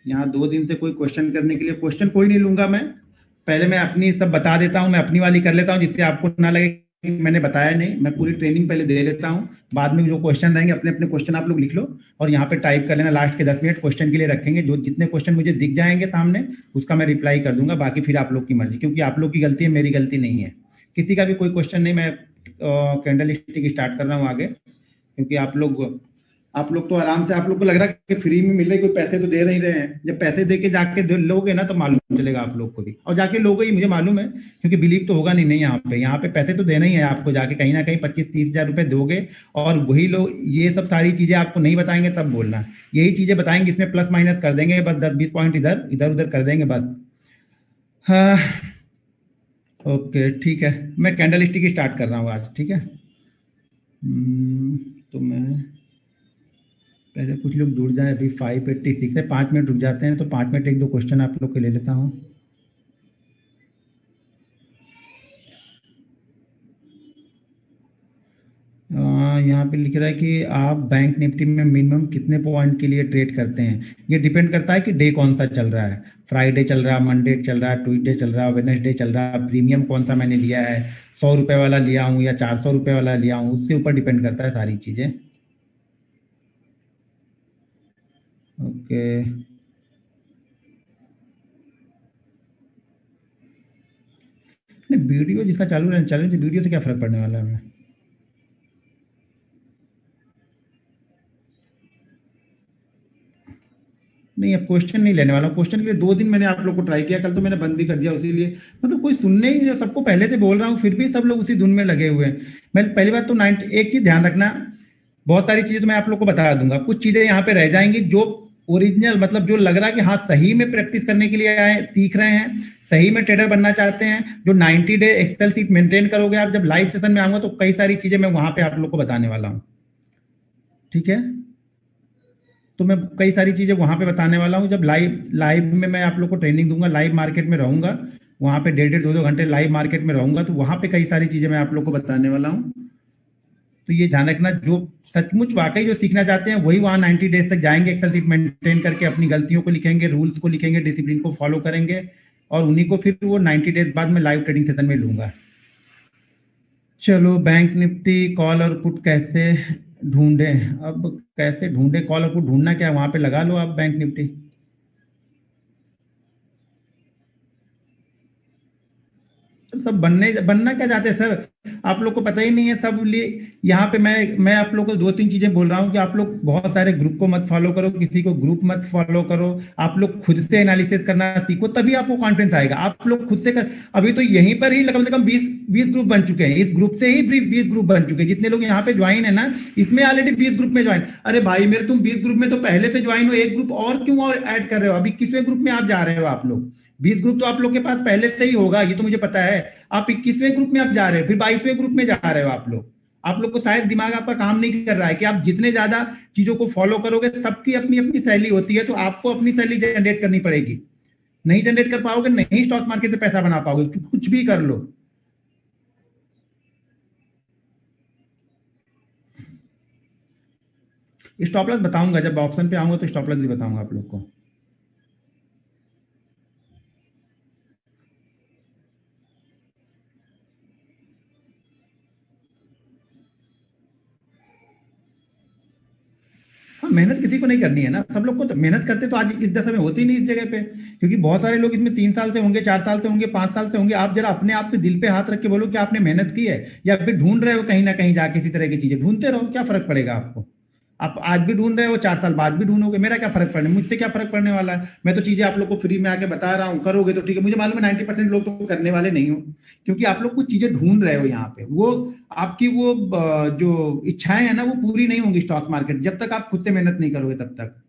यहाँ 2 दिन से कोई क्वेश्चन करने के लिए क्वेश्चन कोई नहीं लूंगा मैं। पहले मैं अपनी सब बता देता हूँ, मैं अपनी वाली कर लेता हूँ जिससे आपको ना लगे कि मैंने बताया नहीं। मैं पूरी ट्रेनिंग पहले दे लेता हूँ, बाद में जो क्वेश्चन रहेंगे अपने अपने क्वेश्चन आप लोग लिख लो और यहाँ पे टाइप कर लेना। लास्ट के 10 मिनट क्वेश्चन के लिए रखेंगे, जो जितने क्वेश्चन मुझे दिख जाएंगे सामने उसका मैं रिप्लाई कर दूंगा, बाकी फिर आप लोग की मर्जी, क्योंकि आप लोग की गलती है, मेरी गलती नहीं है। किसी का भी कोई क्वेश्चन नहीं। मैं कैंडल स्टिक स्टार्ट कर रहा हूँ आगे, क्योंकि आप लोग तो आराम से, आप लोग को लग रहा है कि फ्री में मिल रही, कोई पैसे तो दे नहीं रहे हैं। जब पैसे दे के जाके लोगे ना तो मालूम चलेगा आप लोग को भी, और जाके लोगे ही, मुझे मालूम है, क्योंकि बिलीव तो होगा नहीं यहाँ पे पैसे तो देना ही है आपको। जाके कहीं ना कहीं 25-30 हज़ार रुपए दोगे और वही लोग ये सब सारी चीजें आपको नहीं बताएंगे तब बोलना। यही चीजें बताएंगे, इसमें प्लस माइनस कर देंगे बस, 10-20 पॉइंट इधर इधर उधर कर देंगे बस। हाँ, ओके ठीक है। मैं कैंडल स्टिक स्टार्ट कर रहा हूँ आज, ठीक है। तो मैं पहले कुछ लोग जुड़ जाए, अभी 586 है, 5 मिनट रुक जाते हैं तो 5 मिनट एक दो क्वेश्चन आप लोग के ले लेता हूँ। यहाँ पे लिख रहा है कि आप बैंक निफ्टी में मिनिमम कितने पॉइंट के लिए ट्रेड करते हैं। ये डिपेंड करता है कि डे कौन सा चल रहा है, फ्राइडे चल रहा है, मंडे चल रहा है, ट्यूसडे चल रहा है, वेडनेसडे चल रहा है, प्रीमियम कौन सा मैंने लिया है, 100 रुपए वाला लिया हूँ या 400 रुपए वाला लिया हूँ, उसके ऊपर डिपेंड करता है सारी चीज़ें। ओके, नहीं वीडियो जिसका चालू रहना चाहिए, तो वीडियो से क्या फर्क पड़ने वाला है हमें। नहीं, अब क्वेश्चन नहीं लेने वाला। क्वेश्चन के लिए 2 दिन मैंने आप लोग को ट्राई किया, कल तो मैंने बंद भी कर दिया उसी लिए। मतलब कोई सुनने ही नहीं, सबको पहले से बोल रहा हूँ फिर भी सब लोग उसी धुन में लगे हुए हैं। मैं पहली बात तो 90 एक चीज ध्यान रखना, बहुत सारी चीजें तो मैं आप लोग को बता दूंगा, कुछ चीजें यहाँ पे रह जाएंगी जो ओरिजिनल, मतलब जो लग रहा है कि हाँ सही में प्रैक्टिस करने के लिए आए, सीख रहे हैं, सही में ट्रेडर बनना चाहते हैं, जो 90 डे एक्सेल सीट मेंटेन करोगे आप। जब लाइव सेशन में आऊंगा तो कई सारी चीजें मैं वहां पे आप लोग को बताने वाला हूँ, ठीक है। तो मैं कई सारी चीजें वहां पे बताने वाला हूँ। जब लाइव लाइव में मैं आप लोग को ट्रेनिंग दूंगा, लाइव मार्केट में रहूंगा, वहां पे 1.5-2 घंटे लाइव मार्केट में रहूंगा, तो वहां पे कई सारी चीजें मैं आप लोग को बताने वाला हूँ। तो ये ध्यान रखना, जो सचमुच वाकई जो सीखना चाहते हैं वही वहां 90 डेज तक जाएंगे, एक्सेल सीट मेंटेन करके अपनी गलतियों को लिखेंगे, रूल्स को लिखेंगे, डिसिप्लिन को फॉलो करेंगे, और उन्हीं को फिर वो 90 डेज बाद में लाइव ट्रेडिंग सेशन में लूंगा। चलो, बैंक निफ्टी कॉल और पुट कैसे ढूंढें। अब कैसे ढूंढे कॉल और पुट, ढूंढना क्या, वहां पे लगा लो आप बैंक निफ्टी। तो सब बनना क्या चाहते हैं सर, आप लोग को पता ही नहीं है सब लिए। यहाँ पे मैं आप लोग को 2-3 चीजें बोल रहा हूँ कि आप लोग बहुत सारे ग्रुप को मत फॉलो करो, किसी को ग्रुप मत फॉलो करो। आप लोग खुद से एनालिसिस करना सीखो, तभी आपको कॉन्फिडेंस आएगा। आप लोग खुद से कर, अभी तो यहीं पर ही कम से कम 20 ग्रुप बन चुके हैं, इस ग्रुप से ही 20 ग्रुप बन चुके हैं। जितने लोग यहाँ पे ज्वाइन है ना, इसमें ऑलरेडी 20 ग्रुप में ज्वाइन। अरे भाई मेरे, तुम 20 ग्रुप में तो पहले से ज्वाइन हो, एक ग्रुप और क्यों और ऐड कर रहे हो, अभी किसवें ग्रुप में आप जा रहे हो। आप लोग 20 ग्रुप तो आप लोग के पास पहले से ही होगा, ये तो मुझे पता है। आप 21वें ग्रुप में आप जा रहे हो, फिर 22वें ग्रुप में जा रहे हो। आप लोग को शायद दिमाग आपका काम नहीं कर रहा है कि आप जितने ज्यादा चीजों को फॉलो करोगे, सबकी अपनी अपनी शैली होती है, तो आपको अपनी शैली जनरेट करनी पड़ेगी। नहीं जनरेट कर पाओगे, नहीं स्टॉक मार्केट से पैसा बना पाओगे, कुछ भी कर लो। स्टॉप लॉस बताऊंगा, जब ऑप्शन पे आऊंगा तो स्टॉप लॉस भी बताऊंगा आप लोग को। हाँ, मेहनत किसी को नहीं करनी है ना, सब लोग को तो मेहनत करते तो आज इस दशा में होती नहीं इस जगह पे। क्योंकि बहुत सारे लोग इसमें 3 साल से होंगे, 4 साल से होंगे, 5 साल से होंगे। आप जरा अपने आप पे दिल पे हाथ रख के बोलो कि आपने मेहनत की है, या फिर ढूंढ रहे हो कहीं ना कहीं जाके। इसी तरह की चीजें ढूंढते रहो, क्या फर्क पड़ेगा आपको। आप आज भी ढूंढ रहे हो, 4 साल बाद भी ढूंढोगे, मेरा क्या फर्क पड़ने, मुझसे क्या फर्क पड़ने वाला है। मैं तो चीजें आप लोग को फ्री में आके बता रहा हूँ, करोगे तो ठीक है। मुझे मालूम है 90% लोग तो करने वाले नहीं हो, क्योंकि आप लोग कुछ चीजें ढूंढ रहे हो यहाँ पे। वो आपकी वो जो इच्छाएं है ना, वो पूरी नहीं होंगी स्टॉक मार्केट जब तक आप खुद से मेहनत नहीं करोगे तब तक।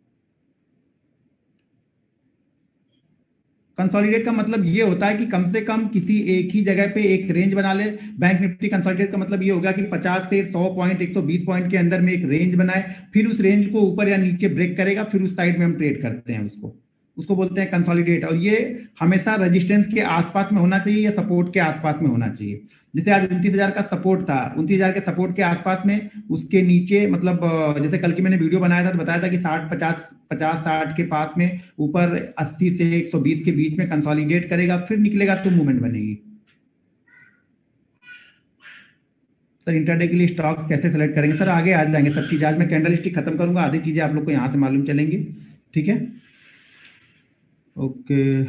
कंसोलिडेट का मतलब ये होता है कि कम से कम किसी एक ही जगह पे एक रेंज बना ले। बैंक निफ्टी कंसोलिडेट का मतलब ये होगा कि 50 से 100 पॉइंट, 120 पॉइंट के अंदर में एक रेंज बनाए, फिर उस रेंज को ऊपर या नीचे ब्रेक करेगा, फिर उस साइड में हम ट्रेड करते हैं उसको। उसको बोलते हैं कंसोलिडेट, और ये हमेशा रेजिस्टेंस के आसपास में होना चाहिए या सपोर्ट के आसपास में होना चाहिए। जैसे आज 29,000 का सपोर्ट था, 29,000 के सपोर्ट के आसपास में, उसके नीचे मतलब जैसे कल की मैंने वीडियो बनाया था तो बताया था कि 50-60 के पास में ऊपर 80 से 120 के बीच में कंसोलिडेट करेगा, फिर निकलेगा तो मूवमेंट बनेगी। सर इंटरडे के लिए स्टॉक्स कैसे सेलेक्ट करेंगे? सर आगे आ जाएंगे सब चीज़, आज मैं कैंडल स्टिक खत्म करूंगा, आधी चीज़ें आप लोग को यहाँ से मालूम चलेंगी, ठीक है? ओके,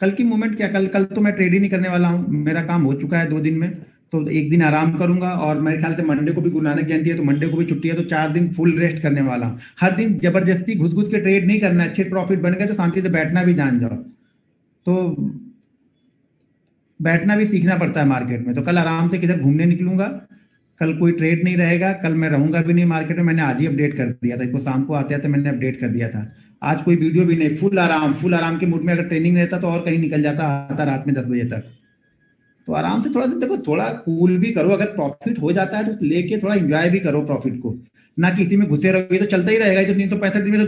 कल की मूवमेंट क्या, कल तो मैं ट्रेड ही नहीं करने वाला हूँ, मेरा काम हो चुका है 2 दिन में, तो एक दिन आराम करूंगा, और मेरे ख्याल से मंडे को भी गुरु नानक जयंती है तो मंडे को भी छुट्टी है, तो 4 दिन फुल रेस्ट करने वाला हूँ। हर दिन जबरदस्ती घुस घुस के ट्रेड नहीं करना है, अच्छे प्रॉफिट बन गए तो शांति से बैठना भी जान जाओ, तो बैठना भी सीखना पड़ता है मार्केट में। तो कल आराम से किधर घूमने निकलूंगा, कल कोई ट्रेड नहीं रहेगा, कल मैं रहूंगा भी नहीं मार्केट में, मैंने आज ही अपडेट कर दिया था, इसको शाम को आते आते मैंने अपडेट कर दिया था। आज कोई वीडियो भी नहीं, फुल आराम के मूड में, अगर ट्रेनिंग रहता तो और कहीं निकल जाता, आता रात में 10 बजे तक। तो आराम से थोड़ा सा देखो, थोड़ा कूल भी करो, अगर प्रॉफिट हो जाता है तो लेके थोड़ा एंजॉय भी करो प्रॉफिट को, ना किसी में घुसे रहोगे तो चलता ही रहेगा। तो 365 दिन में तो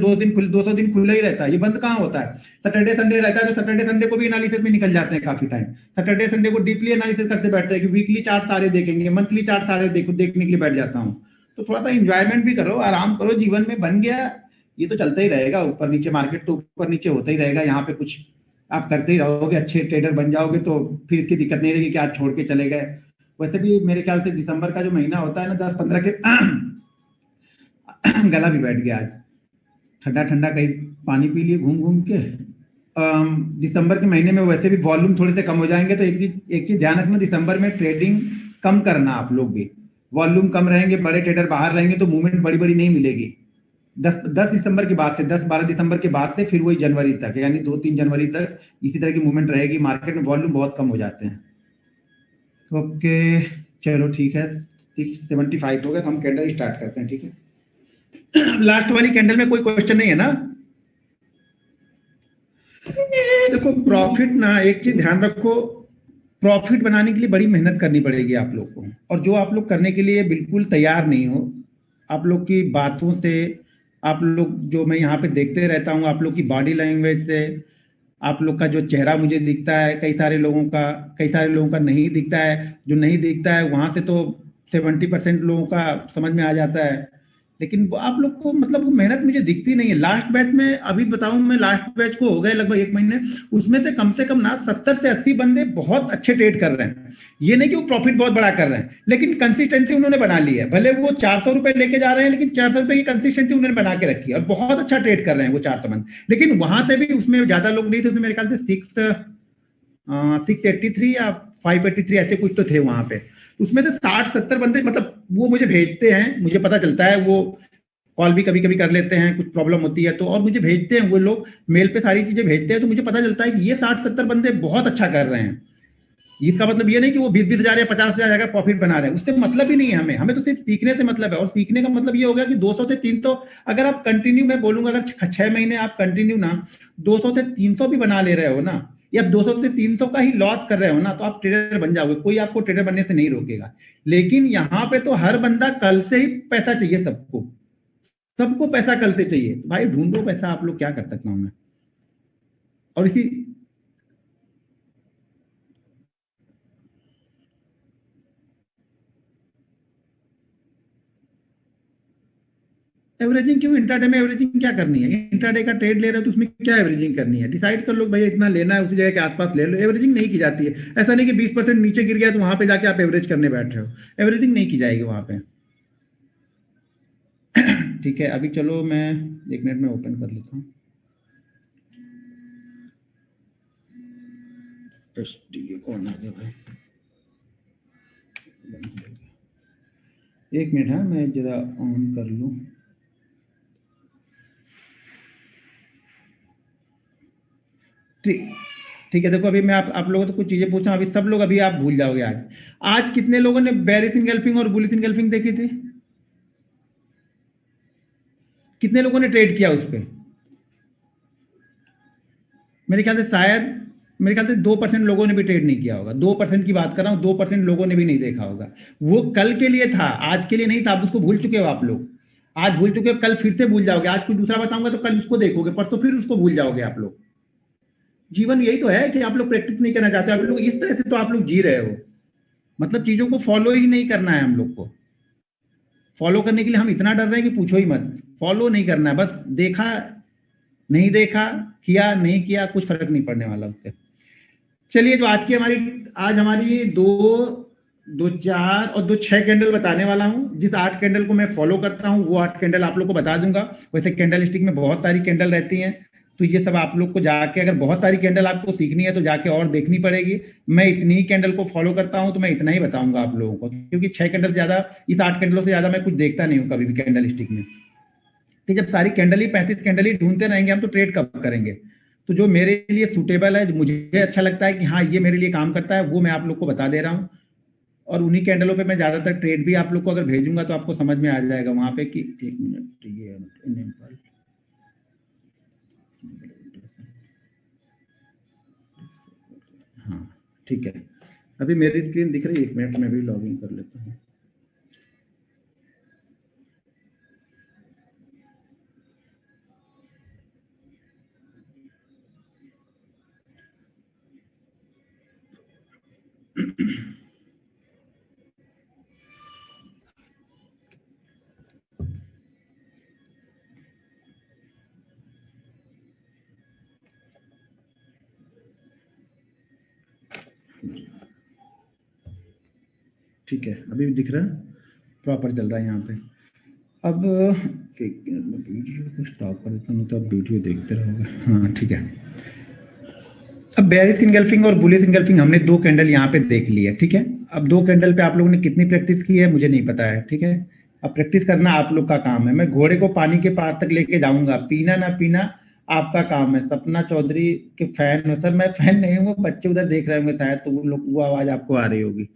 200 दिन खुला ही रहता है, ये बंद कहाँ होता है? सैटरडे संडे रहता है, तो सैटरडे संडे को भी एनालिसिस में निकल जाते हैं काफी टाइम, सैटरडे संडे को डीपली एनालिसिस करते बैठते हैं कि वीकली चार्ट सारे देखेंगे, मंथली चार्ट सारे देखने के लिए बैठ जाता हूँ। तो थोड़ा सा इंजॉयमेंट भी करो, आराम करो, जीवन में बन गया ये तो चलता ही रहेगा, ऊपर नीचे मार्केट तो ऊपर नीचे होता ही रहेगा, यहाँ पे कुछ आप करते ही रहोगे, अच्छे ट्रेडर बन जाओगे तो फिर इसकी दिक्कत नहीं रहेगी कि आज छोड़ के चले गए। वैसे भी मेरे ख्याल से दिसंबर का जो महीना होता है ना, 10-15 के गला भी बैठ गया आज, ठंडा ठंडा कहीं पानी पी लिए घूम घूम के। दिसंबर के महीने में वैसे भी वॉल्यूम थोड़े से कम हो जाएंगे, तो एक चीज ध्यान रखना, दिसंबर में ट्रेडिंग कम करना आप लोग भी, वॉल्यूम कम रहेंगे, बड़े ट्रेडर बाहर रहेंगे तो मूवमेंट बड़ी बड़ी नहीं मिलेगी। 10 दिसंबर के बाद से, 10-12 दिसंबर के बाद से फिर वही जनवरी तक, यानी 2-3 जनवरी तक इसी तरह की मूवमेंट रहेगी, मार्केट में वॉल्यूम बहुत कम हो जाते हैं। ओके चलो ठीक है, 675 हो गया, तो हम कैंडल स्टार्ट करते हैं, ठीक है? लास्ट वाली कैंडल में कोई क्वेश्चन नहीं है ना? देखो प्रॉफिट ना, एक चीज ध्यान रखो, प्रॉफिट बनाने के लिए बड़ी मेहनत करनी पड़ेगी आप लोग को, और जो आप लोग करने के लिए बिल्कुल तैयार नहीं हो, आप लोग की बातों से, आप लोग जो मैं यहाँ पे देखते रहता हूँ, आप लोग की बॉडी लैंग्वेज से, आप लोग का जो चेहरा मुझे दिखता है, कई सारे लोगों का नहीं दिखता है, जो नहीं दिखता है वहां से तो 70% लोगों का समझ में आ जाता है, लेकिन वो आप लोग को मतलब वो मेहनत मुझे दिखती नहीं है। लास्ट बैच में अभी बताऊं, मैं लास्ट बैच को हो गए लगभग 1 महीने, उसमें से कम ना 70 से 80 बंदे बहुत अच्छे ट्रेड कर रहे हैं, ये नहीं कि वो प्रॉफिट बहुत बड़ा कर रहे हैं, लेकिन कंसिस्टेंसी उन्होंने बना ली है, भले वो 400 रुपए लेके जा रहे हैं, लेकिन 400 रुपए की कंसिस्टेंसी उन्होंने बना के रखी है, और बहुत अच्छा ट्रेड कर रहे हैं वो 400 बंद। लेकिन वहां से भी उसमें ज्यादा लोग नहीं थे, उसमें मेरे ख्याल से 683 या 583 ऐसे कुछ तो थे वहां पे, उसमें से 60-70 बंदे, मतलब वो मुझे भेजते हैं, मुझे पता चलता है, वो कॉल भी कभी कभी कर लेते हैं, कुछ प्रॉब्लम होती है तो, और मुझे भेजते हैं वो लोग, मेल पे सारी चीजें भेजते हैं, तो मुझे पता चलता है कि ये 60-70 बंदे बहुत अच्छा कर रहे हैं। इसका मतलब ये नहीं कि वो 20,000 या 50,000 का प्रॉफिट बना रहे हैं, उससे मतलब ही नहीं है हमें तो सिर्फ सीखने से मतलब है, और सीखने का मतलब ये हो गया कि 200 से 300 अगर आप कंटिन्यू, मैं बोलूंगा अगर 6 महीने आप कंटिन्यू ना 200 से 300 भी बना ले रहे हो ना, या 200 से 300 का ही लॉस कर रहे हो ना, तो आप ट्रेडर बन जाओगे, कोई आपको ट्रेडर बनने से नहीं रोकेगा। लेकिन यहाँ पे तो हर बंदा कल से ही पैसा चाहिए, सबको पैसा कल से चाहिए, भाई ढूंढो पैसा, आप लोग क्या कर सकता हूं मैं। और इसी एवरेजिंग क्यों, इंट्राडे में एवरेजिंग क्या करनी है? इंट्राडे का ट्रेड ले रहे हो तो उसमें क्या एवरेजिंग करनी है? डिसाइड कर लो भैया इतना लेना है, उसी जगह के आसपास ले लो, एवरेजिंग नहीं की जाती है। ऐसा नहीं कि 20% नीचे गिर गया तो वहां पे जाके आप एवरेज करने बैठ रहे हो, एवरेजिंग नहीं की जाएगी वहां पे। ठीक है, अभी चलो मैं 1 मिनट में ओपन कर लेता हूँ। कौन आ गया भाई? 1 मिनट, हाँ मैं जरा ऑन कर लूँ। ठीक है, देखो अभी मैं आप लोगों से कुछ चीजें पूछा, अभी सब लोग, अभी आप भूल जाओगे। आज कितने लोगों ने बेरिश इनगल्फिंग और बुलिश इनगल्फिंग देखी थी? कितने लोगों ने ट्रेड किया उस पर? मेरे ख्याल से शायद, मेरे ख्याल से 2% लोगों ने भी ट्रेड नहीं किया होगा, 2% की बात कर रहा हूँ, 2% लोगों ने भी नहीं देखा होगा। वो कल के लिए था, आज के लिए नहीं था, आप उसको भूल चुके हो आप लोग। आज भूल चुके, कल फिर से भूल जाओगे, आज कुछ दूसरा बताऊंगा तो कल उसको देखोगे, परसों फिर उसको भूल जाओगे आप लोग। जीवन यही तो है कि आप लोग प्रैक्टिस नहीं करना चाहते, आप लोग इस तरह से तो आप लोग जी रहे हो, मतलब चीजों को फॉलो ही नहीं करना है हम लोग को। फॉलो करने के लिए हम इतना डर रहे हैं कि पूछो ही मत, फॉलो नहीं करना है, बस देखा नहीं देखा, किया नहीं किया, कुछ फर्क नहीं पड़ने वाला उससे। चलिए, जो आज हमारी दो दो चार और दो 6 कैंडल बताने वाला हूँ। जिस 8 कैंडल को मैं फॉलो करता हूँ वो 8 कैंडल आप लोग को बता दूंगा। वैसे कैंडल स्टिक में बहुत सारी कैंडल रहती हैं, तो ये सब आप लोग को जाके, अगर बहुत सारी कैंडल आपको सीखनी है तो जाके और देखनी पड़ेगी। मैं इतनी ही कैंडल को फॉलो करता हूँ तो मैं इतना ही बताऊंगा आप लोगों को, क्योंकि 6 कैंडल ज्यादा, इस 8 कैंडलों से ज्यादा मैं कुछ देखता नहीं हूँ कभी भी कैंडल स्टिक में। कि जब सारी कैंडल ही 35 कैंडल ही ढूंढते रहेंगे हम तो ट्रेड कब करेंगे। तो जो मेरे लिए सूटेबल है, जो मुझे अच्छा लगता है कि हाँ ये मेरे लिए काम करता है, वो मैं आप लोग को बता दे रहा हूँ। और उन्हीं कैंडलों पे मैं ज्यादातर ट्रेड भी आप लोग को अगर भेजूंगा तो आपको समझ में आ जाएगा वहां पे कि एक मिनट, ये हाँ ठीक है। अभी मेरी स्क्रीन दिख रही है, 1 मिनट में भी लॉग इन कर लेता हूँ। ठीक है, अभी भी दिख रहा है, प्रॉपर चल रहा है यहाँ पे। अब एक मिनट में वीडियो को स्टॉप कर देता हूँ, तो आप वीडियो देखते रहोगे। हाँ ठीक है। अब बेयरिश इनगल्फिंग और बुलिश इनगल्फिंग हमने 2 कैंडल यहाँ पे देख ली है, ठीक है। अब 2 कैंडल पे आप लोगों ने कितनी प्रैक्टिस की है मुझे नहीं पता है, ठीक है। अब प्रैक्टिस करना आप लोग का काम है। मैं घोड़े को पानी के पास तक लेके जाऊंगा, पीना ना पीना आपका काम है। सपना चौधरी के फैन हो सर? मैं फैन नहीं हूँ, बच्चे उधर देख रहे होंगे शायद, तो वो लोग, वो आवाज आपको आ रही होगी।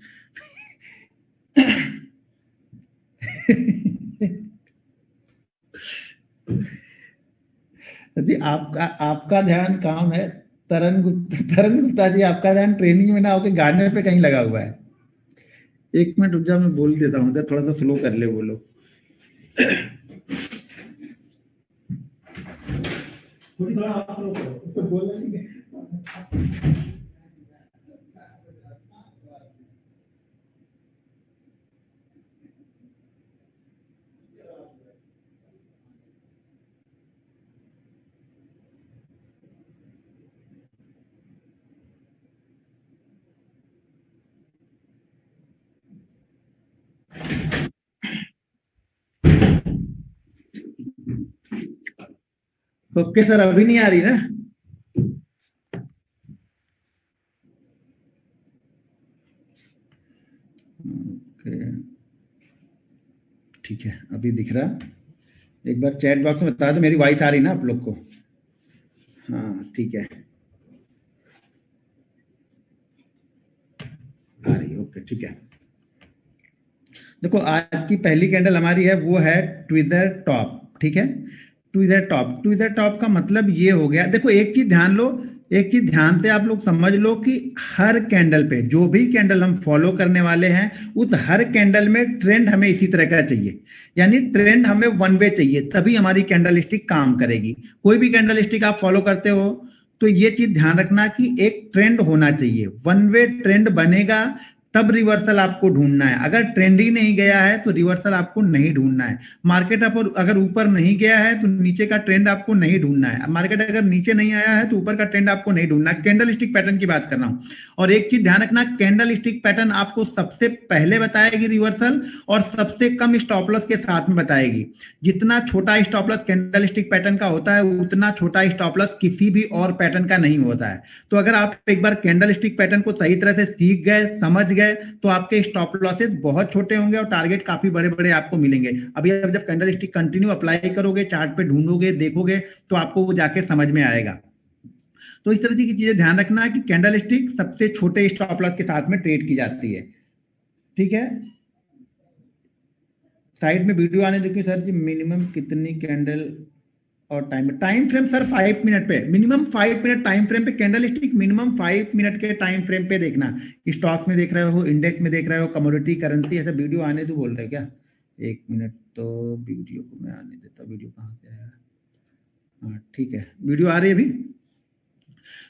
जी आपका आपका ध्यान काम है। तरन गुप्ता जी, आपका ध्यान ट्रेनिंग में ना होके गाने पे कहीं लगा हुआ है। 1 मिनट रुक जाओ, मैं बोल देता हूँ, थोड़ा सा स्लो कर ले बोलो। थोड़ा आप लोग उससे बोलना नहीं है। ओके सर, अभी नहीं आ रही ना? ओके ठीक है, अभी दिख रहा। एक बार चैट बॉक्स में बता दो मेरी वॉइस आ रही ना आप लोग को? हाँ ठीक है, आ रही, ओके ठीक है। देखो, आज की पहली कैंडल हमारी है वो है ट्विदर टॉप, ठीक है। ट्विदर टॉप, ट्विदर टॉप का मतलब ये हो गया, देखो एक चीज ध्यान लो, एक चीज ध्यान से आप लोग समझ लो कि हर कैंडल पे, जो भी कैंडल हम फॉलो करने वाले हैं, उस हर कैंडल में ट्रेंड हमें इसी तरह का चाहिए। यानी ट्रेंड हमें वन वे चाहिए, तभी हमारी कैंडल स्टिक काम करेगी। कोई भी कैंडल स्टिक आप फॉलो करते हो तो ये चीज ध्यान रखना कि एक ट्रेंड होना चाहिए, वन वे ट्रेंड बनेगा तब रिवर्सल आपको ढूंढना है। अगर ट्रेंड ही नहीं गया है तो रिवर्सल आपको नहीं ढूंढना है। मार्केट अगर ऊपर नहीं गया है तो नीचे का ट्रेंड आपको नहीं ढूंढना है। मार्केट अगर नीचे नहीं आया है तो ऊपर का ट्रेंड आपको नहीं ढूंढना है। कैंडल स्टिक पैटर्न की बात कर रहा हूं। और एक चीज ध्यान रखना, कैंडल स्टिक पैटर्न आपको सबसे पहले बताएगी रिवर्सल, और सबसे कम स्टॉप लॉस के साथ में बताएगी। जितना छोटा stop loss candle stick pattern का होता है, उतना छोटा स्टॉप लॉस किसी भी और पैटर्न का नहीं होता है। तो अगर आप एक बार कैंडल स्टिक पैटर्न को सही तरह से सीख गए, समझ गए, तो आपके स्टॉप लॉसेस बहुत छोटे होंगे और टारगेट काफी बड़े बड़े आपको मिलेंगे। अभी अब जब कैंडल स्टिक कंटिन्यू अप्लाई करोगे, चार्ट पे ढूंढोगे, देखोगे, तो आपको वो जाके समझ में आएगा। तो इस तरह की चीजें ध्यान रखना है कि कैंडल स्टिक सबसे छोटे स्टॉप लॉस के साथ में ट्रेड की जाती है, ठीक है। साइड में वीडियो आने देखिए सर जी, मिनिमम कितनी कैंडल और टाइम फ्रेम सर 5 मिनट पे, मिनिमम 5 मिनट टाइम फ्रेम पे कैंडल स्टिक, मिनिमम 5 मिनट के टाइम फ्रेम पे देखना। स्टॉक्स में देख रहे हो, इंडेक्स में देख रहे हो, कमोडिटी, करेंसी, ऐसा वीडियो आने तो बोल रहे क्या? 1 मिनट तो वीडियो को मैं आने देता, वीडियो कहाँ से आया? हाँ ठीक है, वीडियो आ रही है अभी।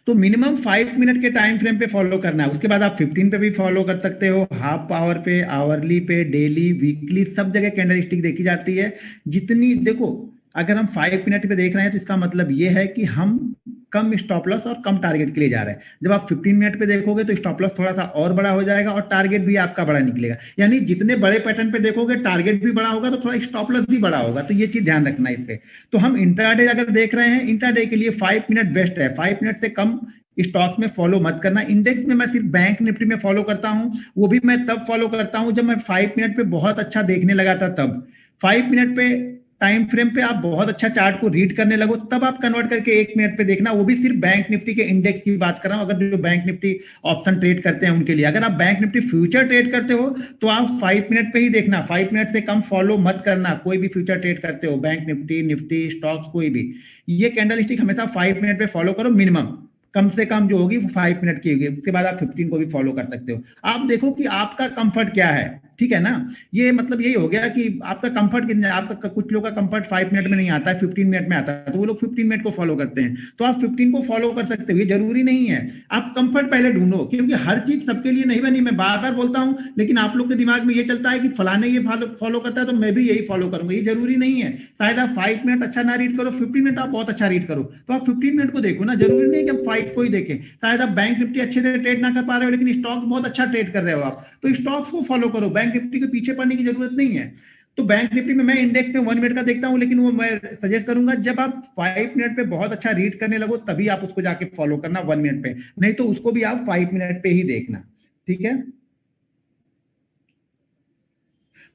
तो मिनिमम 5 मिनट के टाइम फ्रेम पे फॉलो करना है। उसके बाद आप 15 पे भी फॉलो कर सकते हो, हाफ आवर पे, आवरली पे, डेली, वीकली, सब जगह कैंडल स्टिक देखी जाती है। जितनी देखो, अगर हम 5 मिनट पे देख रहे हैं तो इसका मतलब ये है कि हम कम स्टॉप लॉस और कम टारगेट के लिए जा रहे हैं। जब आप 15 मिनट पे देखोगे तो स्टॉप लॉस थोड़ा सा और बड़ा हो जाएगा और टारगेट भी आपका बड़ा निकलेगा। यानी जितने बड़े पैटर्न पे देखोगे टारगेट भी बड़ा होगा तो थोड़ा स्टॉप लॉस भी बड़ा होगा। तो ये चीज ध्यान रखना है इस पे। तो हम इंट्राडे अगर देख रहे हैं, इंट्राडे के लिए 5 मिनट बेस्ट है। 5 मिनट से कम स्टॉक्स में फॉलो मत करना। इंडेक्स में मैं सिर्फ बैंक निफ्टी में फॉलो करता हूं, वो भी मैं तब फॉलो करता हूं जब मैं 5 मिनट पे बहुत अच्छा देखने लगा था। तब 5 मिनट पे टाइम फ्रेम पे आप बहुत अच्छा चार्ट को रीड करने लगो, तब आप कन्वर्ट करके 1 मिनट पे देखना। वो भी सिर्फ बैंक निफ्टी के इंडेक्स की बात कर रहा हूं। अगर जो बैंक निफ्टी ऑप्शन ट्रेड करते हैं उनके लिए, अगर आप बैंक निफ्टी फ्यूचर ट्रेड करते हो तो आप 5 मिनट पे ही देखना। 5 मिनट से कम फॉलो मत करना। कोई भी फ्यूचर ट्रेड करते हो, बैंक निफ्टी, निफ्टी स्टॉक्स, कोई भी, ये कैंडल स्टिक हमेशा 5 मिनट पे फॉलो करो मिनिमम। कम से कम जो होगी वो 5 मिनट की होगी। उसके बाद आप 15 को भी फॉलो कर सकते हो। आप देखो कि आपका कंफर्ट क्या है, ठीक है ना। ये मतलब यही हो गया कि आपका कंफर्ट कितना है। आपका कुछ लोगों का कंफर्ट 5 मिनट में नहीं आता है, 15 मिनट में आता है, तो वो लोग 15 मिनट को फॉलो करते हैं। तो आप 15 को फॉलो कर सकते हो, ये जरूरी नहीं है। आप कंफर्ट पहले ढूंढो, क्योंकि हर चीज सबके लिए नहीं बनी। मैं बार बार बोलता हूं, लेकिन आप लोग के दिमाग में ये चलता है कि फलाने ये फॉलो करता है तो मैं भी यही फॉलो करूंगा। ये जरूरी नहीं है। शायद आप 5 मिनट अच्छा ना रीड करो, 15 मिनट आप बहुत अच्छा रीड करो, तो आप 15 मिनट को देखो ना। जरूरी नहीं है कि हम 5 को ही देखें। शायद आप बैंक निफ्टी अच्छे से ट्रेड ना कर पा रहे हो, लेकिन स्टॉक्स बहुत अच्छा ट्रेड कर रहे हो आप, तो स्टॉक्स को फॉलो करो। बैंक निफ्टी के पीछे पड़ने की जरूरत नहीं है। तो बैंक निफ्टी में मैं इंडेक्स में 1 मिनट का देखता हूं, लेकिन वो मैं सजेस्ट करूंगा जब आप 5 मिनट पे बहुत अच्छा रीड करने लगो तभी आप उसको जाके फॉलो करना 1 मिनट पे, नहीं तो उसको भी आप 5 मिनट पे ही देखना, ठीक है।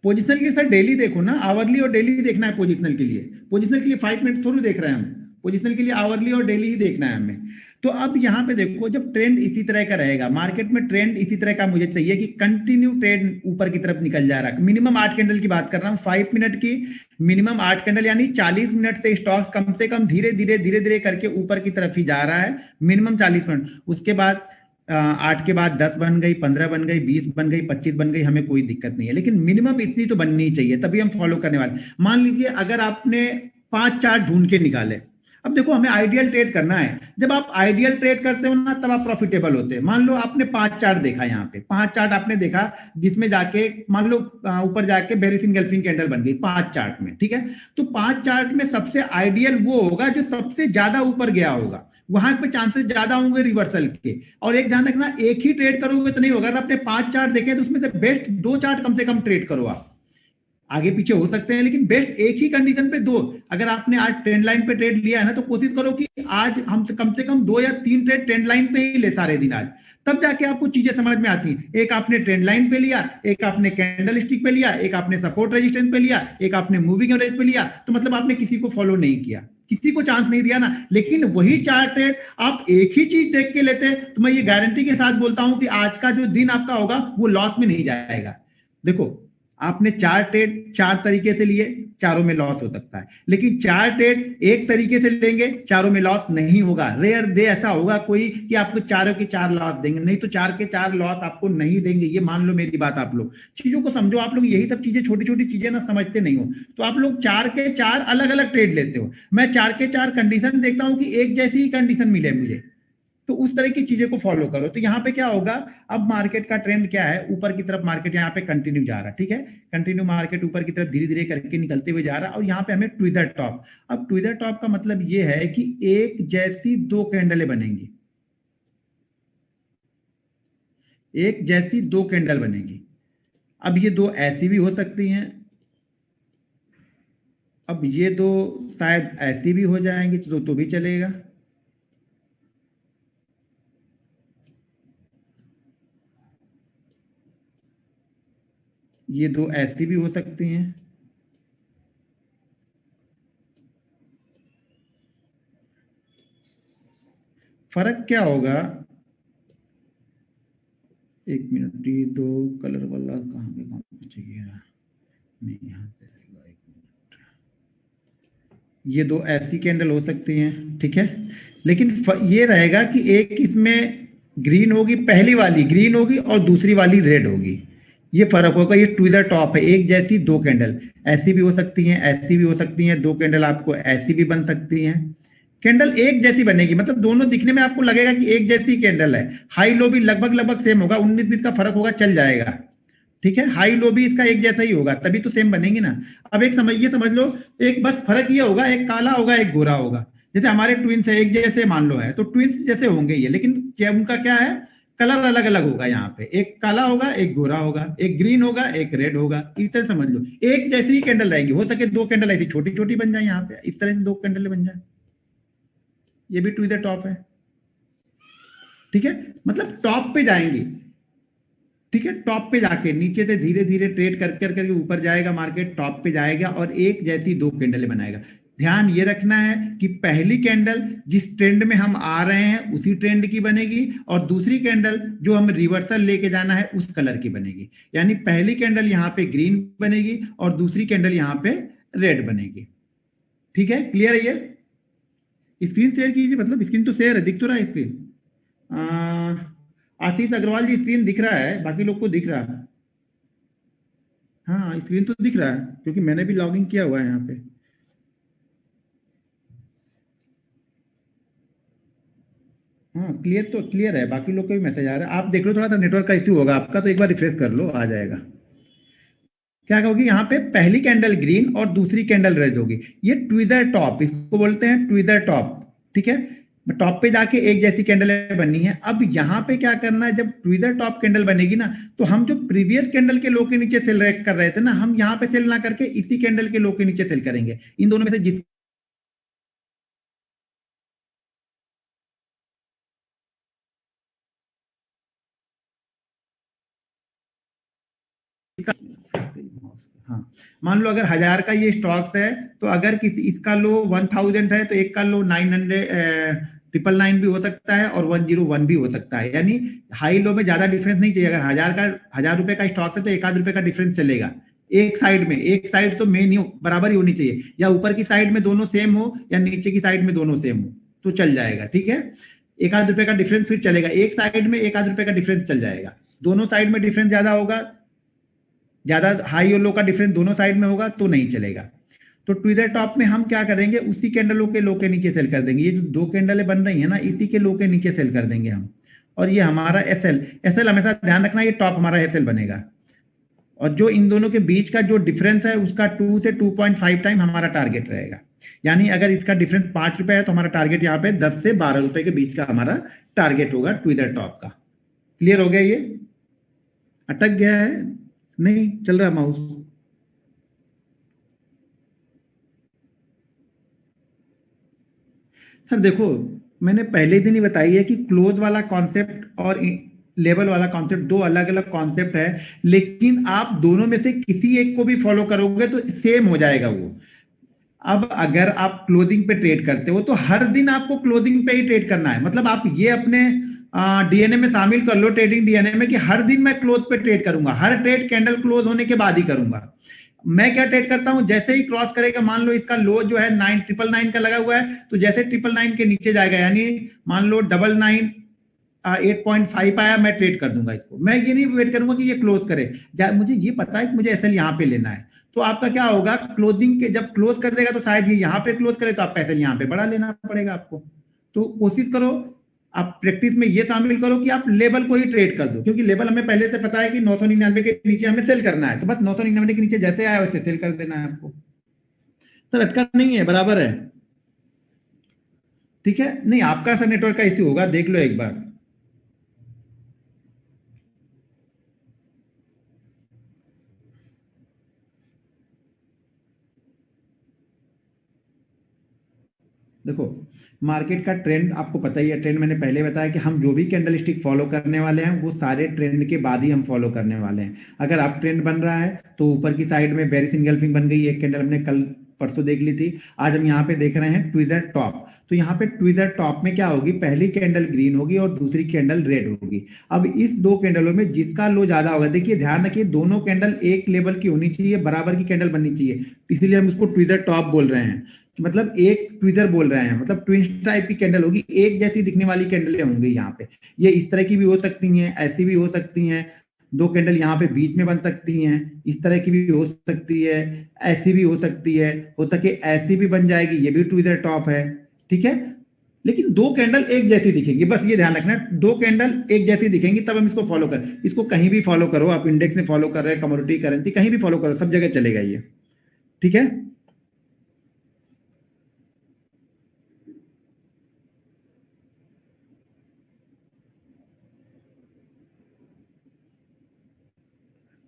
पोजिशनल के लिए सर डेली देखो ना, आवरली और डेली देखना है पोजिशनल के लिए। पोजिशनल के लिए 5 मिनट थोड़ी देख रहे हैं हम, पोजिशनल के लिए आवरली और डेली ही देखना है हमें। तो अब यहाँ पे देखो, जब ट्रेंड इसी तरह का रहेगा, मार्केट में ट्रेंड इसी तरह का मुझे चाहिए कि कंटिन्यू ट्रेंड ऊपर की तरफ निकल जा रहा है। मिनिमम 8 कैंडल की बात कर रहा हूँ, 5 मिनट की मिनिमम 8 कैंडल, यानी 40 मिनट से स्टॉक कम से कम धीरे धीरे करके ऊपर की तरफ ही जा रहा है, मिनिमम 40 मिनट। उसके बाद 8 के बाद 10 बन गई, 15 बन गई, 20 बन गई, 25 बन गई, हमें कोई दिक्कत नहीं है, लेकिन मिनिमम इतनी तो बननी ही चाहिए, तभी हम फॉलो करने वाले। मान लीजिए अगर आपने 5 चार्ट ढूंढ के निकाले, अब देखो हमें आइडियल ट्रेड करना है। जब आप आइडियल ट्रेड करते हो ना, तब आप प्रॉफिटेबल होते हैं। मान लो आपने 5 चार्ट देखा, यहाँ पे 5 चार्ट आपने देखा, जिसमें जाके मान लो ऊपर जाके बेरिस इंगल्फिंग कैंडल बन गई 5 चार्ट में, ठीक है। तो 5 चार्ट में सबसे आइडियल वो होगा जो सबसे ज्यादा ऊपर गया होगा, वहां पे चांसेस ज्यादा होंगे रिवर्सल के। और एक ध्यान रखना, एक ही ट्रेड करोगे तो नहीं होगा। अगर आपने 5 चार्ट देखे तो उसमें से बेस्ट 2 चार्ट कम से कम ट्रेड करो आप। आगे पीछे हो सकते हैं, लेकिन बेस्ट एक ही कंडीशन पे 2। अगर आपने आज ट्रेंड लाइन पे ट्रेड लिया है ना, तो कोशिश करो कि आज हम कम से कम 2 या 3 ट्रेड ट्रेंड लाइन पे ही ले सारे दिन आज, तब जाके आपको चीजें समझ में आती हैं। एक आपने ट्रेंड लाइन पे लिया, एक आपने कैंडल स्टिक पे लिया, एक आपने सपोर्ट रेजिस्टेंस पे लिया, एक आपने मूविंग एवरेज पे लिया, तो मतलब आपने किसी को फॉलो नहीं किया, किसी को चांस नहीं दिया ना। लेकिन वही चार्ट ट्रेड आप एक ही चीज देख के लेते हैं, तो मैं ये गारंटी के साथ बोलता हूं कि आज का जो दिन आपका होगा वो लॉस में नहीं जाएगा। देखो, आपने 4 ट्रेड 4 तरीके से लिए, चारों में लॉस हो सकता है, लेकिन 4 ट्रेड एक तरीके से लेंगे, चारों में लॉस नहीं होगा। रेयर डे ऐसा होगा कोई कि आपको चारों के 4 लॉस देंगे, नहीं तो 4 के 4 लॉस आपको नहीं देंगे। ये मान लो मेरी बात, आप लोग चीजों को समझो। आप लोग यही सब चीजें, छोटी छोटी चीजें ना समझते नहीं हो, तो आप लोग 4 के 4 अलग अलग ट्रेड लेते हो। मैं 4 के 4 कंडीशन देखता हूं कि एक जैसी ही कंडीशन मिले मुझे, तो उस तरह की चीजें को फॉलो करो। तो यहाँ पे क्या होगा, अब मार्केट का ट्रेंड क्या है, ऊपर की तरफ मार्केट यहाँ पे कंटिन्यू जा रहा है, ठीक है। कंटिन्यू मार्केट ऊपर की तरफ धीरे धीरे करके निकलते हुए जा रहा है, और यहाँ पे हमें ट्विदर टॉप। अब ट्विदर टॉप का मतलब ये है कि एक जैसी 2 कैंडलें बनेंगी, एक जैसी 2 कैंडल बनेगी। अब ये 2 ऐसी भी हो सकती हैं, अब ये 2 शायद ऐसी भी हो जाएंगी, तो भी चलेगा। ये 2 ऐसी भी हो सकती हैं। फर्क क्या होगा, एक मिनट, ये 2 कलर वाला कहाँ पे काम चाहिए, नहीं यहाँ से, एक मिनट, ये 2 ऐसी कैंडल हो सकती हैं, ठीक है। लेकिन ये रहेगा कि एक इसमें ग्रीन होगी, पहली वाली ग्रीन होगी और दूसरी वाली रेड होगी। ये फर्क होगा। ये ट्विदर टॉप है, एक जैसी दो कैंडल, ऐसी भी हो सकती हैं, ऐसी भी हो सकती हैं, दो कैंडल आपको ऐसी भी बन सकती हैं। कैंडल एक जैसी बनेगी, मतलब दोनों दिखने में आपको लगेगा कि एक जैसी कैंडल है। हाई लो भी लगभग लगभग सेम होगा, 19-20 का फर्क होगा, चल जाएगा। ठीक है, हाई लो भी इसका एक जैसा ही होगा, तभी तो सेम बनेंगी ना। अब एक समझ लो, एक बस फर्क ये होगा, एक काला होगा एक गोरा होगा। जैसे हमारे ट्विंस है, एक जैसे मान लो है, तो ट्विंस जैसे होंगे ये, लेकिन क्या उनका क्या है, कलर अलग अलग होगा। यहाँ पे एक काला होगा एक गोरा होगा, एक ग्रीन होगा एक रेड होगा। इस तरह समझ लो, एक जैसी ही कैंडल रहेगी। हो सके दो कैंडल ऐसी छोटी छोटी बन जाए, यहाँ पे इस तरह से दो कैंडल बन जाए। ये भी टू द टॉप है। ठीक है, मतलब टॉप पे जाएंगे। ठीक है, टॉप पे जाके नीचे से धीरे धीरे ट्रेड कर कर करके ऊपर जाएगा मार्केट, टॉप पे जाएगा और एक जैसी दो कैंडल बनाएगा। ध्यान ये रखना है कि पहली कैंडल जिस ट्रेंड में हम आ रहे हैं उसी ट्रेंड की बनेगी, और दूसरी कैंडल जो हम रिवर्सल लेके जाना है उस कलर की बनेगी। यानी पहली कैंडल यहाँ पे ग्रीन बनेगी और दूसरी कैंडल यहाँ पे रेड बनेगी। ठीक है, क्लियर है ये? स्क्रीन शेयर कीजिए, मतलब स्क्रीन तो शेयर है, दिख तो रहा है स्क्रीन। आशीष अग्रवाल जी, स्क्रीन दिख रहा है, बाकी लोग को दिख रहा है? हाँ, स्क्रीन तो दिख रहा है क्योंकि मैंने भी लॉगिन किया हुआ है यहाँ पे। हाँ, क्लियर तो क्लियर है, बाकी लोग को भी मैसेज आ रहा है। आप देख लो, थोड़ा सा नेटवर्क का इश्यू होगा आपका, तो एक बार रिफ्रेश कर लो, आ जाएगा। क्या कहोगी, यहाँ पे पहली कैंडल ग्रीन और दूसरी कैंडल रेड होगी। ये ट्विदर टॉप, इसको बोलते हैं ट्विदर टॉप। ठीक है, टॉप पे जाके एक जैसी कैंडल बननी है। अब यहाँ पे क्या करना है, जब ट्विदर टॉप कैंडल बनेगी ना, तो हम जो प्रीवियस कैंडल के लो के नीचे सेल कर रहे थे ना, हम यहाँ पे सेल ना करके इसी कैंडल के लो के नीचे सेल करेंगे। इन दोनों में से जिस हाँ, मान लो अगर 1000 का ये स्टॉक्स है, तो अगर किसी इसका लो 1000 है, तो एक का लो 900 999 भी हो सकता है और 101 भी हो सकता है। यानी हाई लो में ज्यादा डिफरेंस नहीं चाहिए। अगर 1000 रुपए का स्टॉक है तो 1 आध रुपए का डिफरेंस चलेगा। एक साइड में, एक साइड तो मेन ही बराबर ही होनी चाहिए, या ऊपर की साइड में दोनों सेम हो या नीचे की साइड में दोनों सेम हो तो चल जाएगा। ठीक है, 1 आध रुपए का डिफरेंस फिर चलेगा, एक साइड में 1 आध रुपए का डिफरेंस चल जाएगा। दोनों साइड में डिफरेंस ज्यादा होगा, ज्यादा हाई और लो का डिफरेंस दोनों साइड में होगा तो नहीं चलेगा। तो ट्विदर टॉप में हम क्या करेंगे, उसी कैंडलों के लो के नीचे सेल कर देंगे। ये जो दो कैंडलें बन रही है ना, इसी के लो के नीचे सेल कर देंगे हम। और ये हमारा एसएल हमेशा ध्यान रखना, ये टॉप हमारा एसएल बनेगा। और जो इन दोनों के बीच का जो डिफरेंस है उसका 2 से 2.5 टाइम हमारा टारगेट रहेगा। यानी अगर इसका डिफरेंस 5 रुपए है तो हमारा टारगेट यहाँ पे 10 से 12 रुपए के बीच का हमारा टारगेट होगा ट्विदर टॉप का। क्लियर हो गया? ये अटक गया है, नहीं चल रहा माउस? सर देखो, मैंने पहले दिन ही बताई है कि क्लोज वाला कॉन्सेप्ट और लेवल वाला कॉन्सेप्ट दो अलग अलग कॉन्सेप्ट है, लेकिन आप दोनों में से किसी एक को भी फॉलो करोगे तो सेम हो जाएगा वो। अब अगर आप क्लोजिंग पे ट्रेड करते हो तो हर दिन आपको क्लोजिंग पे ही ट्रेड करना है। मतलब आप ये अपने डीएनए में शामिल कर लो, ट्रेडिंग डीएनए में, कि हर दिन मैं क्लोज पे ट्रेड करूंगा, हर ट्रेड कैंडल क्लोज होने के बाद ही करूंगा। मैं क्या ट्रेड करता हूं, जैसे ही क्रॉस करेगा, मान लो इसका लो जो है 999 का लगा हुआ है, तो जैसे 999 के नीचे जाएगा, यानी मान लो 99 8.5 आया, मैं ट्रेड कर दूंगा इसको। मैं ये नहीं वेट करूंगा कि ये क्लोज करे, मुझे ये पता है कि मुझे एसएल यहाँ पे लेना है। तो आपका क्या होगा, क्लोजिंग के जब क्लोज कर देगा तो शायद ये यहाँ पे क्लोज करे, तो आपका एसएल यहाँ पे बड़ा लेना पड़ेगा आपको। तो कोशिश करो, आप प्रैक्टिस में ये शामिल करो कि आप लेवल को ही ट्रेड कर दो, क्योंकि लेवल हमें पहले से पता है कि 999 के नीचे हमें सेल करना है, तो बस 999 के नीचे जैसे आया वैसे सेल कर देना है आपको। सर अटका नहीं है, बराबर है। ठीक है, नहीं आपका सर नेटवर्क का इश्यू होगा, देख लो एक बार। देखो, मार्केट का ट्रेंड आपको पता ही है। ट्रेंड मैंने पहले बताया कि हम जो भी कैंडल स्टिक फॉलो करने वाले हैं वो सारे ट्रेंड के बाद ही हम फॉलो करने वाले हैं। अगर आप ट्रेंड बन रहा है तो ऊपर की साइड में बेरिश इंगल्फिंग बन गई, एक कैंडल हमने कल परसों देख ली थी। आज हम यहाँ पे देख रहे हैं ट्विदर टॉप। तो यहाँ पे ट्विदर टॉप में क्या होगी, पहली कैंडल ग्रीन होगी और दूसरी कैंडल रेड होगी। अब इस दो कैंडलों में जिसका लो ज्यादा होगा, देखिए ध्यान रखिए, दोनों कैंडल एक लेवल की होनी चाहिए, बराबर की कैंडल बननी चाहिए, इसलिए हम इसको ट्विदर टॉप बोल रहे हैं। मतलब एक ट्विदर बोल रहे हैं, मतलब ट्विंस टाइप की कैंडल होगी, एक जैसी दिखने वाली कैंडलें होंगी यहाँ पे। ये इस तरह की भी हो सकती हैं, ऐसी भी हो सकती हैं, दो कैंडल यहाँ पे बीच में बन सकती हैं, इस तरह की भी हो सकती है, ऐसी भी हो सकती है, हो सके ऐसी भी बन जाएगी, ये भी टू द टॉप है, ठीक है। लेकिन दो कैंडल एक जैसी दिखेंगी, बस ये ध्यान रखना, दो कैंडल एक जैसी दिखेंगी तब हम इसको फॉलो करें। इसको कहीं भी फॉलो करो, आप इंडेक्स में फॉलो कर रहे हैं, कमोडिटी करेंसी कहीं भी फॉलो करो, सब जगह चलेगा ये, ठीक है।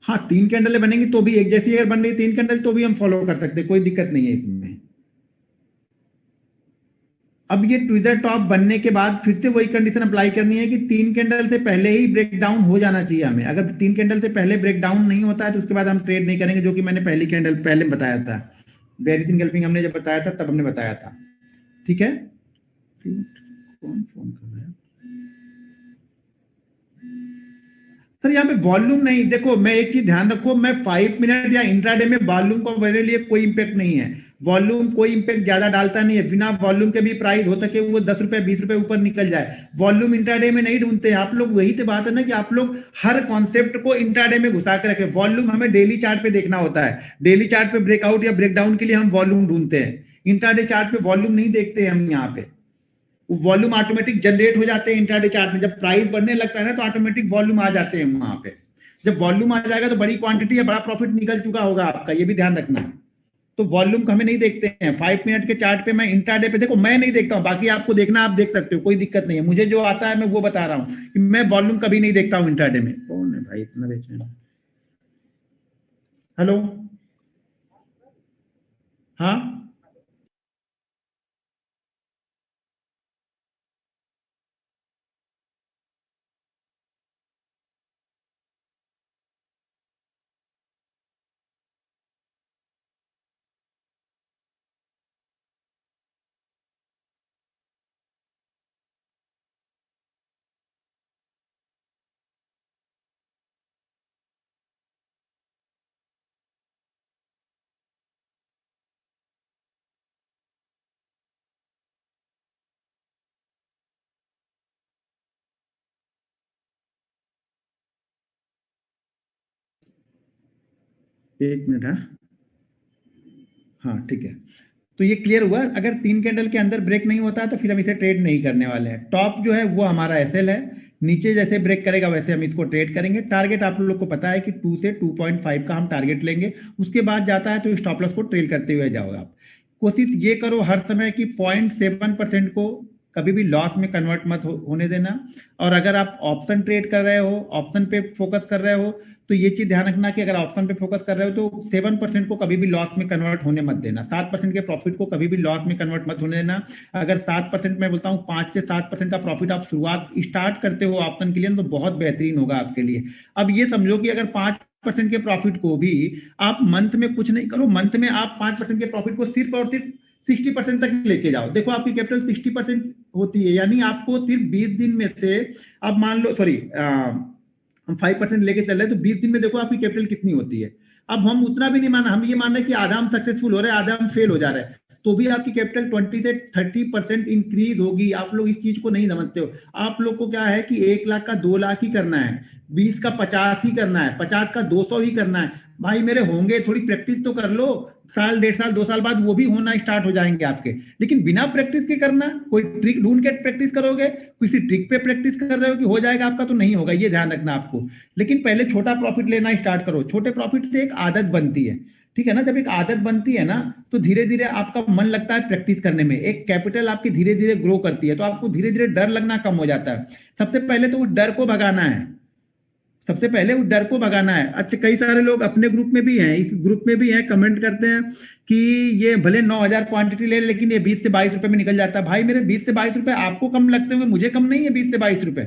हाँ, तीन कैंडल बनेंगी तो भी एक जैसी अगर बन रही तीन कैंडल तो भी हम फॉलो कर सकते हैं, कोई दिक्कत नहीं है इसमें। अब ये ट्विजर टॉप बनने के बाद फिर से वही कंडीशन अप्लाई करनी है कि तीन कैंडल से पहले ही ब्रेक डाउन हो जाना चाहिए हमें। अगर तीन कैंडल से पहले ब्रेक डाउन नहीं होता है तो उसके बाद हम ट्रेड नहीं करेंगे, जो कि मैंने पहली कैंडल पहले बताया था, बेरिस इनगल्फिंग हमने जब बताया था तब हमने बताया था, ठीक है। कौन फोन कर रहा है सर? यहाँ पे वॉल्यूम नहीं, देखो मैं एक चीज ध्यान रखो, मैं 5 मिनट या इंट्राडे में वॉल्यूम को मेरे लिए कोई इंपैक्ट नहीं है, वॉल्यूम कोई इंपैक्ट ज्यादा डालता नहीं है। बिना वॉल्यूम के भी प्राइस हो सके वो 10 रुपए 20 रुपए ऊपर निकल जाए, वॉल्यूम इंट्राडे में नहीं ढूंढते हैं आप लोग। वही तो बात है ना कि आप लोग हर कॉन्सेप्ट को इंट्राडे में घुसा के रखे। वॉल्यूम हमें डेली चार्ट पे देखना होता है, डेली चार्ट पे ब्रेकआउट या ब्रेकडाउन के लिए हम वॉल्यूम ढूंढते हैं, इंट्राडे चार्ट पे वॉल्यूम नहीं देखते हम यहाँ पे। वॉल्यूम ऑटोमेटिक जनरेट हो जाते हैं इंट्राडे चार्ट में, जब प्राइस बढ़ने लगता है ना तो ऑटोमेटिक वॉल्यूम आ जाते हैं वहां पे। जब वॉल्यूम आ जाएगा तो बड़ी क्वांटिटी या बड़ा प्रॉफिट निकल चुका होगा आपका, ये भी ध्यान रखना। तो वॉल्यूम को हमें नहीं देखते हैं 5 मिनट के चार्ट पे। मैं इंट्राडे पे देखो मैं नहीं देखता हूँ, बाकी आपको देखना आप देख सकते हो, कोई दिक्कत नहीं है। मुझे जो आता है मैं वो बता रहा हूँ कि मैं वॉल्यूम कभी नहीं देखता हूँ इंट्राडे में। कौन है भाई इतना बेचैन? हेलो, हाँ एक मिनट, हाँ हाँ ठीक है। तो ये क्लियर हुआ, अगर तीन कैंडल के अंदर ब्रेक नहीं होता है तो फिर हम इसे ट्रेड नहीं करने वाले हैं। टॉप जो है वो हमारा एसएल है, नीचे जैसे ब्रेक करेगा वैसे हम इसको ट्रेड करेंगे। टारगेट आप लोग को पता है कि 2 से 2.5 का हम टारगेट लेंगे, उसके बाद जाता है तो स्टॉप लॉस को ट्रेल करते हुए जाओगे आप। कोशिश ये करो हर समय कि 0.7% को कभी भी लॉस में कन्वर्ट मत होने देना। और अगर आप ऑप्शन ट्रेड कर रहे हो, ऑप्शन पे फोकस कर रहे हो, तो ये चीज ध्यान रखना कि अगर ऑप्शन पे फोकस कर रहे हो तो 7% को कभी भी लॉस में कन्वर्ट होने मत देना, 7% के प्रॉफिट को कभी भी लॉस में कन्वर्ट मत होने देना। अगर 7%, मैं बोलता हूँ 5 से 7% का प्रॉफिट आप शुरुआत स्टार्ट करते हो ऑप्शन के लिए तो बहुत बेहतरीन होगा आपके लिए। अब ये समझो कि अगर 5% के प्रॉफिट को भी आप मंथ में कुछ नहीं करो, मंथ में आप 5% के प्रॉफिट को सिर्फ और सिर्फ 60% तक लेके जाओ। देखो आपकी कैपिटल 60% होती है, यानी आपको सिर्फ 20 दिन में से, अब मान लो सॉरी हम 5% लेके चल रहे हैं तो 20 दिन में देखो आपकी कैपिटल कितनी होती है। अब हम उतना भी नहीं माना, हम ये मान रहे हैं कि आधा हम सक्सेसफुल हो रहे हैं आधा हम फेल हो जा रहे हैं, तो भी आपकी कैपिटल 20 से 30% इंक्रीज होगी। आप लोग इस चीज को नहीं समझते हो। आप लोग को क्या है कि 1 लाख का 2 लाख ही करना है, 20 का 50 ही करना है, 50 का 200 ही करना है। भाई मेरे होंगे, थोड़ी प्रैक्टिस तो कर लो, साल 1.5 साल 2 साल बाद वो भी होना स्टार्ट हो जाएंगे आपके। लेकिन बिना प्रैक्टिस के करना, कोई ट्रिक ढूंढ के प्रैक्टिस करोगे, किसी ट्रिक पे प्रैक्टिस कर रहे हो कि हो जाएगा आपका, तो नहीं होगा, ये ध्यान रखना आपको। लेकिन पहले छोटा प्रॉफिट लेना स्टार्ट करो, छोटे प्रॉफिट से एक आदत बनती है, ठीक है ना। जब एक आदत बनती है ना तो धीरे धीरे आपका मन लगता है प्रैक्टिस करने में, एक कैपिटल आपकी धीरे धीरे ग्रो करती है, तो आपको धीरे धीरे डर लगना कम हो जाता है। सबसे पहले तो उस डर को भगाना है, सबसे पहले उस डर को भगाना है। अच्छा, कई सारे लोग अपने ग्रुप में भी हैं, इस ग्रुप में भी हैं, कमेंट करते हैं कि ये भले 9,000 क्वांटिटी ले लेकिन ये 20 से 22 रुपए में निकल जाता है। भाई मेरे 20 से 22 रुपए आपको कम लगते होंगे, मुझे कम नहीं है 20 से 22 रुपए।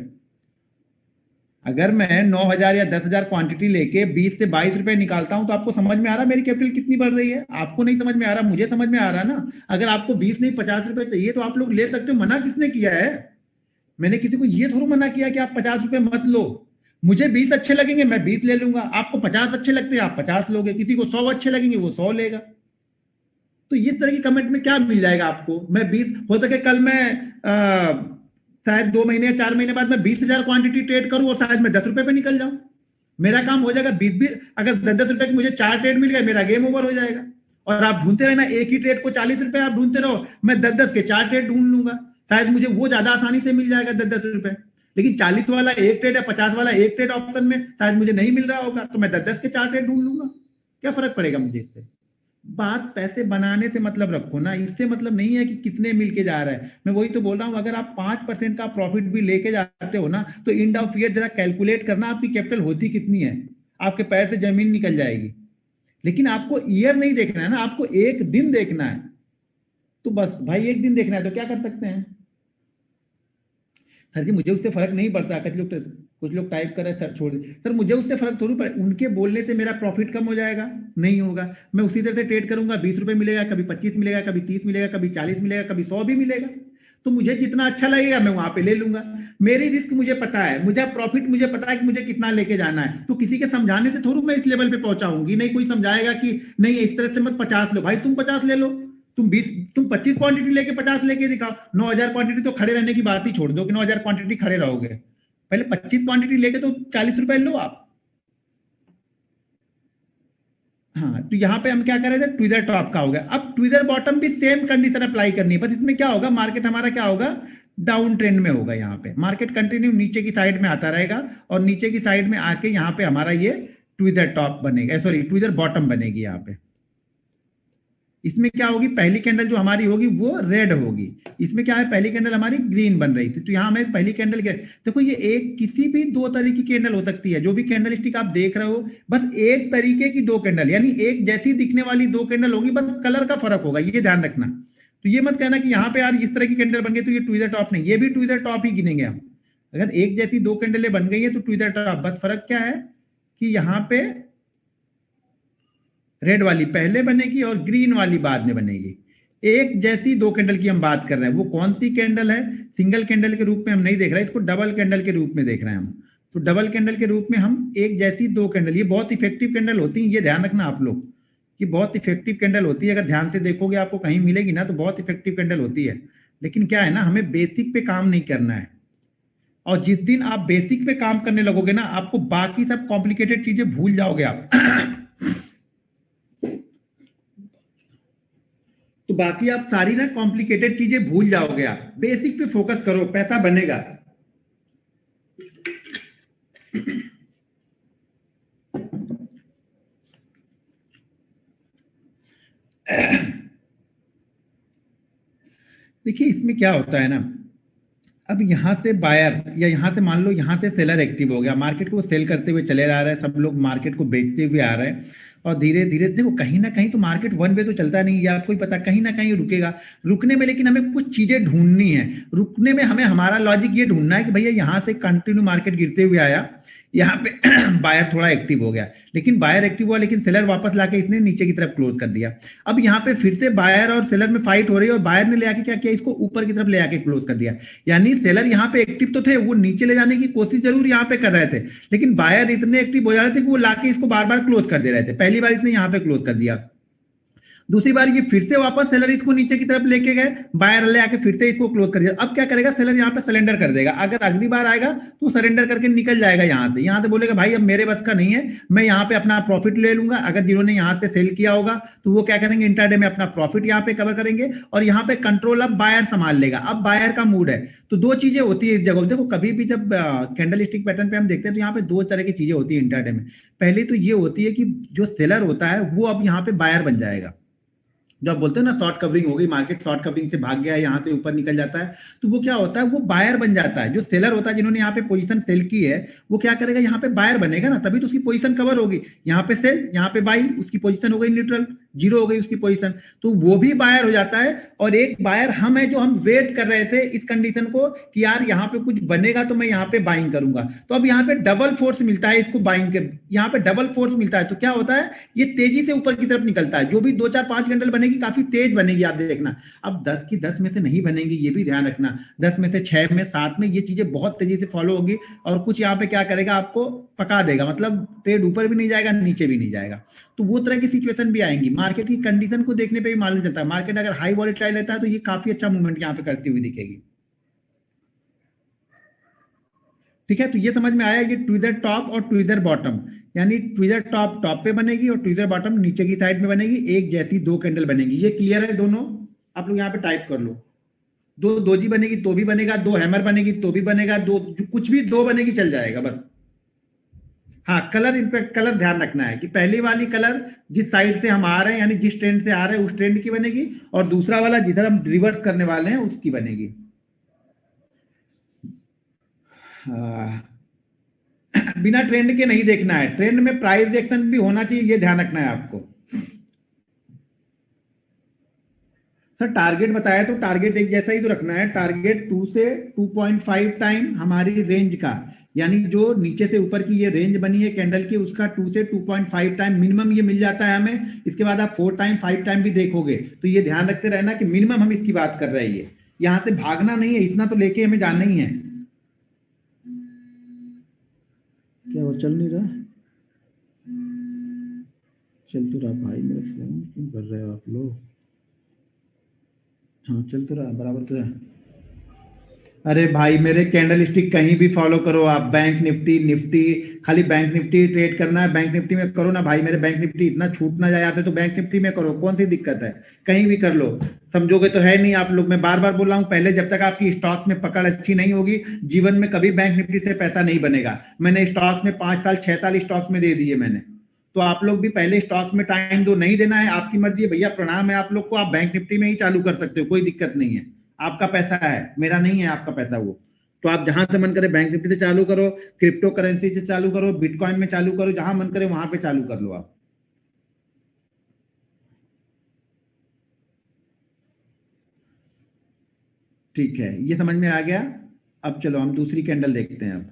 अगर मैं 9,000 या 10,000 क्वांटिटी लेके 20 से 22 रुपए निकालता हूं तो आपको समझ में आ रहा है मेरी कैपिटल कितनी बढ़ रही है? आपको नहीं समझ में आ रहा, मुझे समझ में आ रहा ना। अगर आपको 20 नहीं 50 रुपए चाहिए तो आप लोग ले सकते हो, मना किसने किया है? मैंने किसी को ये थोड़ा मना किया कि आप 50 रुपए मत लो। मुझे 20 अच्छे लगेंगे मैं 20 ले लूंगा, आपको 50 अच्छे लगते हैं आप 50 लोगे, किसी को 100 अच्छे लगेंगे वो 100 लेगा। तो इस तरह की कमेंट में क्या मिल जाएगा आपको? मैं 20 हो सके कल मैं शायद 2 महीने या 4 महीने बाद मैं 20,000 क्वांटिटी ट्रेड करूं और शायद मैं 10 रुपए पे निकल जाऊं। मेरा काम हो जाएगा 20-20, अगर 10-10 रुपए की मुझे 4 ट्रेड मिल गए, मेरा गेम ओवर हो जाएगा। और आप ढूंढते रहना एक ही ट्रेड को 40 रुपए, आप ढूंढते रहो, मैं 10-10 के 4 ट्रेड ढूंढ लूंगा, शायद मुझे वो ज्यादा आसानी से मिल जाएगा 10-10 रुपए। लेकिन 40 वाला एक ट्रेड या 50 वाला एक ट्रेड ऑप्शन में शायद मुझे नहीं मिल रहा होगा, तो मैं 10-10 के 4 ट्रेड ढूंढ लूंगा। क्या फर्क पड़ेगा मुझे इससे? बात पैसे बनाने से मतलब रखो ना, इससे मतलब नहीं है कि कितने मिल के जा रहा है। मैं वही तो बोल रहा हूं, अगर आप 5% का प्रॉफिट भी लेके जाते हो ना, तो एंड ऑफ ईयर जरा कैलकुलेट करना आपकी कैपिटल होती कितनी है, आपके पैर से जमीन निकल जाएगी। लेकिन आपको ईयर नहीं देखना है ना, आपको एक दिन देखना है। तो बस भाई एक दिन देखना है तो क्या कर सकते हैं? सर जी मुझे उससे फर्क नहीं पड़ता, कुछ लोग टाइप कर रहे हैं, सर छोड़ दे सर, मुझे उससे फर्क थोड़ी पड़े, उनके बोलने से मेरा प्रॉफिट कम हो जाएगा? नहीं होगा। मैं उसी तरह से ट्रेड करूंगा, 20 रुपए मिलेगा, कभी 25 मिलेगा, कभी 30 मिलेगा, कभी 40 मिलेगा, कभी 100 भी मिलेगा। तो मुझे जितना अच्छा लगेगा मैं वहां पे ले लूंगा। मेरी रिस्क मुझे पता है, मुझे प्रॉफिट मुझे पता है कि मुझे कितना लेके जाना है। तो किसी के समझाने से थोड़ी मैं इस लेवल पे पहुंचाऊंगी, नहीं कोई समझाएगा कि नहीं इस तरह से मत 50 लो, भाई तुम 50 ले लो, तुम 25 क्वांटिटी लेके 50 लेके दिखाओ। 9,000 क्वांटिटी तो खड़े रहने की बात ही छोड़ दो कि 9,000 क्वांटिटी खड़े रहोगे, पहले 25 क्वांटिटी लेके तो 40 रुपए लो आप। हाँ, तो यहाँ पे हम क्या कर रहे थे, ट्विजर टॉप का हो गया। अब ट्विजर बॉटम भी सेम कंडीशन अप्लाई करनी है, बस इसमें क्या होगा, मार्केट हमारा क्या होगा, डाउन ट्रेंड में होगा। यहाँ पे मार्केट कंटिन्यू नीचे की साइड में आता रहेगा, और नीचे की साइड में आके यहाँ पे हमारा ये ट्विजर टॉप बनेगा, सॉरी ट्विजर बॉटम बनेगी। यहाँ पे इसमें क्या होगी, पहली कैंडल जो हमारी होगी वो रेड होगी। इसमें क्या है, पहली कैंडल हमारी ग्रीन बन रही थी, तो यहाँ हमें पहली कैंडल क्या, देखो ये एक किसी भी दो तरीके की कैंडल हो सकती है। जो भी कैंडल स्टिक आप देख रहे हो, बस एक तरीके की दो कैंडल, यानी एक जैसी दिखने वाली दो कैंडल होगी, बस कलर का फर्क होगा, ये ध्यान रखना। तो ये मत कहना कि यहाँ पे यार इस तरह की कैंडल बन गई तो ये ट्विजर टॉप नहीं, ये भी ट्विजर टॉप ही गिनेंगे हम। अगर एक जैसी दो कैंडलें बन गई है तो ट्विजर टॉप, बस फर्क क्या है कि यहाँ पे रेड वाली पहले बनेगी और ग्रीन वाली बाद में बनेगी। एक जैसी दो कैंडल की हम बात कर रहे हैं, वो कौन सी कैंडल है, सिंगल कैंडल के रूप में हम नहीं देख रहे हैं, इसको डबल कैंडल के रूप में देख रहे हैं हम। तो डबल कैंडल के रूप में हम एक जैसी दो कैंडल, ये बहुत इफेक्टिव कैंडल होती है, ये ध्यान रखना आप लोग, ये बहुत इफेक्टिव कैंडल होती है। अगर ध्यान से देखोगे आपको कहीं मिलेगी ना, तो बहुत इफेक्टिव कैंडल होती है। लेकिन क्या है ना, हमें बेसिक पे काम नहीं करना है, और जिस दिन आप बेसिक पे काम करने लगोगे ना, आपको बाकी सब कॉम्प्लिकेटेड चीजें भूल जाओगे आप। तो बाकी आप सारी ना कॉम्प्लिकेटेड चीजें भूल जाओगे, आप बेसिक पे फोकस करो, पैसा बनेगा। देखिए इसमें क्या होता है ना, अब यहाँ से बायर या यहाँ से मान लो यहाँ से सेलर एक्टिव हो गया, मार्केट को सेल करते हुए चले आ रहे हैं, सब लोग मार्केट को बेचते हुए आ रहे हैं, और धीरे धीरे देखो कहीं ना कहीं तो मार्केट वन वे तो चलता नहीं, ये आपको ही पता, कहीं ना कहीं रुकेगा। रुकने में लेकिन हमें कुछ चीजें ढूंढनी है, रुकने में हमें हमारा लॉजिक ये ढूंढना है कि भैया यहाँ से कंटिन्यू मार्केट गिरते हुए आया, यहाँ पे बायर थोड़ा एक्टिव हो गया, लेकिन बायर एक्टिव हुआ लेकिन सेलर वापस लाके इसने नीचे की तरफ क्लोज कर दिया। अब यहाँ पे फिर से बायर और सेलर में फाइट हो रही है, और बायर ने ले आके क्या किया, इसको ऊपर की तरफ ले आके क्लोज कर दिया। यानी सेलर यहाँ पे एक्टिव तो थे, वो नीचे ले जाने की कोशिश जरूर यहाँ पे कर रहे थे, लेकिन बायर इतने एक्टिव हो जा रहे थे कि वो लाके इसको बार बार क्लोज कर दे रहे थे। पहली बार इसने यहाँ पे क्लोज कर दिया, दूसरी बार ये फिर से वापस सेलर इसको नीचे की तरफ लेके गए, बायर ले आके फिर से इसको क्लोज कर दिया। अब क्या करेगा, सेलर यहाँ पे सरेंडर कर देगा, अगर अगली बार आएगा तो सरेंडर करके निकल जाएगा यहाँ से बोलेगा भाई अब मेरे बस का नहीं है, मैं यहाँ पे अपना प्रॉफिट ले लूंगा। अगर जिन्होंने यहाँ से सेल किया होगा तो वो क्या करेंगे, इंट्राडे में अपना प्रॉफिट यहाँ पे कवर करेंगे, और यहाँ पे कंट्रोल अब बायर संभाल लेगा। अब बायर का मूड है, तो दो चीजें होती है इस जगह। देखो कभी भी जब कैंडल स्टिक पैटर्न पे हम देखते हैं तो यहाँ पे दो तरह की चीजें होती है इंट्राडे में। पहले तो ये होती है कि जो सेलर होता है वो अब यहाँ पे बायर बन जाएगा, जो आप बोलते हैं ना शॉर्ट कवरिंग हो गई, मार्केट शॉर्ट कवरिंग से भाग गया, यहाँ से ऊपर निकल जाता है, तो वो क्या होता है, वो बायर बन जाता है। जो सेलर होता है, जिन्होंने यहाँ पे पोजीशन सेल की है, वो क्या करेगा, यहाँ पे बायर बनेगा ना, तभी तो उसकी पोजीशन कवर होगी। यहाँ पे सेल, यहाँ पे बाई, उसकी पोजीशन हो गई न्यूट्रल, जीरो हो गई उसकी पोजीशन, तो वो भी बायर हो जाता है। और एक बायर हम है जो हम वेट कर रहे थे इस कंडीशन को कि यार यहाँ पे कुछ बनेगा तो मैं यहाँ पे बाइंग करूंगा, तो अब यहाँ पे डबल फोर्स मिलता है इसको बाइंग के, यहाँ पे डबल फोर्स मिलता है, तो क्या होता है, ये तेजी से ऊपर की तरफ निकलता है। जो भी 2 4 5 कैंडल बनेगी काफी तेज बनेगी, आप देखना। अब 10 की 10 में से नहीं बनेगी, ये भी ध्यान रखना, 10 में से 6 में 7 में ये चीजें बहुत तेजी से फॉलो होगी, और कुछ यहाँ पे क्या करेगा, आपको पका देगा, मतलब ट्रेड ऊपर भी नहीं जाएगा नीचे भी नहीं जाएगा। तो वो तरह की सिचुएशन भी आएंगी। मार्केट की कंडीशन को देखने पे भी मालूम चलता है, मार्केट अगर हाई वॉलेटाइल रहता है तो ये काफी अच्छा मूवमेंट यहाँ पे करती हुई दिखेगी। ठीक है, तो ये समझ में आया, ये ट्विजर टॉप और ट्विजर बॉटम, यानी ट्विजर टॉप टॉप पे बनेगी और ट्विजर बॉटम नीचे की साइड में बनेगी, एक जैसी दो कैंडल बनेगी। ये क्लियर है दोनों? आप लोग यहाँ पे टाइप कर लो। दो दोजी बनेगी तो भी बनेगा, दो हैमर बनेगी तो भी बनेगा, दो कुछ भी दो बनेगी चल जाएगा बस। हाँ, कलर इम्पैक्ट, कलर ध्यान रखना है कि पहली वाली कलर जिस साइड से हम आ रहे हैं, यानी जिस ट्रेंड से आ रहे हैं उस ट्रेंड की बनेगी, और दूसरा वाला जिधर हम रिवर्स करने वाले हैं उसकी बनेगी। बिना ट्रेंड के नहीं देखना है, ट्रेंड में प्राइस एक्शन भी होना चाहिए, ये ध्यान रखना है आपको। सर टारगेट बताया तो टारगेट एक जैसा ही तो रखना है, टारगेट 2 से 2.5 टाइम हमारी रेंज का, यानी जो नीचे से ऊपर की ये रेंज बनी है कैंडल की, उसका 2 से 2.5 टाइम मिनिमम ये मिल जाता है हमें। इसके बाद आप 4 टाइम 5 टाइम भी देखोगे, तो ये ध्यान रखते रहना कि मिनिमम हम इसकी बात कर रहे हैं, यहाँ से भागना नहीं है, इतना तो लेके हमें जाना ही है। क्या वो चल नहीं रहा? चल तो रहा भाई, मेरा फोन क्यों कर रहे हो आप लोग? हाँ चल तो रहा, बराबर तो रहा। अरे भाई मेरे कैंडल स्टिक कहीं भी फॉलो करो आप, बैंक निफ्टी निफ्टी, खाली बैंक निफ्टी ट्रेड करना है, बैंक निफ्टी में करो ना भाई, मेरे बैंक निफ्टी इतना छूट ना जाए आपसे, तो बैंक निफ्टी में करो, कौन सी दिक्कत है, कहीं भी कर लो। समझोगे तो है नहीं आप लोग, मैं बार बार बोल रहा हूँ, पहले जब तक आपकी स्टॉक में पकड़ अच्छी नहीं होगी, जीवन में कभी बैंक निफ्टी से पैसा नहीं बनेगा। मैंने स्टॉक्स में 5 साल 6 साल स्टॉक्स में दे दिए मैंने, तो आप लोग भी पहले स्टॉक्स में टाइम दो, नहीं देना है आपकी मर्जी है भैया, प्रणाम है आप लोग को, आप बैंक निफ्टी में ही चालू कर सकते हो, कोई दिक्कत नहीं है। आपका पैसा है, मेरा नहीं है आपका पैसा वो। तो आप जहां से मन करे बैंक निफ्टी से चालू करो, क्रिप्टो करेंसी से चालू करो, बिटकॉइन में चालू करो, जहां मन करे वहां पे चालू कर लो आप। ठीक है, ये समझ में आ गया। अब चलो हम दूसरी कैंडल देखते हैं। अब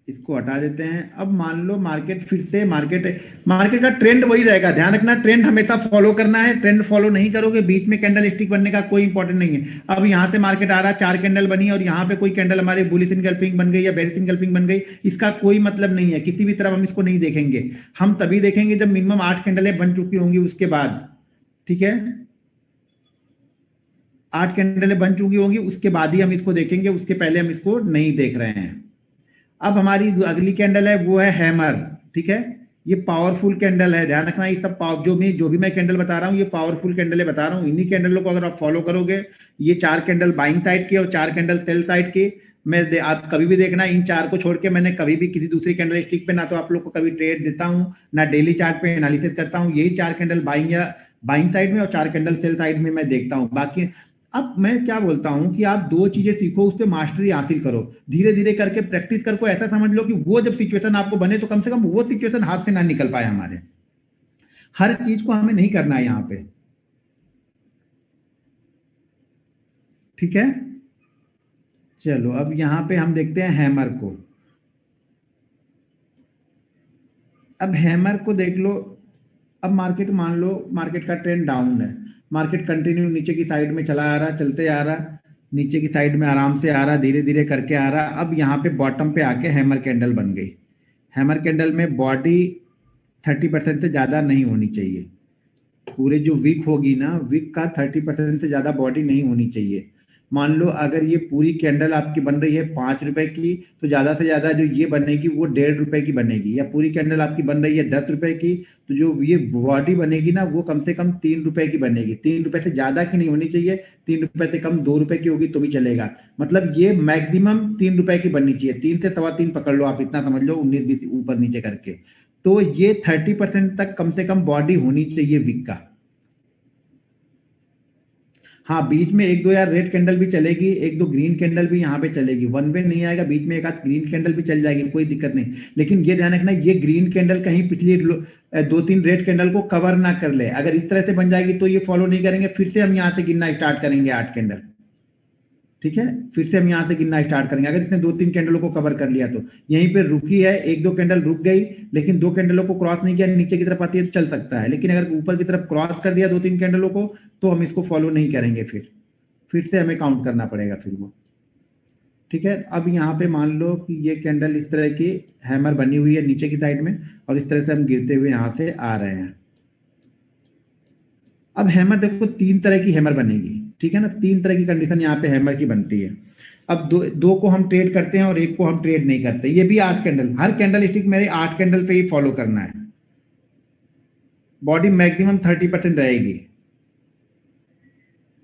इसको हटा देते हैं। अब मान लो मार्केट फिर से, मार्केट मार्केट का ट्रेंड वही रहेगा, ध्यान रखना, ट्रेंड हमेशा फॉलो करना है, ट्रेंड फॉलो नहीं करोगे बीच में कैंडल स्टिक बनने का कोई इंपॉर्टेंट नहीं है। अब यहाँ से मार्केट आ रहा है, 4 कैंडल बनी और यहाँ पे कोई कैंडल हमारे बुलिश इनगल्फिंग बन गई या बेरिश इनगल्फिंग बन गई, इसका कोई मतलब नहीं है, किसी भी तरफ हम इसको नहीं देखेंगे। हम तभी देखेंगे जब मिनिमम 8 कैंडलें बन चुकी होंगी उसके बाद। ठीक है, 8 कैंडलें बन चुकी होंगी उसके बाद ही हम इसको देखेंगे, उसके पहले हम इसको नहीं देख रहे हैं। अब हमारी जो अगली कैंडल है वो है हैमर। ठीक है, ये पावरफुल कैंडल है, ध्यान रखना, ये सब जो भी मैं कैंडल बता रहा हूँ ये पावरफुल कैंडल बता रहा हूँ। इन्हीं कैंडलों को अगर आप फॉलो करोगे, ये 4 कैंडल बाइंग साइड की और 4 कैंडल सेल साइड की, आप कभी भी देखना, इन 4 को छोड़ के मैंने कभी भी किसी दूसरी कैंडल स्टिक पे ना तो आप लोग को कभी ट्रेड देता हूँ, ना डेली चार्ट पे एनालिसिस करता हूँ। यही 4 कैंडल बाइंग या बाइंग साइड में और 4 कैंडल सेल साइड में मैं देखता हूँ। बाकी अब मैं क्या बोलता हूं कि आप दो चीजें सीखो, उस पर मास्टरी हासिल करो, धीरे धीरे करके प्रैक्टिस करको, ऐसा समझ लो कि वो जब सिचुएशन आपको बने तो कम से कम वो सिचुएशन हाथ से ना निकल पाए हमारे। हर चीज को हमें नहीं करना है यहाँ पे। ठीक है, चलो अब यहाँ पे हम देखते हैं हैमर को। अब हैमर को देख लो। अब मार्केट, मान लो मार्केट का ट्रेंड डाउन है, मार्केट कंटिन्यू नीचे की साइड में चला आ रहा, चलते आ रहा, नीचे की साइड में आराम से आ रहा, धीरे धीरे करके आ रहा। अब यहाँ पे बॉटम पे आके हैमर कैंडल बन गई। हैमर कैंडल में बॉडी 30% से ज़्यादा नहीं होनी चाहिए, पूरे जो विक होगी ना, विक का 30% से ज़्यादा बॉडी नहीं होनी चाहिए। मान लो अगर ये पूरी कैंडल आपकी बन रही है 5 रुपए की, तो ज़्यादा से ज़्यादा जो ये बनेगी वो 1.5 रुपए की बनेगी, या पूरी कैंडल आपकी बन रही है 10 रुपए की, तो जो ये बॉडी बनेगी ना वो कम से कम 3 रुपए की बनेगी। 3 रुपए से ज़्यादा की नहीं होनी चाहिए, 3 रुपए से कम 2 रुपए की होगी तो भी चलेगा। मतलब ये मैक्सिमम 3 रुपए की बननी चाहिए, 3 से 3.25 पकड़ लो आप, इतना समझ लो, 19-20 ऊपर नीचे करके। तो ये 30% तक कम से कम बॉडी होनी चाहिए विक का। हाँ, बीच में एक दो यार रेड कैंडल भी चलेगी, एक दो ग्रीन कैंडल भी यहाँ पे चलेगी, वन वे नहीं आएगा, बीच में एक आध ग्रीन कैंडल भी चल जाएगी, कोई दिक्कत नहीं। लेकिन ये ध्यान रखना, ये ग्रीन कैंडल कहीं पिछली 2-3 रेड कैंडल को कवर ना कर ले। अगर इस तरह से बन जाएगी तो ये फॉलो नहीं करेंगे, फिर से हम यहाँ से गिनना स्टार्ट करेंगे 8 कैंडल। ठीक है, फिर से हम यहाँ से गिनना स्टार्ट करेंगे। अगर इसने 2-3 कैंडलों को कवर कर लिया तो यहीं पे रुकी है, एक दो कैंडल रुक गई, लेकिन 2 कैंडलों को क्रॉस नहीं किया, नीचे की तरफ आती है तो चल सकता है, लेकिन अगर ऊपर की तरफ क्रॉस कर दिया 2-3 कैंडलों को, तो हम इसको फॉलो नहीं करेंगे, फिर से हमें काउंट करना पड़ेगा फिर वो। ठीक है, अब यहाँ पे मान लो कि ये कैंडल इस तरह की हैमर बनी हुई है नीचे की साइड में, और इस तरह से हम गिरते हुए यहाँ से आ रहे हैं। अब हैमर देखो 3 तरह की हैमर बनेगी। ठीक है ना, 3 तरह की कंडीशन यहाँ पे हैमर की बनती है। अब दो को हम ट्रेड करते हैं और एक को हम ट्रेड नहीं करते। ये भी 8 कैंडल, हर कैंडल स्टिक मेरे 8 कैंडल पे ही फॉलो करना है। बॉडी मैक्सिमम 30% रहेगी।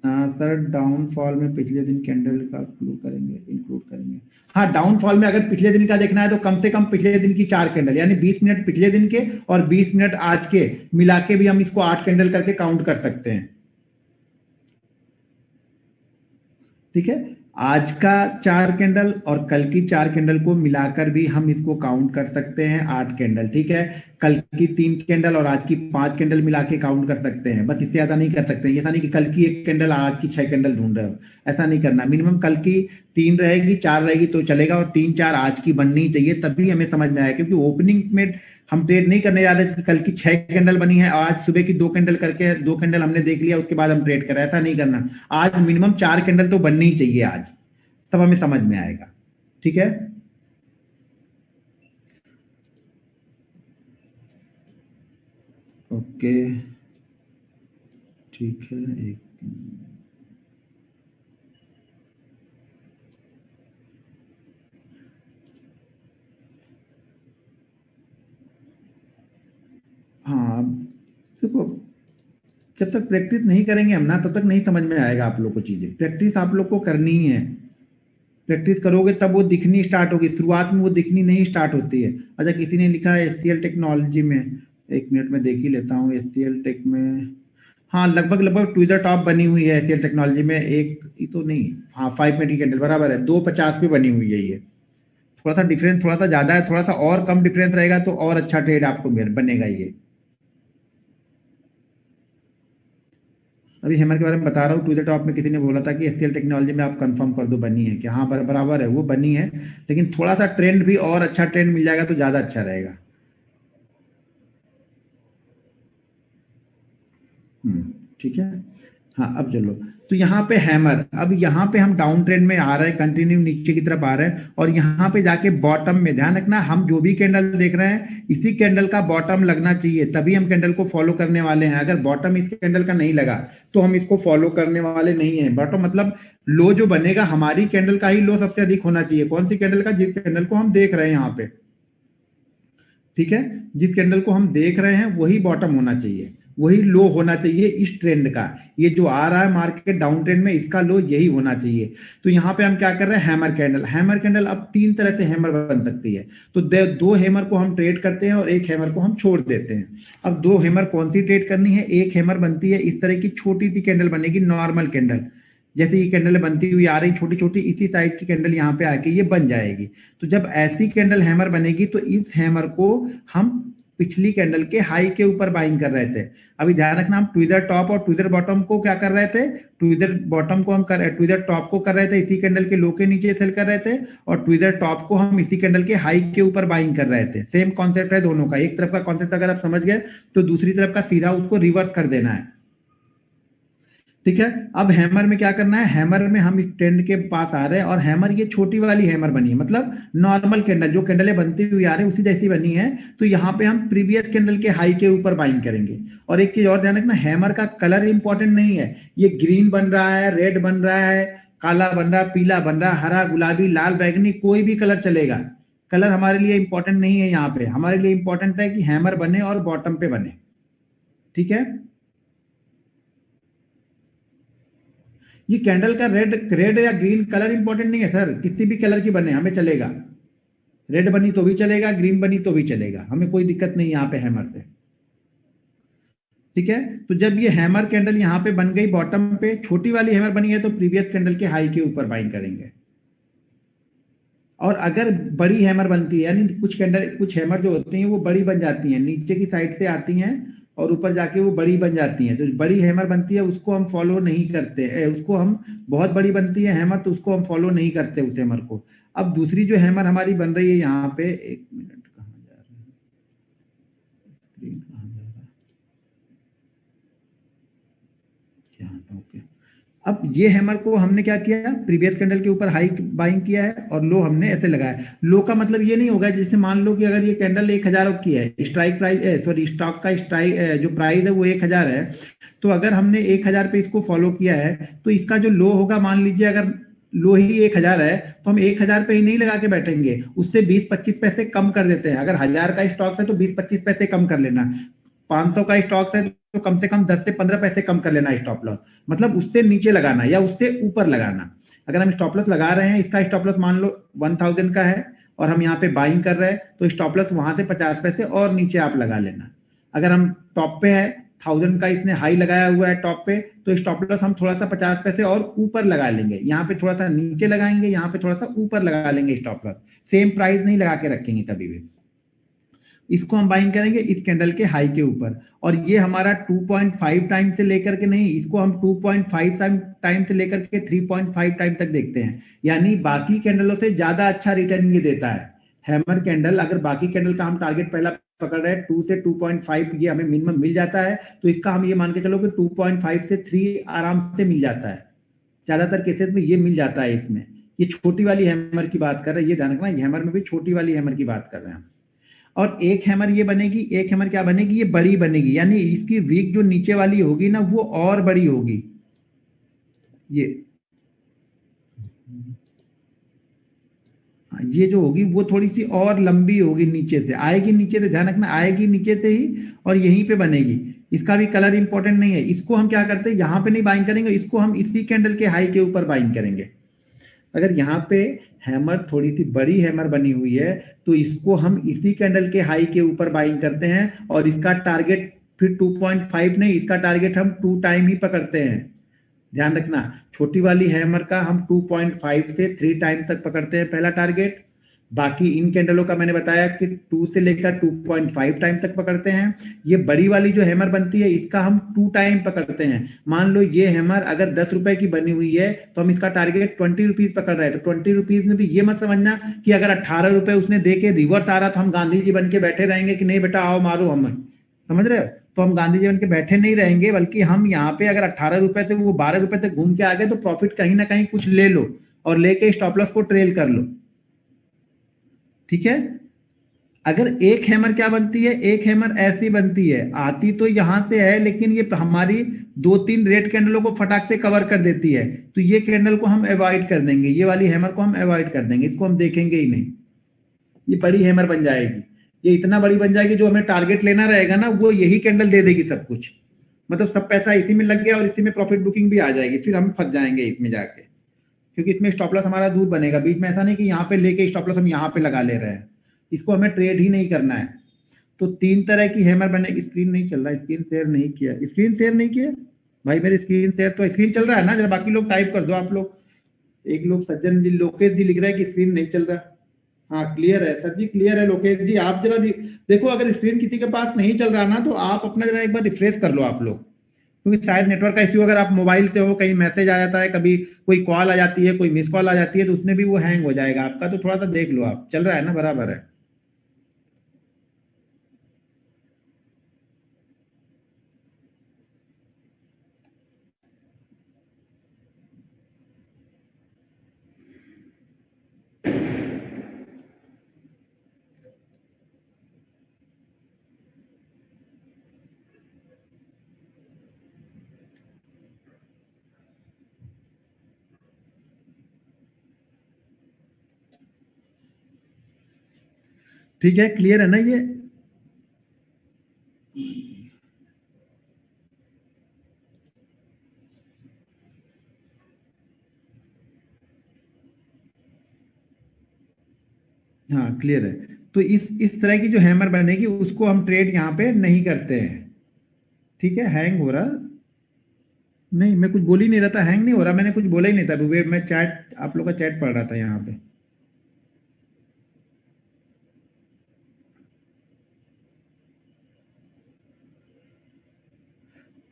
सर डाउनफॉल में पिछले दिन कैंडल का इंक्लूड करेंगे। हाँ, डाउनफॉल में अगर पिछले दिन का देखना है तो कम से कम पिछले दिन की 4 कैंडल, यानी 20 मिनट पिछले दिन के और 20 मिनट आज के मिला के भी हम इसको 8 कैंडल करके काउंट कर सकते हैं। ठीक है, आज का 4 कैंडल और कल की 4 कैंडल को मिलाकर भी हम इसको काउंट कर सकते हैं 8 कैंडल। ठीक है, कल की 3 कैंडल और आज की 5 कैंडल मिला के काउंट कर सकते हैं, बस इससे ज्यादा नहीं कर सकते। ऐसा नहीं कि कल की 1 कैंडल आज की 6 कैंडल ढूंढ रहे हो, ऐसा नहीं करना। मिनिमम कल की 3 रहेगी, 4 रहेगी तो चलेगा, और 3-4 आज की बननी चाहिए, तभी हमें समझ में आया। क्योंकि ओपनिंग में हम ट्रेड नहीं करने जा रहे थे कि कल की 6 कैंडल बनी है और आज सुबह की 2 कैंडल करके 2 कैंडल हमने देख लिया उसके बाद हम ट्रेड करें, ऐसा नहीं करना। आज मिनिमम 4 कैंडल तो बननी ही चाहिए आज, तब हमें समझ में आएगा। ठीक है, ओके, ठीक है। एक हाँ, देखो, जब तक प्रैक्टिस नहीं करेंगे हम ना, तब तक नहीं समझ में आएगा आप लोग को चीजें। प्रैक्टिस आप लोग को करनी ही है, प्रैक्टिस करोगे तब वो दिखनी स्टार्ट होगी, शुरुआत में वो दिखनी नहीं स्टार्ट होती है। अच्छा, किसी ने लिखा है एचसीएल टेक्नोलॉजी में, 1 मिनट में देख ही लेता हूँ एचसीएल टेक में। हाँ, लगभग लगभग ट्विजर टॉप बनी हुई है एचसीएल टेक्नोलॉजी में। एक ये तो नहीं, हाँ 5 मिनट की कैंडल बराबर है, 250 पे बनी हुई है ये। थोड़ा सा डिफरेंस थोड़ा सा ज्यादा है, थोड़ा सा और कम डिफरेंस रहेगा तो और अच्छा ट्रेड आपको बनेगा ये। अभी हैमर के बारे में बता रहा हूँ, ट्विटर टॉप में किसी ने बोला था कि एचसीएल टेक्नोलॉजी में आप कंफर्म कर दो बनी है, कि हाँ बराबर है, वो बनी है, लेकिन थोड़ा सा ट्रेंड भी और अच्छा ट्रेंड मिल जाएगा तो ज्यादा अच्छा रहेगा। ठीक है। हाँ, अब चलो, तो यहाँ पे हैमर, अब यहाँ पे हम डाउन ट्रेंड में आ रहे हैं, कंटिन्यू नीचे की तरफ आ रहे हैं, और यहाँ पे जाके बॉटम में ध्यान रखना, हम जो भी कैंडल देख रहे हैं इसी कैंडल का बॉटम लगना चाहिए, तभी हम कैंडल को फॉलो करने वाले हैं। अगर बॉटम इस कैंडल का नहीं लगा तो हम इसको फॉलो करने वाले नहीं है। बॉटम मतलब लो जो बनेगा, हमारी कैंडल का ही लो सबसे अधिक होना चाहिए। कौन सी कैंडल का? जिस कैंडल को हम देख रहे हैं यहाँ पे। ठीक है, जिस कैंडल को हम देख रहे हैं वही बॉटम होना चाहिए, वही लो होना चाहिए इस ट्रेंड का। ये जो आ रहा है मार्केट डाउन ट्रेंड में, इसका लो यही होना चाहिए। तो यहाँ पे हम क्या कर रहे हैं, हैमर कैंडल। हैमर कैंडल अब 3 तरह से हैमर बन सकती है। तो 2 हैमर को हम ट्रेड करते हैं और 1 हैमर को हम छोड़ देते हैं। अब 2 हैमर कौन सी ट्रेड करनी है? एक हैमर बनती है इस तरह की, छोटी सी कैंडल बनेगी, नॉर्मल कैंडल, जैसे ये कैंडल बनती हुई आ रही छोटी छोटी, इसी साइज की कैंडल यहाँ पे आके ये बन जाएगी। तो जब ऐसी कैंडल हैमर बनेगी तो इस हैमर को हम पिछली कैंडल के हाई के ऊपर बाइंग कर रहे थे। अभी ध्यान रखना, हम ट्विजर टॉप और ट्विजर बॉटम को क्या कर रहे थे? ट्विजर बॉटम को हम ट्विजर टॉप को कर रहे थे इसी कैंडल के लो के नीचे सेल कर रहे थे, और ट्विजर टॉप को हम इसी कैंडल के हाई के ऊपर बाइंग कर रहे थे। सेम कॉन्सेप्ट है दोनों का। एक तरफ का कॉन्सेप्ट अगर आप समझ गए तो दूसरी तरफ का सीधा उसको रिवर्स कर देना है। ठीक है, अब हैमर में क्या करना है? हैमर में हम इस ट्रेंड के पास आ रहे हैं, और हैमर ये छोटी वाली हैमर बनी है, मतलब नॉर्मल कैंडल, जो कैंडलें बनती हुई आ रही है उसी जैसी बनी है। तो यहाँ पे हम प्रीवियस कैंडल के हाई के ऊपर बाइंग करेंगे। और एक चीज और ध्यान रखना, हैमर का कलर इंपॉर्टेंट नहीं है। ये ग्रीन बन रहा है, रेड बन रहा है, काला बन रहा है, पीला बन रहा है, हरा, गुलाबी, लाल, बैगनी, कोई भी कलर चलेगा। कलर हमारे लिए इंपॉर्टेंट नहीं है। यहाँ पे हमारे लिए इंपॉर्टेंट है कि हैमर बने और बॉटम पे बने। ठीक है, ये कैंडल का रेड रेड या ग्रीन कलर इंपॉर्टेंट नहीं है सर, किसी भी कलर की बने हमें चलेगा। रेड बनी तो भी चलेगा, ग्रीन बनी तो भी चलेगा, हमें कोई दिक्कत नहीं यहाँ पे हैमर से। ठीक है, तो जब ये हैमर कैंडल यहाँ पे बन गई बॉटम पे, छोटी वाली हैमर बनी है, तो प्रीवियस कैंडल के हाई के ऊपर बाइंग करेंगे। और अगर बड़ी हैमर बनती है, यानी कुछ कैंडल, कुछ हैमर जो होती हैं वो बड़ी बन जाती हैं, नीचे की साइड से आती हैं और ऊपर जाके वो बड़ी बन जाती हैं, तो बड़ी हैमर बनती है उसको हम फॉलो नहीं करते। उसको हम, बहुत बड़ी बनती है हैमर तो उसको हम फॉलो नहीं करते उस हैमर को। अब दूसरी जो हैमर हमारी बन रही है यहाँ पे, 1 मिनट, कहाँ जा रहा है स्क्रीन, कहाँ जा रहा है? यहाँ था, ओके। अब ये हैमर को हमने क्या किया, प्रीवियस कैंडल के ऊपर हाई बाइंग किया है और लो हमने ऐसे लगाया। लो का मतलब ये नहीं होगा, जैसे मान लो कि अगर ये कैंडल 1000 की है, स्ट्राइक प्राइस सॉरी स्टॉक का स्ट्राइक जो प्राइस है वो 1000 है, तो अगर हमने 1000 पे इसको फॉलो किया है तो इसका जो लो होगा, मान लीजिए अगर लो ही 1000 है तो हम 1000 पे ही नहीं लगा के बैठेंगे, उससे 20-25 पैसे कम कर देते हैं। अगर 1000 का स्टॉक है तो 20-25 पैसे कम कर लेना, 500 का स्टॉक है तो कम से कम 10 से 15 पैसे कम कर लेना स्टॉप लॉस, मतलब उससे नीचे लगाना या उससे ऊपर लगाना। अगर हम स्टॉप लॉस लगा रहे हैं, इसका स्टॉप लॉस मान लो 1000 का है और हम यहाँ पे बाइंग कर रहे हैं, तो स्टॉप लॉस वहां से 50 पैसे और नीचे आप लगा लेना। अगर हम टॉप पे है, 1000 का इसने हाई लगाया हुआ है टॉप पे, तो स्टॉप लॉस हम थोड़ा सा 50 पैसे और ऊपर लगा लेंगे, यहाँ पे थोड़ा सा नीचे लगाएंगे, यहाँ पे थोड़ा सा ऊपर लगा लेंगे स्टॉप लॉस, सेम प्राइस नहीं लगा के रखेंगे कभी भी। इसको हम बाइंग करेंगे इस कैंडल के हाई के ऊपर, और ये हमारा 2.5 टाइम से लेकर के नहीं, इसको हम 2.5 टाइम से लेकर के 3.5 टाइम तक देखते हैं, यानी बाकी कैंडलों से ज्यादा अच्छा रिटर्न ये देता है हैमर कैंडल। अगर बाकी कैंडल का हम टारगेट पहला पकड़ रहे हैं 2 से 2.5 ये हमें मिनिमम मिल जाता है, तो इसका हम ये मान के चलो कि 2.5 से 3 आराम से मिल जाता है, ज्यादातर केसेस में ये मिल जाता है इसमें। ये छोटी वाली हैमर की बात कर रहे हैं, ये ध्यान रखना, हैमर में भी छोटी वाली हैमर की बात कर रहे हैं हम। और एक हैमर ये बनेगी, एक हैमर क्या बनेगी, ये बड़ी बनेगी, यानी इसकी वीक जो नीचे वाली होगी ना वो और बड़ी होगी। ये जो होगी वो थोड़ी सी और लंबी होगी, नीचे से आएगी, नीचे से ध्यान रखना, आएगी नीचे से ही और यहीं पे बनेगी। इसका भी कलर इंपॉर्टेंट नहीं है, इसको हम क्या करते हैं, यहाँ पे नहीं बाइंग करेंगे, इसको हम इसी कैंडल के हाई के ऊपर बाइंग करेंगे। अगर यहाँ पे हैमर थोड़ी सी बड़ी हैमर बनी हुई है तो इसको हम इसी कैंडल के हाई के ऊपर बाइंग करते हैं, और इसका टारगेट फिर 2.5 नहीं, इसका टारगेट हम 2 टाइम ही पकड़ते हैं। ध्यान रखना, छोटी वाली हैमर का हम 2.5 से 3 टाइम तक पकड़ते हैं पहला टारगेट। बाकी इन कैंडलों का मैंने बताया कि 2 से लेकर 2.5 टाइम तक पकड़ते हैं। ये बड़ी वाली जो हैमर बनती है इसका हम 2 टाइम पकड़ते हैं। मान लो ये हैमर अगर 10 रुपए की बनी हुई है तो हम इसका टारगेट 20 रुपीज पकड़ रहे हैं, तो 20 रुपीज में भी ये मत समझना कि अगर 18 रुपए उसने दे के रिवर्स आ रहा तो हम गांधी जी बन के बैठे रहेंगे कि नहीं बेटा आओ मारो हमें, समझ रहे हो? तो हम गांधी जी बन के बैठे नहीं रहेंगे, बल्कि हम यहाँ पे अगर 18 रुपए से वो 12 रुपए तक घूम के आ गए तो प्रॉफिट कहीं ना कहीं कुछ ले लो और लेके स्टॉप लॉस को ट्रेल कर लो, ठीक है? अगर एक हैमर क्या बनती है, एक हैमर ऐसी बनती है, आती तो यहां से है लेकिन ये हमारी 2-3 रेड कैंडलों को फटाक से कवर कर देती है, तो ये कैंडल को हम अवॉइड कर देंगे, ये वाली हैमर को हम अवॉइड कर देंगे, इसको हम देखेंगे ही नहीं। ये बड़ी हैमर बन जाएगी, ये इतना बड़ी बन जाएगी जो हमें टारगेट लेना रहेगा ना वो यही कैंडल दे देगी सब कुछ, मतलब सब पैसा इसी में लग गया और इसी में प्रॉफिट बुकिंग भी आ जाएगी, फिर हम फंस जाएंगे इसमें जाके, क्योंकि इसमें स्टॉप लॉस हमारा दूर बनेगा, बीच में ऐसा नहीं कि यहाँ पे लेके स्टॉप लॉस हम यहाँ पे लगा ले रहे हैं, इसको हमें ट्रेड ही नहीं करना है। तो 3 तरह की हैमर बनेगी। स्क्रीन नहीं चल रहा, स्क्रीन शेयर नहीं किया, स्क्रीन शेयर नहीं किया भाई, मेरी स्क्रीन शेयर तो स्क्रीन चल रहा है ना, जरा बाकी लोग टाइप कर दो आप लोग। एक लोग सज्जन जी लोकेश जी लिख रहा है कि स्क्रीन नहीं चल रहा। हाँ क्लियर है सर जी, क्लियर है लोकेश जी, आप जरा देखो, अगर स्क्रीन किसी के पास नहीं चल रहा ना तो आप अपना जरा एक बार रिफ्रेश कर लो आप लोग, क्योंकि शायद नेटवर्क का इश्यू, अगर आप मोबाइल से हो कहीं मैसेज आ जाता है, कभी कोई कॉल आ जाती है, कोई मिस कॉल आ जाती है, तो उसमें भी वो हैंग हो जाएगा आपका, तो थोड़ा सा देख लो आप, चल रहा है ना, बराबर है। ठीक है, क्लियर है ना ये? हाँ क्लियर है। तो इस तरह की जो हैमर बनेगी उसको हम ट्रेड यहाँ पे नहीं करते हैं, ठीक है? हैंग हो रहा नहीं, मैं कुछ बोल ही नहीं रहा था, हैंग नहीं हो रहा, मैंने कुछ बोला ही नहीं था, मैं चैट, आप लोग का चैट पढ़ रहा था यहाँ पे।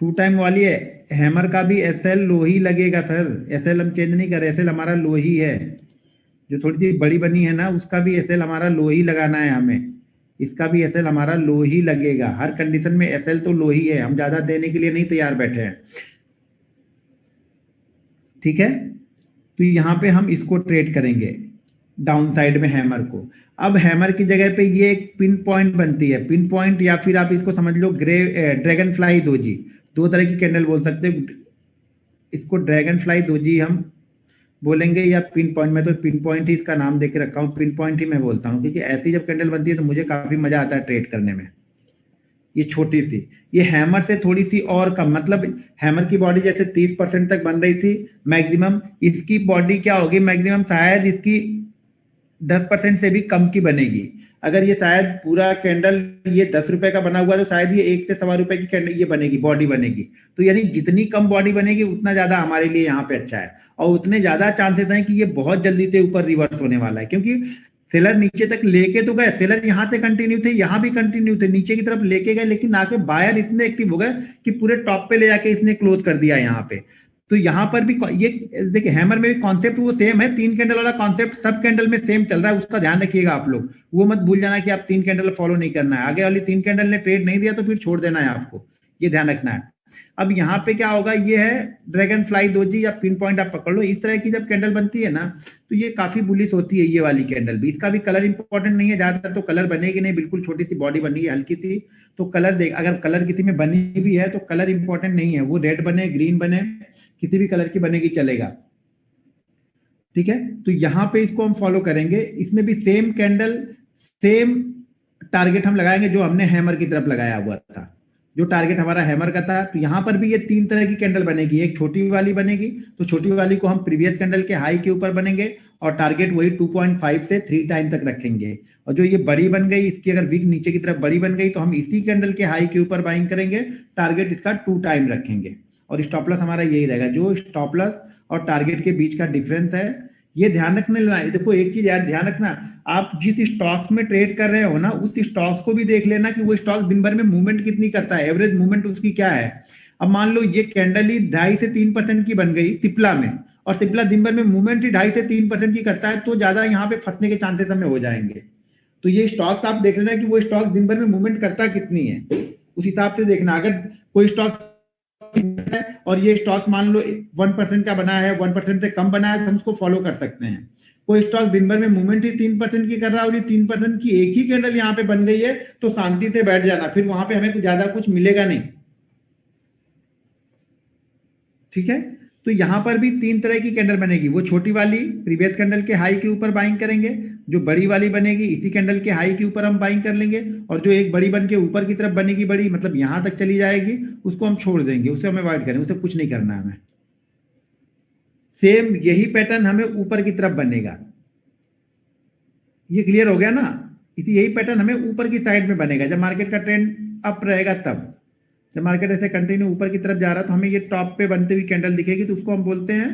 2 टाइम वाली है हैमर का भी एसएल लो ही लगेगा सर, एसएल हम चेंज नहीं कर रहे, एसएल हमारा लो ही है। जो थोड़ी सी बड़ी बनी है ना उसका भी एसएल हमारा लो ही लगाना है हमें, इसका भी एसएल हमारा लो ही लगेगा, हर कंडीशन में एसएल तो लो ही है, हम ज्यादा देने के लिए नहीं तैयार बैठे हैं। ठीक है, तो यहाँ पे हम इसको ट्रेड करेंगे डाउन साइड में हैमर को। अब हैमर की जगह पे ये एक पिन पॉइंट बनती है, पिन पॉइंट या फिर आप इसको समझ लो ड्रैगन फ्लाई दोजी, दो तरह की कैंडल बोल सकते हो। इसको ड्रैगन फ्लाई दोजी हम बोलेंगे या पिन पॉइंट, में तो पिन पॉइंट ही इसका नाम देके रखा हूँ, पिन पॉइंट ही मैं बोलता हूँ, क्योंकि ऐसी जब कैंडल बनती है तो मुझे काफी मजा आता है ट्रेड करने में। ये छोटी सी, ये हैमर से थोड़ी सी और कम, मतलब हैमर की बॉडी जैसे 30% तक बन रही थी मैक्सिमम, इसकी बॉडी क्या होगी मैक्सिमम, शायद इसकी 10% से भी कम की बनेगी। अगर ये शायद पूरा कैंडल ये 10 रुपए का बना हुआ तो शायद ये 1 से सवा रुपए की कैंडल ये बनेगी, बॉडी बनेगी। तो यानी जितनी कम बॉडी बनेगी उतना ज्यादा हमारे लिए यहाँ पे अच्छा है, और उतने ज्यादा चांसेस हैं कि ये बहुत जल्दी से ऊपर रिवर्स होने वाला है, क्योंकि सेलर नीचे तक लेके तो गए, सेलर यहाँ से कंटिन्यू थे, यहाँ भी कंटिन्यू थे, नीचे की तरफ लेके गए, लेकिन आके बायर इतने एक्टिव हो गए कि पूरे टॉप पे ले जाके इसने क्लोज कर दिया यहाँ पे। तो यहाँ पर भी ये देखिए हैमर में भी कॉन्सेप्ट वो सेम है, 3 कैंडल वाला कॉन्सेप्ट सब कैंडल में सेम चल रहा है, उसका ध्यान रखिएगा आप लोग। वो मत भूल जाना कि आप 3 कैंडल फॉलो नहीं करना है, आगे वाली 3 कैंडल ने ट्रेड नहीं दिया तो फिर छोड़ देना है आपको, ये ध्यान रखना है। अब यहाँ पे क्या होगा, ये है ड्रैगन फ्लाई दोजी या पिन पॉइंट आप पकड़ लो। इस तरह की जब कैंडल बनती है ना तो ये काफी बुलिश होती है, ये वाली कैंडल भी। इसका भी कलर इंपॉर्टेंट नहीं है, ज्यादातर तो कलर बनेगी नहीं, बिल्कुल छोटी सी बॉडी बनी है हल्की सी, तो कलर देख, अगर कलर किसी में बनी भी है तो कलर इंपॉर्टेंट नहीं है, वो रेड बने ग्रीन बने किसी भी कलर की बनेगी चलेगा, ठीक है। तो यहाँ पे इसको हम फॉलो करेंगे, इसमें भी सेम कैंडल सेम टारगेट हम लगाएंगे जो हमने हैमर की तरफ लगाया हुआ था, जो टारगेट हमारा हैमर का था। तो यहाँ पर भी ये 3 तरह की कैंडल बनेगी, एक छोटी वाली बनेगी, तो छोटी वाली को हम प्रीवियस कैंडल के हाई के ऊपर बनेंगे और टारगेट वही 2.5 से 3 टाइम तक रखेंगे। और जो ये बड़ी बन गई, इसकी अगर विक नीचे की तरफ बड़ी बन गई तो हम इसी कैंडल के हाई के ऊपर बाइंग करेंगे, टारगेट इसका 2 टाइम रखेंगे, और स्टॉप लॉस हमारा यही रहेगा। जो स्टॉप लॉस और टारगेट के बीच का डिफरेंस है ये ध्यान रखने लेना। देखो एक चीज यार ध्यान रखना, आप जिस स्टॉक्स में ट्रेड कर रहे हो ना उस स्टॉक्स को भी देख लेना कि वो स्टॉक दिन भर में मूवमेंट कितनी करता है, एवरेज मूवमेंट उसकी क्या है। अब मान लो ये कैंडल ही 2.5 से 3% की बन गई सिप्ला में, और सिप्ला दिन भर में मूवमेंट ही 2.5 से 3% की करता है, तो ज्यादा यहाँ पे फंसने के चांसेस हमें हो जाएंगे। तो ये स्टॉक्स आप देख लेना कि वो स्टॉक दिन भर में मूवमेंट करता कितनी है, उस हिसाब से देखना। अगर कोई स्टॉक और ये स्टॉक्स मान लो 1% का बना है, 1% से कम बना है, तो हम उसको फॉलो कर सकते हैं। कोई स्टॉक दिन भर में मूवमेंट ही 3% की कर रहा है और ये 3% की एक ही कैंडल यहाँ पे बन गई है, तो शांति से बैठ जाना, फिर वहां पे हमें कुछ ज्यादा कुछ मिलेगा नहीं, ठीक है। तो यहाँ पर भी 3 तरह की कैंडल बनेगी, वो छोटी वाली प्रीवियस कैंडल के हाई के ऊपर बाइंग करेंगे, जो बड़ी वाली बनेगी इसी कैंडल के हाई के ऊपर हम बाइंग कर लेंगे, और जो एक बड़ी बन के ऊपर की तरफ बनेगी बड़ी, मतलब यहां तक चली जाएगी, उसको हम छोड़ देंगे, उसे हमें अवॉइड करेंगे, उसे कुछ नहीं करना हमें। सेम यही पैटर्न हमें ऊपर की तरफ बनेगा, ये क्लियर हो गया ना। इसी यही पैटर्न हमें ऊपर की साइड में बनेगा, जब मार्केट का ट्रेंड अप रहेगा तब। जब मार्केट ऐसे कंटिन्यू ऊपर की तरफ जा रहा है तो हमें ये टॉप पे बनती हुई कैंडल दिखेगी, तो उसको हम बोलते हैं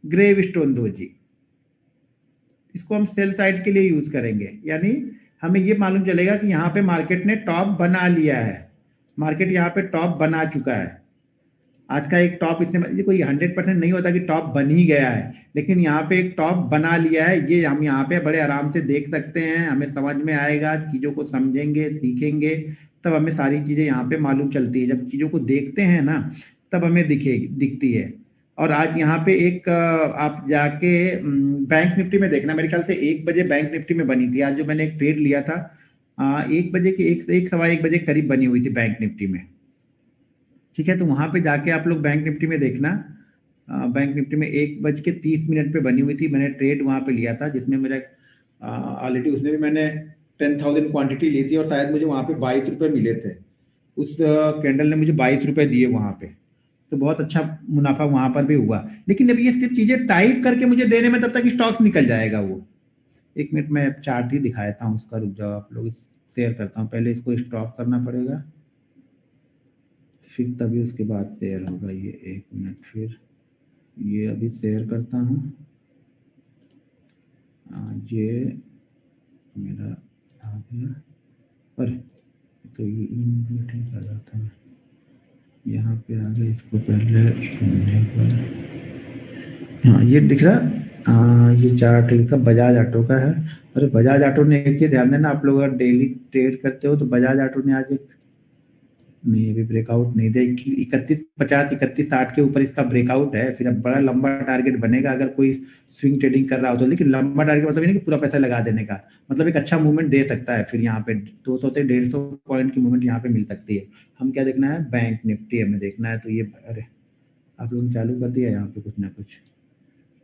ग्रेव स्टोन दोजी। इसको हम सेल साइड के लिए यूज करेंगे, यानी हमें ये मालूम चलेगा कि यहाँ पे मार्केट ने टॉप बना लिया है, मार्केट यहाँ पे टॉप बना चुका है। आज का एक टॉप इसने, कोई 100% नहीं होता कि टॉप बन ही गया है, लेकिन यहाँ पे एक टॉप बना लिया है, ये हम यहाँ पे बड़े आराम से देख सकते हैं, हमें समझ में आएगा, चीजों को समझेंगे सीखेंगे तब हमें सारी चीजें यहाँ पे मालूम चलती है। जब चीजों को देखते हैं ना तब हमें दिखती है। और आज यहाँ पे एक आप जाके बैंक निफ्टी में देखना, मेरे ख्याल से 1 बजे बैंक निफ्टी में बनी थी आज, जो मैंने एक ट्रेड लिया था 1 बजे के 1 सवा 1 बजे करीब बनी हुई थी बैंक निफ्टी में, ठीक है। तो वहां पे जाके आप लोग बैंक निफ्टी में देखना, बैंक निफ्टी में 1:30 पे बनी हुई थी, मैंने ट्रेड वहां पे लिया था, जिसमें मेरा ऑलरेडी उसमें भी मैंने 10,000 क्वांटिटी ली थी, और शायद मुझे वहां पे 22 रुपए मिले थे, उस कैंडल ने मुझे 22 रुपए दिए वहां पे, तो बहुत अच्छा मुनाफा वहां पर भी हुआ। लेकिन अब ये सिर्फ चीजें टाइप करके मुझे देने में तब तक स्टॉक्स निकल जाएगा वो। 1 मिनट में चार्ट ही दिखाता हूँ उसका, रुक जाओ आप लोग, शेयर करता हूँ, पहले इसको स्टॉप करना पड़ेगा, फिर तभी उसके बाद शेयर होगा। ये 1 मिनट, फिर ये अभी शेयर करता हूँ। ये मेरा आ गया, अरे तो मीटिंग कर रहा था मैं, यहाँ पे आ गया, इसको पहले हाँ ये दिख रहा, ये चार्ट इसका बजाज ऑटो का है। अरे बजाज ऑटो ने एक चीज ध्यान देना, आप लोग अगर डेली ट्रेड करते हो तो बजाज ऑटो ने आज एक नहीं अभी ब्रेकआउट नहीं दे, 3150 3160 के ऊपर इसका ब्रेकआउट है, फिर अब बड़ा लंबा टारगेट बनेगा अगर कोई स्विंग ट्रेडिंग कर रहा हो तो। लेकिन लंबा टारगेट मतलब ये नहीं कि पूरा पैसा लगा देने का, मतलब एक अच्छा मूवमेंट दे सकता है, फिर यहाँ पे 200 से 150 पॉइंट की मूवमेंट यहाँ पे मिल सकती है। हम क्या देखना है, बैंक निफ्टी हमें देखना है। तो ये अरे आप लोगों ने चालू कर दिया यहाँ पे कुछ ना कुछ,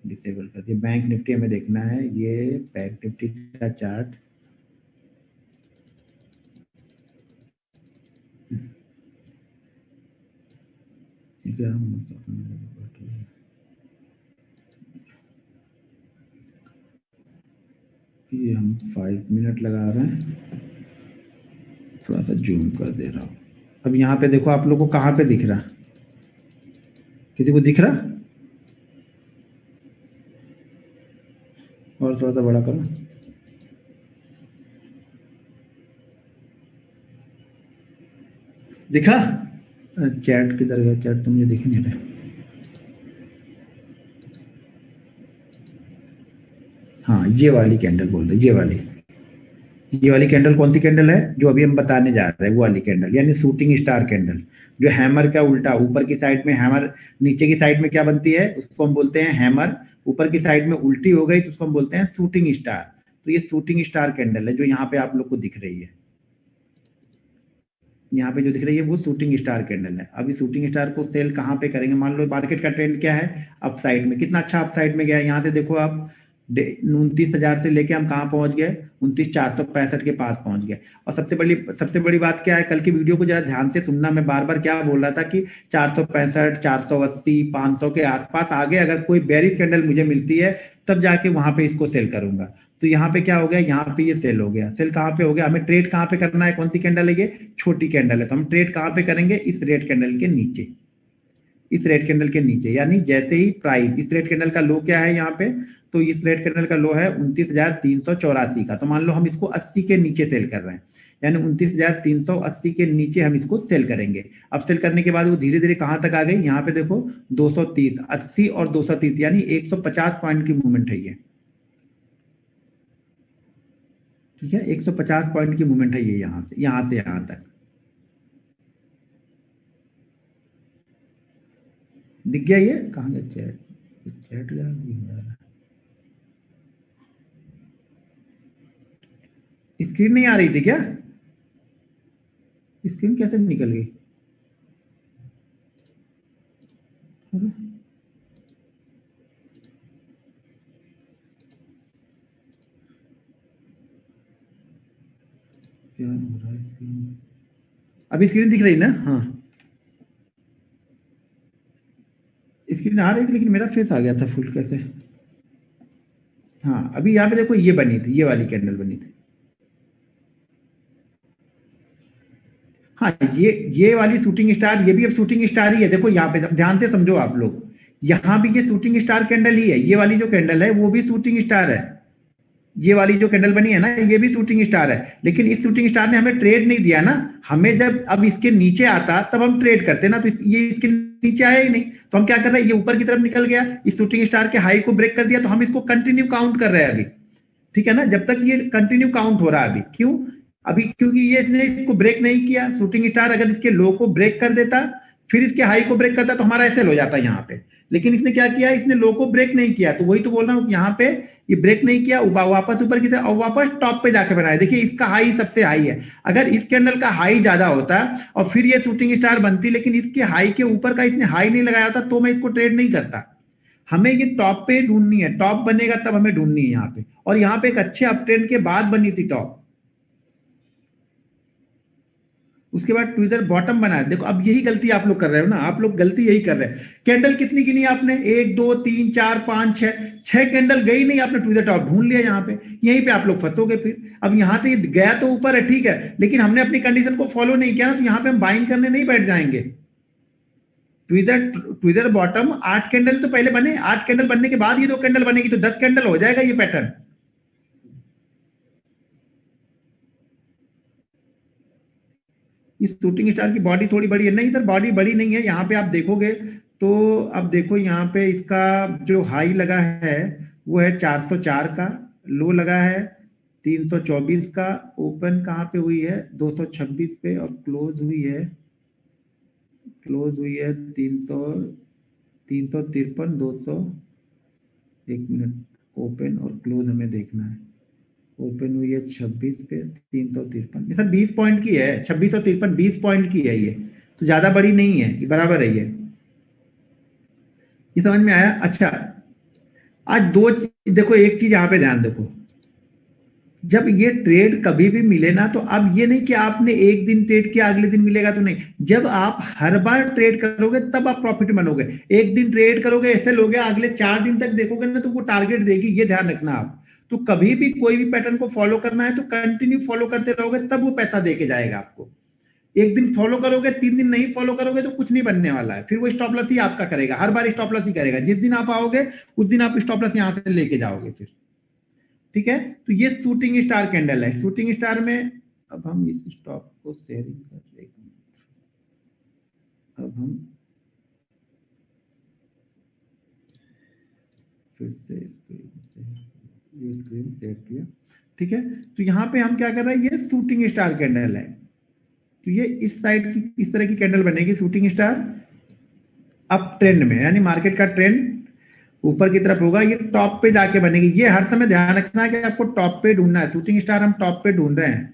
डिसेबल कर दिया। बैंक निफ्टी हमें देखना है, ये बैंक निफ्टी का चार्ट ये हम 5 मिनट लगा रहे हैं, थोड़ा सा जूम कर दे रहा हूँ। अब यहाँ पे देखो आप लोगों को कहाँ पे दिख रहा, किसी को दिख रहा? और थोड़ा सा बड़ा करो, दिखा? चैट किधर गया? चैट तो मुझे दिख नहीं रहा। हाँ ये वाली कैंडल बोल रहे, ये वाली कैंडल कौन सी कैंडल है जो अभी हम बताने जा रहे हैं, वो वाली कैंडल यानी शूटिंग स्टार कैंडल, जो हैमर का उल्टा, ऊपर की साइड में हैमर, नीचे की साइड में क्या बनती है उसको हम बोलते हैं हैमर, ऊपर की साइड में उल्टी हो गई तो उसको हम बोलते हैं शूटिंग स्टार। तो ये शूटिंग स्टार कैंडल है जो यहाँ पे आप लोग को दिख रही है, यहाँ पे जो दिख रही है वो शूटिंग स्टार कैंडल है। अभी शूटिंग स्टार को सेल कहाँ पे करेंगे? मान लो मार्केट का ट्रेंड क्या है, अप साइड में, कितना अच्छा अप साइड में गया है। यहाँ से देखो आप 29,000 से लेके हम कहाँ पहुंच गए, 29,465 के पास पहुंच गए। और सबसे बड़ी बात क्या है, कल की वीडियो को जरा ध्यान से सुनना, मैं बार बार क्या बोल रहा था कि 465 480 500 के आसपास आगे अगर कोई बेरिश कैंडल मुझे मिलती है तब जाके वहां पे इसको सेल करूंगा। तो यहाँ पे क्या हो गया, यहाँ पे ये सेल हो गया। सेल कहाँ पे हो गया, हमें ट्रेड कहाँ पे करना है, कौन सी कैंडल है ये, छोटी कैंडल है, तो हम ट्रेड कहाँ पे करेंगे, इस रेड कैंडल के नीचे, इस रेड कैंडल के नीचे। यानी जैसे ही प्राइस, इस रेड कैंडल का लो क्या है यहाँ पे, तो इस रेड कैंडल का लो है 29,384 का, तो मान लो हम इसको 80 के नीचे सेल कर रहे हैं, यानी 29,380 के नीचे हम इसको सेल करेंगे। अब सेल करने के बाद वो धीरे धीरे कहां तक आ गई, यहाँ पे देखो 230, 80 और 230 यानी 150 पॉइंट की मूवमेंट है ये, ठीक है, 150 पॉइंट की मूवमेंट है ये, यहाँ से यहाँ तक दिख गया। ये कहाँ गया चैट, चैट गया, स्क्रीन नहीं आ रही थी क्या? स्क्रीन कैसे निकल गई? क्या हो रहा है स्क्रीन? अभी स्क्रीन दिख रही ना? हाँ स्क्रीन आ रही थी लेकिन मेरा फेस आ गया था फुल कैसे? हाँ अभी यहाँ पे देखो ये बनी थी, ये वाली कैंडल बनी थी। हाँ ये वाली शूटिंग स्टार, ये भी अब शूटिंग स्टार ही है। देखो यहाँ पे ध्यान से समझो आप लोग, यहाँ भी ये शूटिंग स्टार कैंडल ही है, ये वाली जो कैंडल है वो भी शूटिंग स्टार है, ये वाली जो कैंडल बनी है ना ये भी शूटिंग स्टार है। लेकिन इस शूटिंग स्टार ने हमें ट्रेड नहीं दिया ना, हमें जब अब इसके नीचे आता तब हम ट्रेड करते ना, तो ये इसके नीचे आया ही नहीं, तो हम क्या कर रहे हैं, ये ऊपर की तरफ निकल गया, इस शूटिंग स्टार के हाई को ब्रेक कर दिया, तो हम इसको कंटिन्यू काउंट कर रहे हैं अभी, ठीक है ना, जब तक ये कंटिन्यू काउंट हो रहा है अभी। क्यों? अभी क्योंकि ये इसने इसको ब्रेक नहीं किया। शूटिंग स्टार अगर इसके लो को ब्रेक कर देता फिर इसके हाई को ब्रेक करता तो हमारा ऐसे हो जाता यहाँ पे, लेकिन इसने क्या किया, इसने लो को ब्रेक नहीं किया, तो वही तो बोल रहा हूँ यहाँ पे ये ब्रेक नहीं किया, वापस ऊपर की तरफ और वापस टॉप पे जाके बनाया। देखिए इसका हाई सबसे हाई है, अगर इस कैंडल का हाई ज्यादा होता और फिर ये शूटिंग स्टार बनती, लेकिन इसके हाई के ऊपर का इसने हाई नहीं लगाया होता तो मैं इसको ट्रेड नहीं करता। हमें ये टॉप पे ढूंढनी है, टॉप बनेगा तब हमें ढूंढनी है यहाँ पे, और यहाँ पे एक अच्छे अपट्रेंड के बाद बनी थी टॉप, उसके बाद ट्विटर बॉटम बनाया। देखो अब यही गलती आप लोग कर रहे हो ना, आप लोग गलती यही कर रहे हैं। कैंडल कितनी गिनी आपने, 1 2 3 4 5 6, 6 कैंडल गई नहीं, आपने ट्विटर टॉप ढूंढ लिया यहाँ पे, यहीं पे आप लोग फंसोगे फिर। अब यहाँ से गया तो ऊपर है ठीक है, लेकिन हमने अपनी कंडीशन को फॉलो नहीं किया ना, तो यहाँ पे हम बाइंग करने नहीं बैठ जाएंगे। ट्विटर ट्विटर बॉटम 8 कैंडल तो पहले बने, 8 कैंडल बनने के बाद ये 2 कैंडल बनेगी, तो 10 कैंडल हो जाएगा ये पैटर्न। इस शूटिंग स्टार की बॉडी थोड़ी बड़ी है, नहीं सर बॉडी बड़ी नहीं है, यहाँ पे आप देखोगे तो, अब देखो यहाँ पे इसका जो हाई लगा है वो है 404 का, लो लगा है 324 का, ओपन कहाँ पे हुई है 226 पे और क्लोज हुई है क्लोज हुई है 300, 353, 200, 1 मिनट, ओपन और क्लोज हमें देखना है। ओपन हुई है 26 पे 353, ये सर 20 पॉइंट की है, 26 और 53 20 पॉइंट की है, ये तो ज्यादा बड़ी नहीं है, ये बराबर है ये समझ में आया। अच्छा, आज दो, देखो एक चीज यहाँ पे ध्यान देखो, जब ये ट्रेड कभी भी मिले ना, तो अब ये नहीं कि आपने एक दिन ट्रेड किया अगले दिन मिलेगा तो नहीं, जब आप हर बार ट्रेड करोगे तब आप प्रॉफिट बनोगे। एक दिन ट्रेड करोगे ऐसे लोगे, अगले 4 दिन तक देखोगे ना तो वो टारगेट देगी, ये ध्यान रखना आप। तो कभी भी कोई भी पैटर्न को फॉलो करना है तो कंटिन्यू फॉलो करते रहोगे, तब वो पैसा देके जाएगा आपको। एक दिन फॉलो करोगे, 3 दिन नहीं फॉलो करोगे तो कुछ नहीं बनने वाला है, फिर वो स्टॉप लॉस ही आपका करेगा, हर बार स्टॉप लॉस ही करेगा। जिस दिन आप आओगे उस दिन आप स्टॉप लॉस यहां से लेके जाओगे फिर। ठीक है, तो ये शूटिंग स्टार कैंडल है। शूटिंग स्टार में अब हम इस स्टॉप को शेयरिंग कर रहे हैं, अब हम फिर से ये स्क्रीन शेयर किया। ठीक है, तो यहाँ पे हम क्या कर रहे हैं, ये शूटिंग स्टार कैंडल है, तो ये इस साइड की इस तरह की कैंडल बनेगी शूटिंग स्टार अप ट्रेंड में, यानी मार्केट का ट्रेंड ऊपर की तरफ होगा, ये टॉप पे जाके बनेगी। ये हर समय ध्यान रखना है कि आपको टॉप पे ढूंढना है, शूटिंग स्टार हम टॉप पे ढूंढ रहे हैं।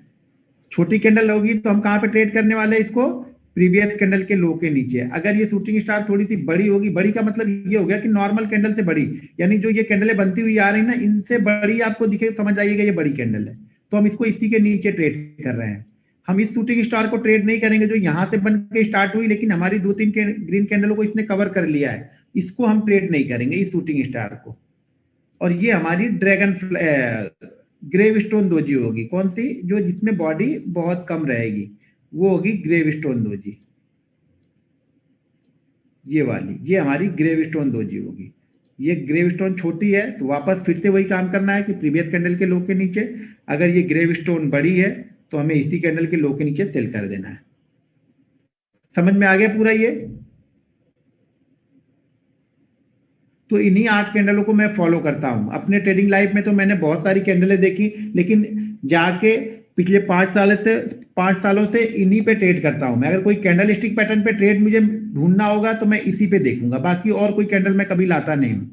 छोटी कैंडल होगी तो हम कहां पे ट्रेड करने वाले हैं इसको, प्रीवियस कैंडल के लो के नीचे। अगर ये शूटिंग स्टार थोड़ी सी बड़ी होगी, बड़ी का मतलब ये हो गया कि नॉर्मल कैंडल से बड़ी, यानी जो ये कैंडलें बनती हुई आ रही ना, इनसे बड़ी आपको दिखे, समझ आइएगा ये बड़ी कैंडल है, तो हम इसको इसी के नीचे ट्रेड कर रहे हैं। हम इस शूटिंग स्टार को ट्रेड नहीं करेंगे जो यहां से बन के स्टार्ट हुई, लेकिन हमारी 2-3 ग्रीन कैंडलों को इसने कवर कर लिया है, इसको हम ट्रेड नहीं करेंगे, इस शूटिंग स्टार को। और ये हमारी ड्रैगन ग्रेव स्टोन दोजी होगी, कौन सी, जो जिसमें बॉडी बहुत कम रहेगी, वो होगी ग्रेव स्टोन दोजी, ये वाली, ये हमारी ग्रेव स्टोन दोजी होगी। ये ग्रेव स्टोन छोटी है तो वापस फिर से वही काम करना है कि प्रीवियस कैंडल के लो के नीचे। अगर ये ग्रेव स्टोन बड़ी है तो हमें इसी कैंडल के लो के नीचे सेल कर देना है। समझ में आ गया पूरा ये। तो इन्हीं 8 कैंडलों को मैं फॉलो करता हूं अपने ट्रेडिंग लाइफ में। तो मैंने बहुत सारी कैंडलें देखी, लेकिन जाके पिछले 5 सालों से इन्हीं पे ट्रेड करता हूं मैं। अगर कोई कैंडल स्टिक पैटर्न पे ट्रेड मुझे ढूंढना होगा तो मैं इसी पे देखूंगा, बाकी और कोई कैंडल मैं कभी लाता नहीं हूं।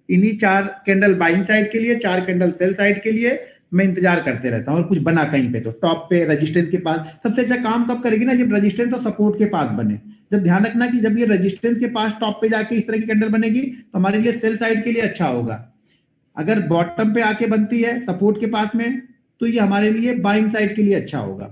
इन्हीं 4 कैंडल बाइंग साइड के लिए, 4 कैंडल सेल साइड के लिए मैं इंतजार करते रहता हूँ। और कुछ बना कहीं पे तो टॉप पे रेजिस्टेंस के पास, सबसे अच्छा काम कब करेगी ना, जब रेजिस्टेंस और सपोर्ट के पास बने। जब ध्यान रखना कि जब ये रेजिस्टेंस के पास टॉप पे जाके इस तरह की कैंडल बनेगी तो हमारे लिए सेल साइड के लिए अच्छा होगा। अगर बॉटम पे आके बनती है सपोर्ट के पास में तो ये हमारे लिए बाइंग साइड के लिए अच्छा होगा।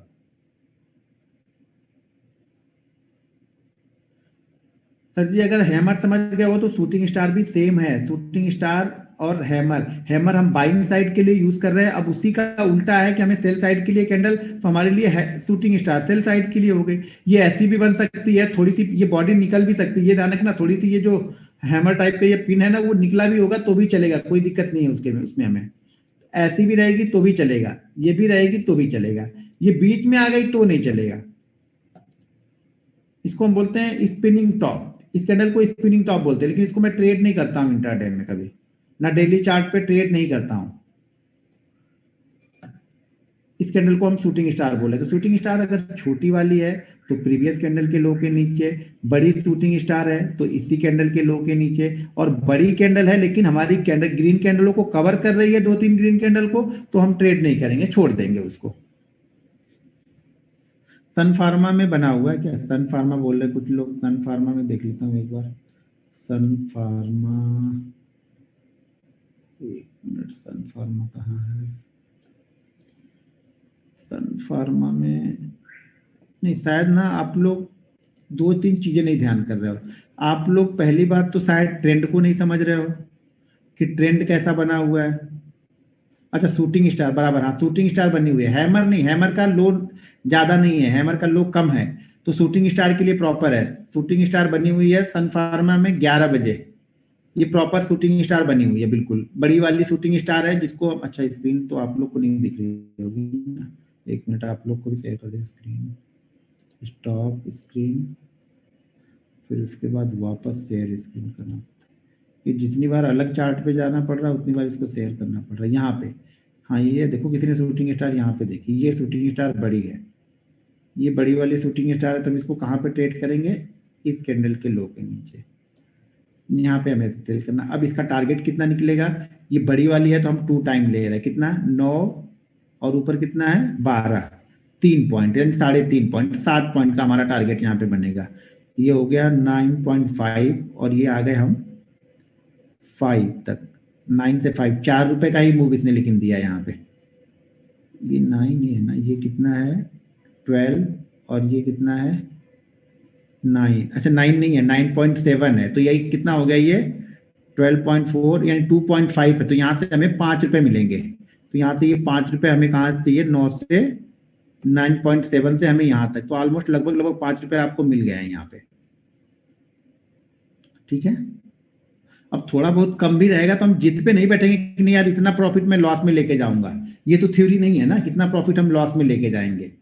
सर जी अगर हैमर समझ गए हो तो शूटिंग स्टार भी सेम है। शूटिंग स्टार और हैमर, हैमर हम बाइंग साइड के लिए यूज कर रहे हैं, अब उसी का उल्टा है कि हमें सेल साइड के लिए कैंडल, तो हमारे लिए शूटिंग स्टार सेल साइड के लिए हो गई। ये ऐसी भी बन सकती है, थोड़ी सी ये बॉडी निकल भी सकती है, ये ध्यान रखना। थोड़ी सी ये जो हैमर टाइप का ये पिन है ना, वो निकला भी होगा तो भी चलेगा, कोई दिक्कत नहीं है उसके में, उसमें हमें ऐसी भी रहेगी तो भी चलेगा, ये भी रहेगी तो भी चलेगा, ये बीच में आ गई तो नहीं चलेगा। इसको हम बोलते हैं स्पिनिंग टॉप। इस कैंडल को स्पिनिंग टॉप बोलते हैं, लेकिन इसको मैं ट्रेड नहीं करता हूं इंट्राडे में कभी, ना डेली चार्ट पे ट्रेड नहीं करता हूं। इस कैंडल को हम शूटिंग स्टार बोले। तो शूटिंग स्टार अगर छोटी वाली है तो प्रीवियस कैंडल के लो के नीचे, बड़ी शूटिंग स्टार है तो इसी कैंडल के लो के नीचे, और बड़ी कैंडल है लेकिन हमारी कैंडल ग्रीन कैंडलों को कवर कर रही है, 2-3 ग्रीन कैंडल को, तो हम ट्रेड नहीं करेंगे, छोड़ देंगे उसको। सन फार्मा में बना हुआ है क्या, सन फार्मा बोल रहे कुछ लोग, सन फार्मा में देख लेता हूँ एक बार। सन फार्मा, 1 मिनट, सन फार्मा कहाँ है, सन फार्मा में नहीं, शायद ना आप लोग 2-3 चीजें नहीं ध्यान कर रहे हो। आप लोग पहली बात तो शायद ट्रेंड को नहीं समझ रहे हो कि ट्रेंड कैसा बना हुआ है। अच्छा शूटिंग स्टार, बराबर, हाँ शूटिंग स्टार बनी हुई है, हैमर नहीं, हैमर का लो ज्यादा नहीं है, हैमर का लो कम है, तो शूटिंग स्टार के लिए प्रॉपर है। शूटिंग स्टार बनी हुई है सन फार्मा में 11 बजे, ये प्रॉपर शूटिंग स्टार बनी हुई है, बिल्कुल बड़ी वाली शूटिंग स्टार है जिसको, अच्छा स्क्रीन तो आप लोग को नहीं दिख रही होगी ना, 1 मिनट आप लोग को भी शेयर कर दे स्क्रीन, स्टॉप स्क्रीन, फिर उसके बाद वापस शेयर स्क्रीन करना। ये जितनी बार अलग चार्ट पे जाना पड़ रहा है उतनी बार इसको शेयर करना पड़ रहा है। यहाँ पे हाँ, ये देखो कितनी शूटिंग स्टार यहाँ पे देखी, ये शूटिंग स्टार बड़ी है, ये बड़ी वाली शूटिंग स्टार है, तो हम इसको कहाँ पे ट्रेड करेंगे, इस कैंडल के लो के नीचे, यहाँ पे हमें सेल करना। अब इसका टारगेट कितना निकलेगा, ये बड़ी वाली है तो हम 2 टाइम ले रहे हैं, कितना 9 और ऊपर कितना है 12, 3 पॉइंट यानी 3.5 पॉइंट, 7 पॉइंट का हमारा टारगेट यहाँ पे बनेगा। ये हो गया 9.5 और ये आ गए हम 5 तक, 9 से 5, 4 रुपए का ही मूव इसने लेकिन दिया यहाँ पे। ये 9 ही है ना, ये कितना है 12 और ये कितना है 9, अच्छा 9 नहीं है 9.7 है, तो यही कितना हो गया ये 12.4 यानी 2.5 है, तो यहाँ से हमें 5 रुपए मिलेंगे। तो यहाँ से ये 5 रुपए हमें कहाँ से चाहिए, 9 से 9.7 से हमें यहाँ तक, तो ऑलमोस्ट लगभग 5 रुपए आपको मिल गए हैं यहाँ पे। ठीक है, अब थोड़ा बहुत कम भी रहेगा तो हम जिद पे नहीं बैठेंगे कि नहीं यार इतना प्रॉफिट मैं लॉस में लेके जाऊंगा, ये तो थ्योरी नहीं है ना कितना प्रॉफिट हम लॉस में लेके जाएंगे।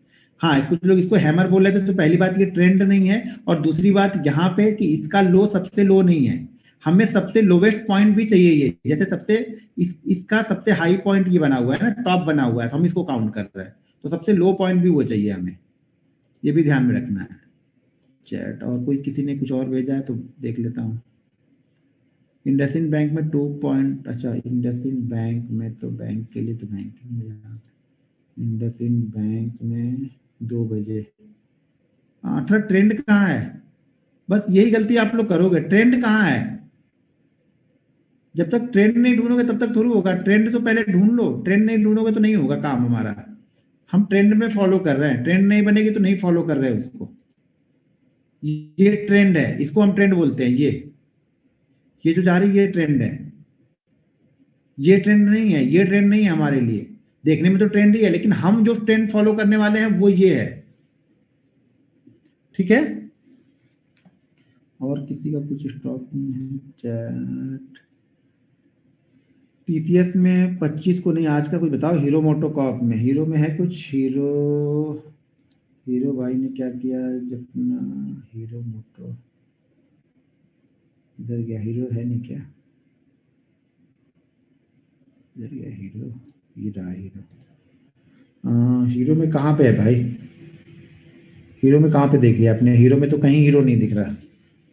हाँ, कुछ लोग इसको हैमर बोल रहे थे, तो पहली बात ये ट्रेंड नहीं है, और दूसरी बात यहाँ पे कि इसका लो सबसे लो नहीं है, हमें सबसे लोवेस्ट पॉइंट भी चाहिए। ये जैसे सबसे इसका सबसे हाई पॉइंट ये बना हुआ है ना, टॉप बना हुआ है, तो हम इसको काउंट कर रहे हैं, तो सबसे लो पॉइंट भी वो चाहिए हमें, ये भी ध्यान में रखना है। चैट और कोई किसी ने कुछ और भेजा है तो देख लेता हूँ। इंडसइंड बैंक में 2 पॉइंट, अच्छा इंडसइंड बैंक में तो बैंक के लिए तो बैंकिंग में जाना, इंडसइंड बैंक में 2 बजे। थोड़ा ट्रेंड कहाँ है, बस यही गलती आप लोग करोगे, ट्रेंड कहाँ है। जब तक ट्रेंड नहीं ढूंढोगे तब तक थोड़ी होगा, ट्रेंड तो पहले ढूंढ लो, ट्रेंड नहीं ढूंढोगे तो नहीं होगा काम हमारा। हम ट्रेंड में फॉलो कर रहे हैं, ट्रेंड नहीं बनेगी तो नहीं फॉलो कर रहे हैं उसको। ये ट्रेंड है, इसको हम ट्रेंड बोलते हैं। ये जो जा रही है ये ट्रेंड है, ये ट्रेंड नहीं है, ये ट्रेंड नहीं है हमारे लिए। देखने में तो ट्रेंड ही है, लेकिन हम जो ट्रेंड फॉलो करने वाले हैं वो ये है। ठीक है, और किसी का कुछ स्टॉक नहीं है। चैट टीसीएस में 25 को नहीं, आज का कुछ बताओ। हीरो मोटोकॉर्प में, हीरो में है कुछ, हीरो भाई ने क्या किया जब ना, हीरो मोटो इधर गया, हीरो है नहीं क्या, इधर गया हीरो, ये रहा हीरो। हीरो में कहाँ पे है भाई, हीरो में कहाँ पे देख लिया आपने, हीरो में तो कहीं हीरो नहीं दिख रहा,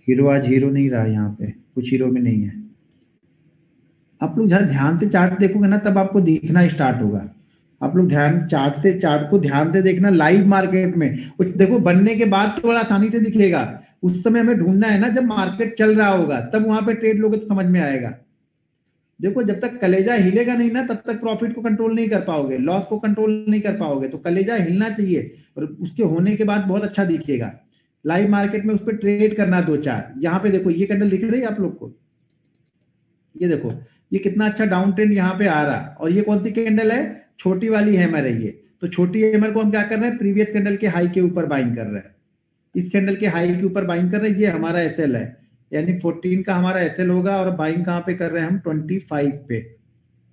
हीरो आज हीरो नहीं रहा, यहाँ पे कुछ हीरो में नहीं है। आप लोग जहाँ ध्यान से चार्ट देखोगे ना तब आपको दिखना स्टार्ट होगा। आप लोग चार्ट को ध्यान से देखना लाइव मार्केट में, देखो बनने के बाद तो बड़ा आसानी से दिखेगा, उस समय हमें ढूंढना है ना जब मार्केट चल रहा होगा, तब वहां पे ट्रेड लोगे तो समझ में आएगा। देखो जब तक कलेजा हिलेगा नहीं ना तब तक प्रॉफिट को कंट्रोल नहीं कर पाओगे, लॉस को कंट्रोल नहीं कर पाओगे, तो कलेजा हिलना चाहिए और उसके होने के बाद बहुत अच्छा दिखेगा। लाइव मार्केट में उस पर ट्रेड करना 2-4। यहाँ पे देखो ये कैंडल दिख रही है आप लोग को, ये देखो ये कितना अच्छा डाउन ट्रेंड यहाँ पे आ रहा, और ये कौन सी कैंडल है, छोटी वाली हैमर है ये। तो छोटी हैमर को हम क्या कर रहे हैं, प्रीवियस कैंडल के हाई के ऊपर बाइंग कर रहे हैं, इस कैंडल के हाई के ऊपर बाइंग कर रहे हैं, ये हमारा एसएल है, यानी 14 का हमारा एसएल होगा, और बाइंग कहाँ पे कर रहे हैं हम 25 पे,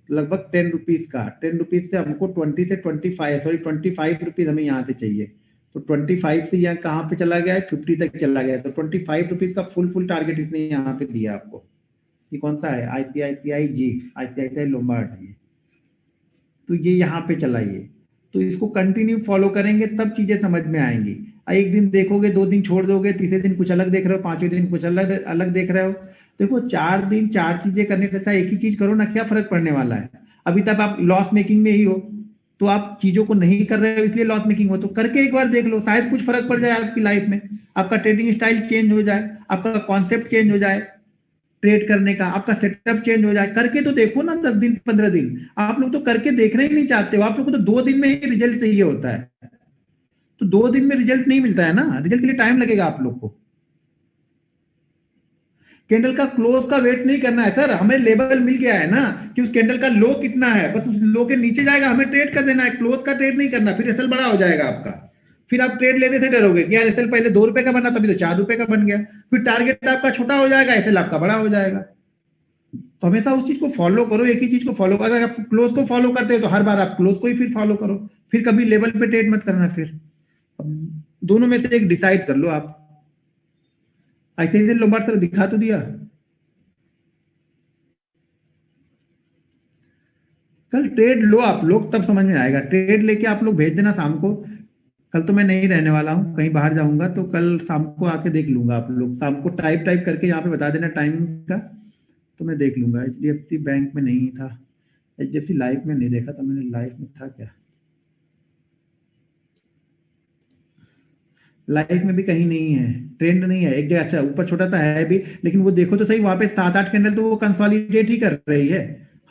लगभग 10 रुपीज का, 10 रुपीज से हमको 20 से 25, सॉरी 25 रुपीज हमें यहाँ से चाहिए, तो 25 से यहाँ कहाँ पे चला गया है 50 तक चला गया है, तो 25 रुपीज का फुल टारगेट इसने यहाँ पे दिया आपको। ये कौन सा है, आईसीआईसीआई लोम्बार्ड है ये, तो ये यहाँ पे चला ये, तो इसको कंटिन्यू फॉलो करेंगे तब चीजें समझ में आएंगी। एक दिन देखोगे, 2 दिन छोड़ दोगे, तीसरे दिन कुछ अलग देख रहे हो, 5वें दिन कुछ अलग देख रहे हो। देखो 4 दिन 4 चीजें करने से अच्छा एक ही चीज करो ना, क्या फर्क पड़ने वाला है। अभी तक आप लॉस मेकिंग में ही हो, तो आप चीजों को नहीं कर रहे हो इसलिए लॉस मेकिंग हो, तो करके एक बार देख लो, शायद कुछ फर्क पड़ जाए आपकी लाइफ में, आपका ट्रेडिंग स्टाइल चेंज हो जाए, आपका कॉन्सेप्ट चेंज हो जाए, ट्रेड करने का आपका सेटअप चेंज हो जाए। करके तो देखो ना, 10 दिन 15 दिन, आप लोग तो करके देखना ही नहीं चाहते हो, आप लोग को तो 2 दिन में ही रिजल्ट चाहिए होता है, तो 2 दिन में रिजल्ट नहीं मिलता है ना, रिजल्ट के लिए टाइम लगेगा आप लोग को। कैंडल का क्लोज का वेट नहीं करना है सर, हमें लेवल मिल गया है ना कि उस कैंडल का लो कितना है, बस उस लो के नीचे जाएगा, हमें ट्रेड कर देना है, क्लोज का ट्रेड नहीं करना, फिर एसएल बड़ा हो जाएगा आपका, फिर आप ट्रेड लेने से डरोगे कि यार एसएल पहले 2 रुपए का बना तभी तो 4 रुपए का बन गया, फिर टारगेट आपका छोटा हो जाएगा, एसएल आपका बड़ा हो जाएगा। तो हमेशा उस चीज को फॉलो करो, एक ही चीज को फॉलो करो, अगर आप क्लोज को फॉलो करते हो तो हर बार आप क्लोज को ही फिर फॉलो करो, फिर कभी लेवल पे ट्रेड मत करना। फिर दोनों में से एक डिसाइड कर लो आप। ऐसे ही लोबार्ड सर दिखा तो दिया, कल ट्रेड लो आप लोग तब समझ में आएगा, ट्रेड लेके आप लोग भेज देना शाम को, कल तो मैं नहीं रहने वाला हूँ, कहीं बाहर जाऊंगा, तो कल शाम को आके देख लूंगा। आप लोग शाम को टाइप करके यहाँ पे बता देना टाइम का, तो मैं देख लूंगा। HDFC बैंक में नहीं था, HDFC लाइफ में नहीं देखा था मैंने, लाइफ में था क्या? लाइफ में भी कहीं नहीं है, ट्रेंड नहीं है एक जगह। अच्छा ऊपर छोटा सा है भी, लेकिन वो देखो तो सही, वहां पे 7-8 कैंडल तो वो कंसोलिडेट ही कर रही है।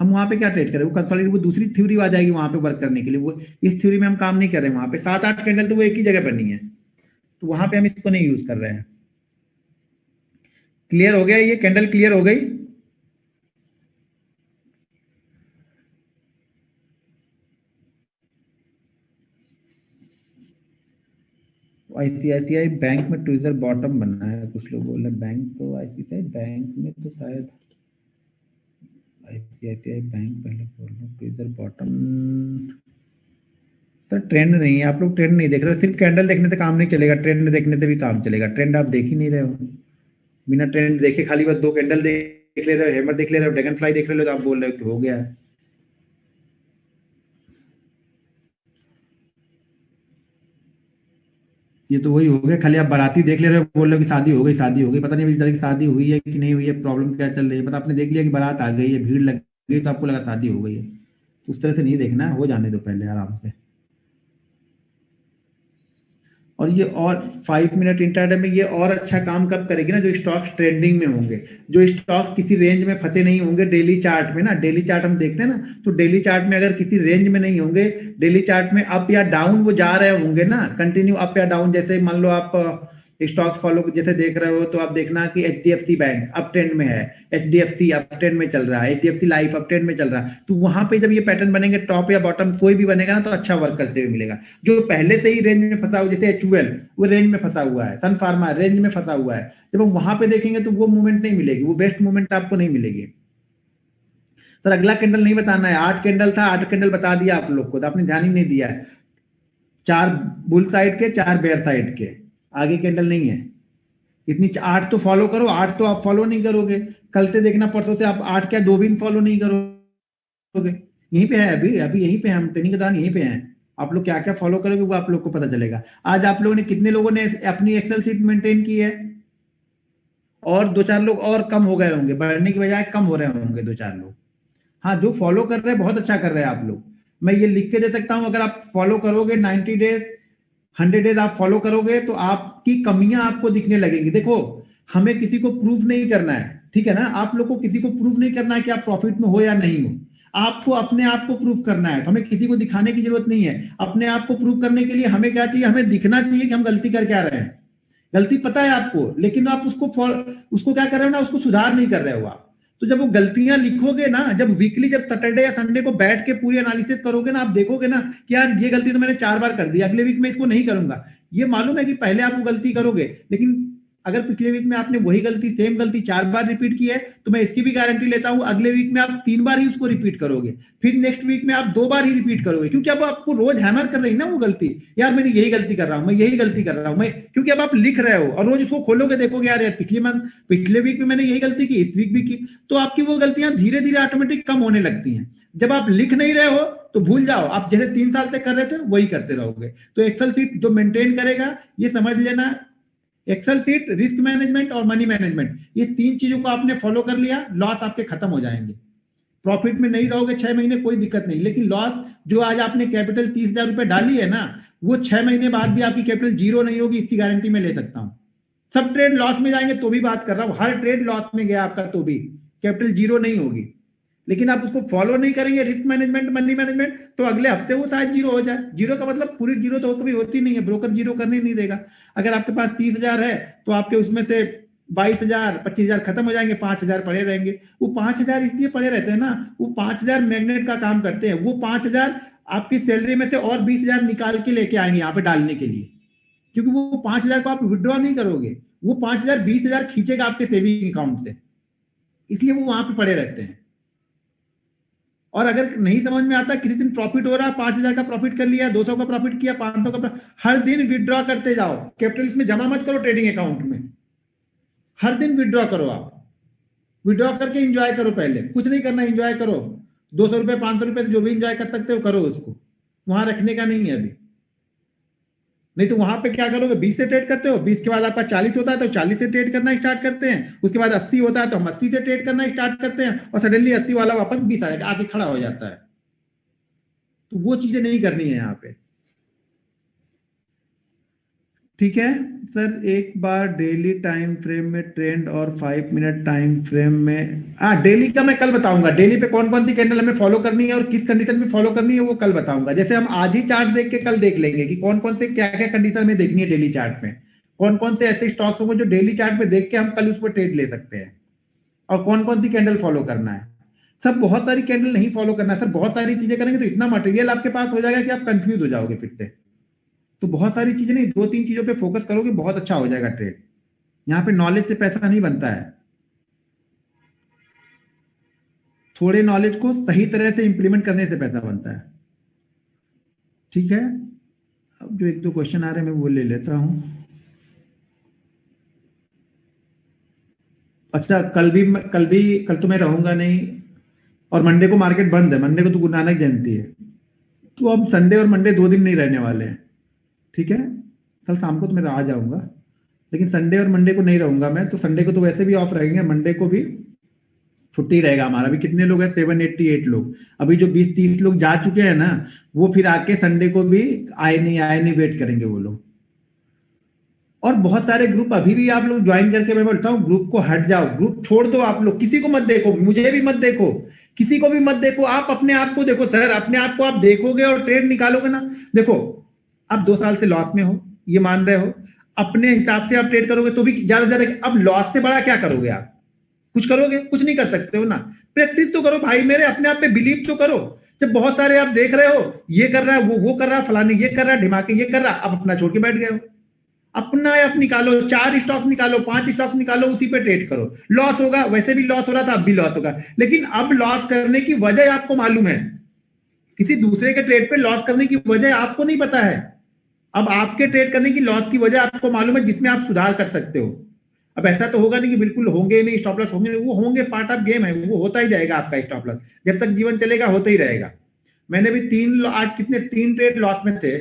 हम वहां पे क्या ट्रेड करें? वो कंसोलिडेट, वो दूसरी थ्योरी आ जाएगी वहां पे वर्क करने के लिए। वो इस थ्योरी में हम काम नहीं कर रहे हैं। वहां पे 7-8 कैंडल तो वो एक ही जगह बनी है, तो वहां पे हम इसको नहीं यूज कर रहे हैं। क्लियर हो गया? ये कैंडल क्लियर हो गई? ICICI बैंक में ट्विजर बॉटम बनना है, कुछ लोग बोल रहे हैं। बैंक तो ICICI बैंक में तो शायद ICICI बैंक पहले बोल रहे हैं, ट्विजर बॉटम। सर ट्रेंड नहीं है, आप लोग ट्रेंड नहीं देख रहे हो। सिर्फ कैंडल देखने से काम नहीं चलेगा, ट्रेंड देखने से भी काम चलेगा। ट्रेंड आप देख ही नहीं रहे हो। बिना ट्रेंड देखे खाली बस 2 कैंडल देख ले रहे हो, हैमर देख ले रहे हो, ड्रैगन फ्लाई देख ले रहे हो, तो आप बोल रहे हो कि हो गया है। ये तो वही हो गया, खाली आप बाराती देख ले रहे हो, बोल रहे हो कि शादी हो गई, शादी हो गई। पता नहीं अभी तक शादी हुई है कि नहीं हुई है, प्रॉब्लम क्या चल रही है, पता आपने देख लिया कि बारात आ गई है, भीड़ लग गई, तो आपको लगा शादी हो गई है। उस तरह से नहीं देखना है, हो जाने दो पहले आराम से। और ये और 5 मिनट इंटरडे में ये और अच्छा काम कब करेगी ना, जो स्टॉक्स ट्रेंडिंग में होंगे, जो स्टॉक्स किसी रेंज में फंसे नहीं होंगे। डेली चार्ट में ना, डेली चार्ट हम देखते हैं ना, तो डेली चार्ट में अगर किसी रेंज में नहीं होंगे, डेली चार्ट में अप या डाउन वो जा रहे होंगे ना, कंटिन्यू अप या डाउन। जैसे मान लो आप स्टॉक्स फॉलो जैसे देख रहे हो, तो आप देखना कि HDFC बैंक अप ट्रेंड में है, HDFC अप ट्रेंड में चल रहा है, HDFC लाइफ अप ट्रेंड में चल रहा है। तो वहां पे जब ये पैटर्न बनेंगे, टॉप या बॉटम कोई भी बनेगा ना, तो अच्छा वर्क करते हुए मिलेगा। जो पहले से ही रेंज में फंसा हुआ, जैसे HUL वो रेंज में फंसा हुआ है, सन फार्मा रेंज में फंसा हुआ है, जब हम वहां पे देखेंगे तो वो मूवमेंट नहीं मिलेगी, वो बेस्ट मूवमेंट आपको नहीं मिलेगी। सर अगला कैंडल नहीं बताना है, 8 कैंडल था, 8 कैंडल बता दिया आप लोग को, तो आपने ध्यान ही नहीं दिया है। 4 बुल साइड के, 4 बेयर साइड के, आगे कैंडल नहीं है। इतनी 8 तो फॉलो करो, 8 तो आप फॉलो नहीं करोगे। कल से देखना, परसों से आप 8 क्या 2 भी फॉलो नहीं करोगे। यहीं पे है, अभी अभी यहीं पे है, हम ट्रेनिंग के दौरान यहीं पे हैं। आप लोग क्या क्या फॉलो करोगे वो आप लोग को पता चलेगा। आज आप लोगों ने, कितने लोगों ने अपनी एक्सेल शीट मेंटेन की है? और 2-4 लोग और कम हो गए होंगे, बढ़ने की बजाय कम हो रहे होंगे 2-4 लोग। हाँ, जो फॉलो कर रहे हैं बहुत अच्छा कर रहे हैं आप लोग। मैं ये लिख के दे सकता हूं, अगर आप फॉलो करोगे 90 डेज, 100 डेज आप फॉलो करोगे, तो आपकी कमियां आपको दिखने लगेंगी। देखो, हमें किसी को प्रूफ नहीं करना है, ठीक है ना? आप लोग को किसी को प्रूफ नहीं करना है कि आप प्रॉफिट में हो या नहीं हो। आपको अपने आप को प्रूफ करना है, तो हमें किसी को दिखाने की जरूरत नहीं है। अपने आप को प्रूफ करने के लिए हमें क्या चाहिए? हमें दिखना चाहिए कि हम गलती कर क्या रहे हैं। गलती पता है आपको, लेकिन आप उसको क्या कर रहे हो ना, उसको सुधार नहीं कर रहे हो आप। तो जब वो गलतियां लिखोगे ना, जब वीकली, जब सैटरडे या संडे को बैठ के पूरी एनालिसिस करोगे ना, आप देखोगे ना कि यार ये गलती तो मैंने 4 बार कर दी, अगले वीक में इसको नहीं करूंगा। ये मालूम है कि पहले आप वो गलती करोगे, लेकिन अगर पिछले वीक में आपने वही गलती, सेम गलती 4 बार रिपीट की है, तो मैं इसकी भी गारंटी लेता हूं अगले वीक में आप 3 बार ही उसको रिपीट करोगे। फिर नेक्स्ट वीक में आप 2 बार ही रिपीट करोगे, क्योंकि अब आपको रोज हैमर कर रही ना वो गलती। यार मैंने यही गलती कर रहा हूं, मैं यही गलती कर रहा हूं, मैं, क्योंकि अब आप लिख रहे हो और रोज उसको खोलोगे, देखोगे यार यार पिछले वीक में मैंने यही गलती की, इस वीक भी की। तो आपकी वो गलतियां धीरे धीरे ऑटोमेटिक कम होने लगती हैं। जब आप लिख नहीं रहे हो तो भूल जाओ, आप जैसे 3 साल तक कर रहे थे वही करते रहोगे। तो एक्सेल सीट जो मेंटेन करेगा, ये समझ लेना, एक्सेल सीट, रिस्क मैनेजमेंट और मनी मैनेजमेंट, ये 3 चीजों को आपने फॉलो कर लिया, लॉस आपके खत्म हो जाएंगे। प्रॉफिट में नहीं रहोगे 6 महीने, कोई दिक्कत नहीं, लेकिन लॉस, जो आज आपने कैपिटल 30,000 रुपए डाली है ना, वो 6 महीने बाद भी आपकी कैपिटल जीरो नहीं होगी, इसकी गारंटी मैं ले सकता हूं। सब ट्रेड लॉस में जाएंगे तो भी बात कर रहा हूं, हर ट्रेड लॉस में गया आपका तो भी कैपिटल जीरो नहीं होगी। लेकिन आप उसको फॉलो नहीं करेंगे, रिस्क मैनेजमेंट, मनी मैनेजमेंट, तो अगले हफ्ते वो शायद जीरो हो जाए। जीरो का मतलब पूरी जीरो तो कभी होती नहीं है, ब्रोकर जीरो करने नहीं देगा। अगर आपके पास 30,000 है, तो आपके उसमें से 22,000, 25,000 खत्म हो जाएंगे, 5,000 पड़े रहेंगे। वो 5,000 इसलिए पड़े रहते हैं ना, वो 5,000 मैग्नेट का काम करते हैं। वो 5,000 आपकी सैलरी में से और 20,000 निकाल के लेके आएंगे यहाँ पे डालने के लिए, क्योंकि वो 5,000 को आप विड्रॉ नहीं करोगे, वो 5,000 20,000 खींचेगा आपके सेविंग अकाउंट से, इसलिए वो वहां पे पड़े रहते हैं। और अगर नहीं समझ में आता, किसी दिन प्रॉफिट हो रहा, 5,000 का प्रॉफिट कर लिया, 200 का प्रॉफिट किया, 500 का हर दिन विड्रॉ करते जाओ। कैपिटल इसमें जमा मत करो ट्रेडिंग अकाउंट में, हर दिन विड्रॉ करो। आप विड्रॉ करके इंजॉय करो, पहले कुछ नहीं करना, इंजॉय करो। 200 रुपए, 500 रुपए जो भी इंजॉय कर सकते हो करो, उसको वहां रखने का नहीं है अभी। नहीं तो वहां पे क्या करोगे, 20 से ट्रेड करते हो, 20 के बाद आपका 40 होता है तो 40 से ट्रेड करना स्टार्ट करते हैं, उसके बाद 80 होता है तो हम 80 से ट्रेड करना स्टार्ट करते हैं, और सडनली 80 वाला वापस 20 आके खड़ा हो जाता है। तो वो चीजें नहीं करनी है यहाँ पे। ठीक है सर, एक बार डेली टाइम फ्रेम में ट्रेंड और 5 मिनट टाइम फ्रेम में, हाँ डेली का मैं कल बताऊंगा, डेली पे कौन कौन सी कैंडल हमें फॉलो करनी है और किस कंडीशन में फॉलो करनी है वो कल बताऊंगा। जैसे हम आज ही चार्ट देख के कल देख लेंगे कि कौन कौन से क्या क्या कंडीशन में देखनी है डेली चार्ट में, कौन कौन से ऐसे स्टॉक्स होंगे जो डेली चार्ट में देख के हम कल उस पर ट्रेड ले सकते हैं, और कौन कौन सी कैंडल फॉलो करना है। सब बहुत सारी कैंडल नहीं फॉलो करना है सर, बहुत सारी चीजें करेंगे तो इतना मटेरियल आपके पास हो जाएगा कि आप कंफ्यूज हो जाओगे फिर से। तो बहुत सारी चीजें नहीं, 2-3 चीजों पे फोकस करोगे, बहुत अच्छा हो जाएगा ट्रेड। यहाँ पे नॉलेज से पैसा नहीं बनता है, थोड़े नॉलेज को सही तरह से इंप्लीमेंट करने से पैसा बनता है। ठीक है, अब जो 1-2 क्वेश्चन आ रहे हैं मैं वो ले लेता हूँ। अच्छा, कल तो मैं रहूंगा नहीं, और मंडे को मार्केट बंद है, मंडे को तो गुरु नानक जयंती है, तो हम संडे और मंडे 2 दिन नहीं रहने वाले हैं। ठीक है, कल शाम को तो मैं आ जाऊंगा, लेकिन संडे और मंडे को नहीं रहूंगा मैं, तो संडे को तो वैसे भी ऑफ रहेंगे, मंडे को भी छुट्टी रहेगा हमारा। अभी कितने लोग हैं, 788 लोग, अभी जो 20-30 लोग जा चुके हैं ना, वो फिर आके संडे को भी आए नहीं वेट करेंगे वो लोग। और बहुत सारे ग्रुप अभी भी आप लोग ज्वाइन करके, मैं बोलता हूँ ग्रुप को हट जाओ, ग्रुप छोड़ दो, आप लोग किसी को मत देखो, मुझे भी मत देखो, किसी को भी मत देखो, आप अपने आप को देखो सर, अपने आप को आप देखोगे और ट्रेड निकालोगे ना। देखो, आप 2 साल से लॉस में हो, ये मान रहे हो, अपने हिसाब से आप ट्रेड करोगे तो भी ज्यादा से ज्यादा, अब लॉस से बड़ा क्या करोगे आप, कुछ करोगे, कुछ नहीं कर सकते हो ना। प्रैक्टिस तो करो भाई मेरे, अपने आप पे बिलीव तो करो। जब बहुत सारे आप देख रहे हो, ये कर रहा है, वो कर रहा है, फलाने ये कर रहा है, ढिमाके ये कर रहा है, आप अपना छोड़ के बैठ गए हो। अपना ऐप निकालो, 4 स्टॉक निकालो, 5 स्टॉक निकालो, उसी पे ट्रेड करो। लॉस होगा, वैसे भी लॉस हो रहा था, अब भी लॉस होगा, लेकिन अब लॉस करने की वजह आपको मालूम है, किसी दूसरे के ट्रेड पे लॉस करने की वजह आपको नहीं पता है। अब आपके ट्रेड करने की लॉस की वजह आपको मालूम है, जिसमें आप सुधार कर सकते हो। अब ऐसा तो होगा नहीं कि बिल्कुल होंगे ही नहीं स्टॉप लॉस, होंगे वो होंगे, पार्ट ऑफ गेम है, वो होता ही जाएगा आपका स्टॉप लॉस, जब तक जीवन चलेगा होता ही रहेगा। मैंने भी आज कितने 3 ट्रेड लॉस में थे।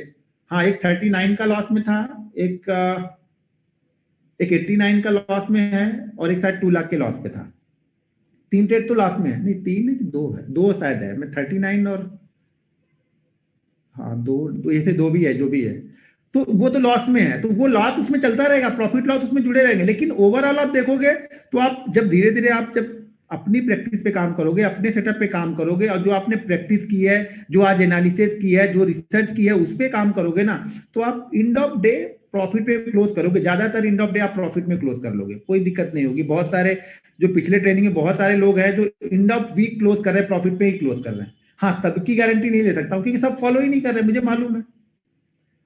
हाँ, एक 39 का लॉस में था, एक 89 का लॉस में है, और एक शायद 2 लाख के लॉस पे था। 3 ट्रेड तो लॉस में है, नहीं 3 है कि 2 है, 2 शायद है, मैं 39 और, हाँ 2 ऐसे 2 भी है, जो भी है, तो वो तो लॉस में है, तो वो लॉस उसमें चलता रहेगा, प्रॉफिट लॉस उसमें जुड़े रहेंगे। लेकिन ओवरऑल आप देखोगे तो आप जब धीरे धीरे आप जब अपनी प्रैक्टिस पे काम करोगे, अपने सेटअप पे काम करोगे, और जो आपने प्रैक्टिस की है, जो आज एनालिसिस की है, जो रिसर्च की है, उस पे काम करोगे ना, तो आप एंड ऑफ डे प्रॉफिट पे क्लोज करोगे, ज्यादातर एंड ऑफ डे आप प्रॉफिट में क्लोज कर लोगे, कोई दिक्कत नहीं होगी। बहुत सारे जो पिछले ट्रेनिंग में बहुत सारे लोग हैं जो एंड ऑफ वीक क्लोज कर रहे हैं, प्रॉफिट पे ही क्लोज कर रहे हैं। हाँ, सबकी गारंटी नहीं ले सकता हूँ, क्योंकि सब फॉलो ही नहीं कर रहे, मुझे मालूम है।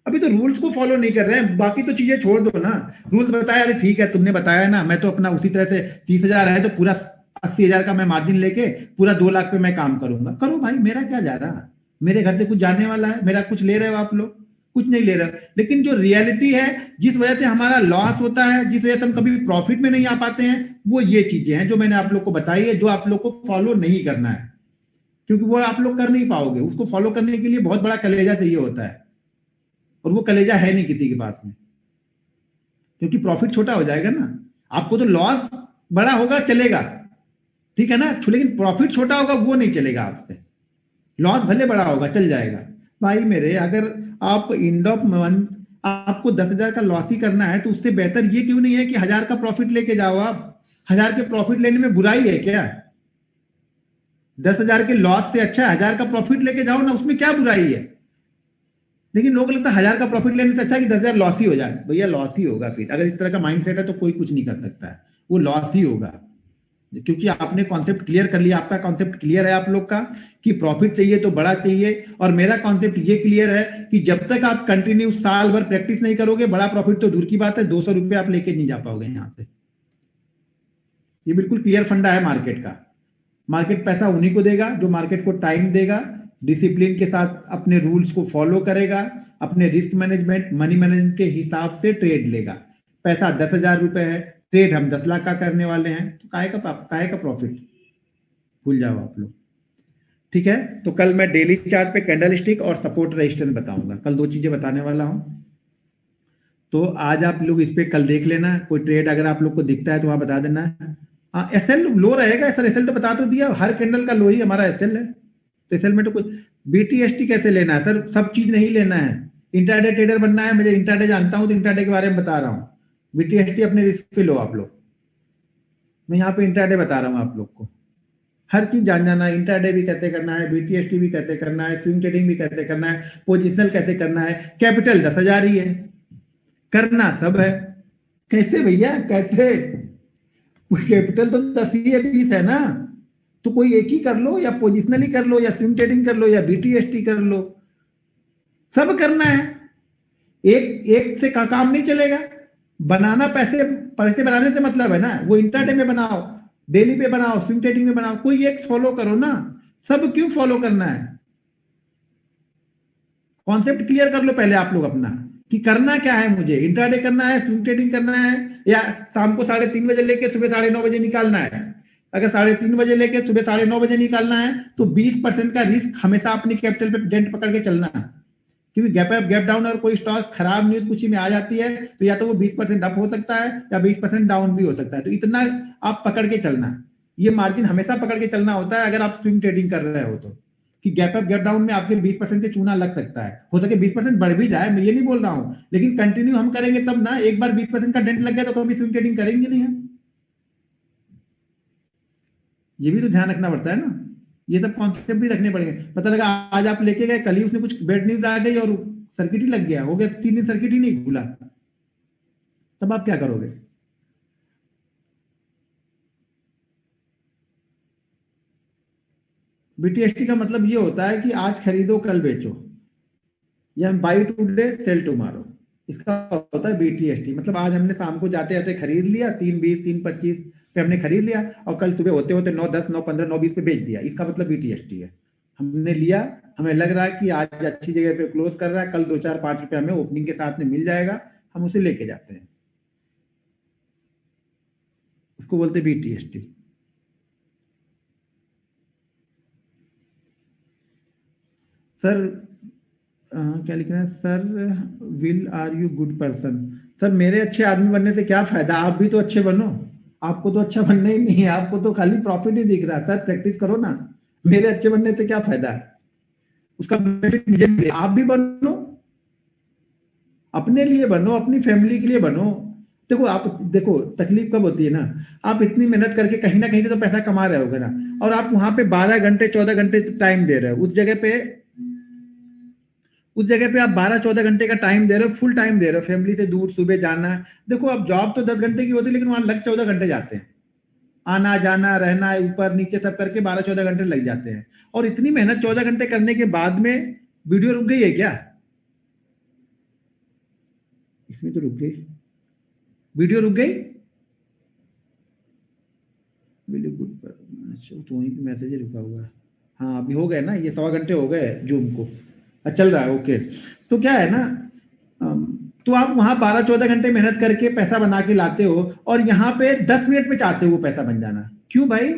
अभी तो रूल्स को फॉलो नहीं कर रहे हैं, बाकी तो चीजें छोड़ दो ना। रूल्स बताया, अरे ठीक है तुमने बताया ना, मैं तो अपना उसी तरह से 30,000 है तो पूरा 80,000 का मैं मार्जिन लेके पूरा 2 लाख पे मैं काम करूंगा, करो भाई, मेरा क्या जा रहा, मेरे घर से कुछ जाने वाला है, मेरा कुछ ले रहे हो आप लोग, कुछ नहीं ले रहे हो। लेकिन जो रियलिटी है, जिस वजह से हमारा लॉस होता है, जिस वजह से हम कभी प्रॉफिट में नहीं आ पाते हैं, वो ये चीजें हैं जो मैंने आप लोग को बताई है, जो आप लोग को फॉलो नहीं करना है, क्योंकि वो आप लोग कर नहीं पाओगे। उसको फॉलो करने के लिए बहुत बड़ा कलेजा चाहिए होता है, और वो कलेजा है नहीं किसी के पास में, क्योंकि प्रॉफिट छोटा हो जाएगा ना। आपको तो लॉस बड़ा होगा चलेगा, ठीक है ना, लेकिन प्रॉफिट छोटा होगा वो नहीं चलेगा आपसे। लॉस भले बड़ा होगा चल जाएगा भाई मेरे, अगर आप एंड ऑफ मंथ आपको 10,000 का लॉस ही करना है, तो उससे बेहतर ये क्यों नहीं है कि 1,000 का प्रॉफिट लेके जाओ आप। 1,000 के प्रॉफिट लेने में बुराई है क्या? 10,000 के लॉस से अच्छा 1,000 का प्रॉफिट लेके जाओ ना, उसमें क्या बुराई है। लेकिन लोगों को लगता है 1,000 का प्रॉफिट लेने से अच्छा कि 10,000 लॉस ही हो जाए। भैया लॉस ही होगा, फिर अगर इस तरह का माइंडसेट है तो कोई कुछ नहीं कर सकता है, वो लॉस ही होगा। क्योंकि आपने कॉन्सेप्ट क्लियर कर लिया, आपका कॉन्सेप्ट क्लियर है आप लोग का कि प्रॉफिट चाहिए तो बड़ा चाहिए, और मेरा कॉन्सेप्ट ये क्लियर है कि जब तक आप कंटिन्यू साल भर प्रैक्टिस नहीं करोगे, बड़ा प्रॉफिट तो दूर की बात है, 200 रुपये आप लेके नहीं जा पाओगे यहाँ से। ये बिल्कुल क्लियर फंडा है मार्केट का। मार्केट पैसा उन्हीं को देगा जो मार्केट को टाइम देगा, डिसिप्लिन के साथ अपने रूल्स को फॉलो करेगा, अपने रिस्क मैनेजमेंट मनी मैनेजमेंट के हिसाब से ट्रेड लेगा। पैसा 10,000 रुपए है, ट्रेड हम 10 लाख का करने वाले हैं, तो काहे का प्रॉफिट, भूल जाओ आप लोग। ठीक है, तो कल मैं डेली चार्ट पे कैंडल स्टिक और सपोर्ट रेजिस्टेंस बताऊंगा, कल 2 चीजें बताने वाला हूं। तो आज आप लोग इस पे कल देख लेना, कोई ट्रेड अगर आप लोग को दिखता है तो वहां बता देना। हाँ, एसएल लो रहेगा सर, एसएल तो बता तो दिया, हर कैंडल का लो ही हमारा एसएल है, तो एसएल में तो कुछ बीटीएसटी कैसे लेना है सर, सब चीज नहीं लेना है। इंट्राडे ट्रेडर बनना है, मुझे इंट्राडे जानता हूँ तो इंट्राडे के बारे में बता रहा हूँ। बीटीएसटी अपने रिस्क पे लो आप लोग, मैं यहाँ पे इंट्राडे बता रहा हूँ आप लोग को। हर चीज जान जाना है, इंट्राडे भी कैसे करना है, बीटीएसटी भी कैसे करना है, स्विंग ट्रेडिंग भी कैसे करना है, पोजिशनल कैसे करना है। कैपिटल 10,000 ही है, करना सब है। कैसे भैया कैसे, कैपिटल तो 10 ही है, 20 है ना, तो कोई एक ही कर लो, या पोजिशनली कर लो, या स्विंग ट्रेडिंग कर लो, या बीटीएसटी कर लो, सब करना है। एक एक से काम नहीं चलेगा। बनाना पैसे पैसे बनाने से मतलब है ना, वो इंट्राडे में बनाओ, डेली पे बनाओ, स्विंग ट्रेडिंग में बनाओ, कोई एक फॉलो करो ना। सब क्यों फॉलो करना है? कॉन्सेप्ट क्लियर कर लो पहले आप लोग अपना, कि करना क्या है मुझे, इंट्राडे करना है, स्विंग ट्रेडिंग करना है, या शाम को 3:30 बजे लेके सुबह 9:30 बजे निकालना है। अगर 3:30 बजे लेके सुबह 9:30 बजे निकालना है तो 20% का रिस्क हमेशा अपनी कैपिटल पे डेंट पकड़ के चलना है, क्योंकि गैप अप गैप डाउन और कोई स्टॉक खराब न्यूज कुछ ही में आ जाती है तो या तो वो 20% अप हो सकता है या 20% डाउन भी हो सकता है, तो इतना आप पकड़ के चलना। ये मार्जिन हमेशा पकड़ के चलना होता है अगर आप स्विंग ट्रेडिंग कर रहे हो तो, कि गैप अप गैप डाउन में आपके 20% के चूना लग सकता है, हो सके 20% बढ़ भी जाए, मैं ये नहीं बोल रहा हूं, लेकिन कंटिन्यू हम करेंगे तब ना। एक बार 20% का डेंट लग गया तो कभी स्विंग ट्रेडिंग करेंगे नहीं हम, ये भी तो ध्यान रखना पड़ता है ना। ये सब कॉन्सेप्ट भी रखने पड़ेंगे। पता लगा आज आप लेके गए, कल ही उसने कुछ बैड न्यूज आ गई और सर्किट ही लग गया, हो गया 3 दिन सर्किट ही नहीं खुला, तब आप क्या करोगे? बीटीएसटी का मतलब ये होता है कि आज खरीदो कल बेचो, या बाई टुडे सेल टुमारो, इसका होता है बीटीएसटी। मतलब आज हमने शाम को जाते जाते खरीद लिया 3:20 3:25 पे हमने खरीद लिया, और कल सुबह होते होते 9:10 9:15 9:20 पे बेच दिया, इसका मतलब बीटीएसटी है। हमने लिया, हमें लग रहा है कि आज अच्छी जगह पे क्लोज कर रहा है, कल 2 4 5 रुपए हमें ओपनिंग के साथ में मिल जाएगा, हम उसे लेके जाते हैं, उसको बोलते हैं बीटीएसटी। सर क्या लिख रहे हैं sir, will are you good person? Sir मेरे अच्छे आदमी बनने से क्या फायदा, आप भी तो अच्छे बनो, आपको तो अच्छा बनना ही नहीं है, आपको तो खाली प्रॉफिट ही दिख रहा है। सर प्रैक्टिस करो ना, मेरे अच्छे बनने से क्या फायदा है, उसका बेनिफिट मुझे मिले। आप भी बनो, अपने लिए बनो, अपनी फैमिली के लिए बनो। देखो आप देखो तकलीफ कब होती है ना, आप इतनी मेहनत करके कहीं ना कहीं से तो पैसा कमा रहे होगे ना, और आप वहां पे 12 घंटे 14 घंटे टाइम दे रहे हो, उस जगह पे आप 12-14 घंटे का टाइम दे रहे हो, फुल टाइम दे रहे हो, फैमिली से दूर सुबह जाना। देखो अब जॉब तो 10 घंटे की होती है, लेकिन वहां लग 14 घंटे जाते हैं, आना जाना रहना ऊपर नीचे सब करके 12-14 घंटे लग जाते हैं। और इतनी मेहनत 14 घंटे करने के बाद में वीडियो रुक गई है क्या? इसमें तो रुक गई, वीडियो रुक गई, वीडियो गुड पर, अच्छा तो वहीं पे मैसेज रुका हुआ है। हाँ अभी हो गए ना, ये 1.25 घंटे हो गए जूम को, चल रहा है ओके। तो क्या है ना, तो आप वहां 12-14 घंटे मेहनत करके पैसा बना के लाते हो, और यहाँ पे 10 मिनट में चाहते हो वो पैसा बन जाना। क्यों भाई?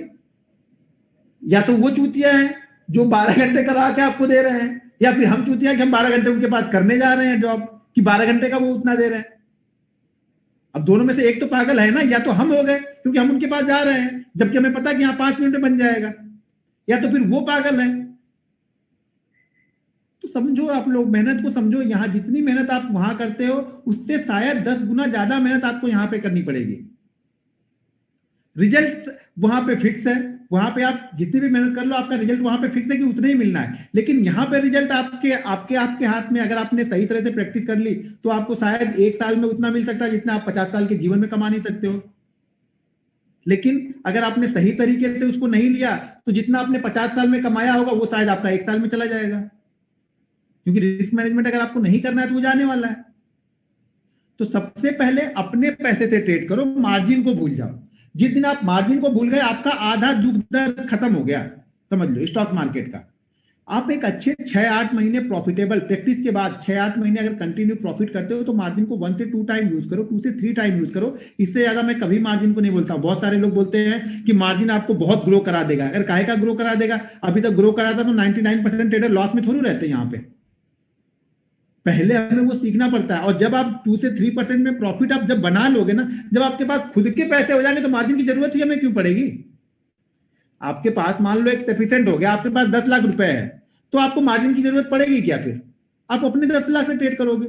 या तो वो चूतिया है जो 12 घंटे करा के आपको दे रहे हैं, या फिर हम चूतिया कि हम 12 घंटे उनके पास करने जा रहे हैं जॉब, कि 12 घंटे का वो उतना दे रहे हैं। अब दोनों में से एक तो पागल है ना, या तो हम हो गए क्योंकि हम उनके पास जा रहे हैं जबकि हमें पता कि यहाँ 5 मिनट में बन जाएगा, या तो फिर वो पागल है। तो समझो आप लोग, मेहनत को समझो, यहाँ जितनी मेहनत आप वहां करते हो उससे शायद 10 गुना ज्यादा मेहनत आपको यहाँ पे करनी पड़ेगी। रिजल्ट वहां पे फिक्स है, वहां पे आप जितनी भी मेहनत कर लो आपका रिजल्ट वहां पे फिक्स है कि उतना ही मिलना है, लेकिन यहाँ पे रिजल्ट आपके आपके आपके हाथ में, अगर आपने सही तरह से प्रैक्टिस कर ली तो आपको शायद 1 साल में उतना मिल सकता है जितना आप 50 साल के जीवन में कमा नहीं सकते हो। लेकिन अगर आपने सही तरीके से उसको नहीं लिया तो जितना आपने 50 साल में कमाया होगा वो शायद आपका 1 साल में चला जाएगा, क्योंकि रिस्क मैनेजमेंट अगर आपको नहीं करना है तो वो जाने वाला है। तो सबसे पहले अपने पैसे से ट्रेड करो, मार्जिन को भूल जाओ। जिस दिन आप मार्जिन को भूल गए आपका आधा दुख दर्द खत्म हो गया, समझ लो स्टॉक मार्केट का। आप एक अच्छे 6-8 महीने प्रॉफिटेबल प्रैक्टिस के बाद 6-8 महीने अगर कंटिन्यू प्रॉफिट करते हो तो मार्जिन को 1 से 2 टाइम यूज करो, 2 से 3 टाइम यूज करो। इससे ज्यादा मैं कभी मार्जिन को नहीं बोलता। बहुत सारे लोग बोलते हैं कि मार्जिन आपको बहुत ग्रो करा देगा। अगर काहे का ग्रो करा देगा, अभी तक ग्रो करा था तो 99% ट्रेडर लॉस में थोड़ी रहते हैं यहाँ पे। पहले हमें वो सीखना पड़ता है। और जब आप 2 से 3% में प्रॉफिट आप जब बना लोगे ना, जब आपके पास खुद के पैसे हो जाएंगे तो मार्जिन की जरूरत ही हमें क्यों पड़ेगी। आपके पास मान लो एक सफिशिएंट हो गया, आपके पास 10 लाख रुपए है, तो आपको मार्जिन की जरूरत पड़ेगी क्या? फिर आप अपने 10 लाख से ट्रेड करोगे।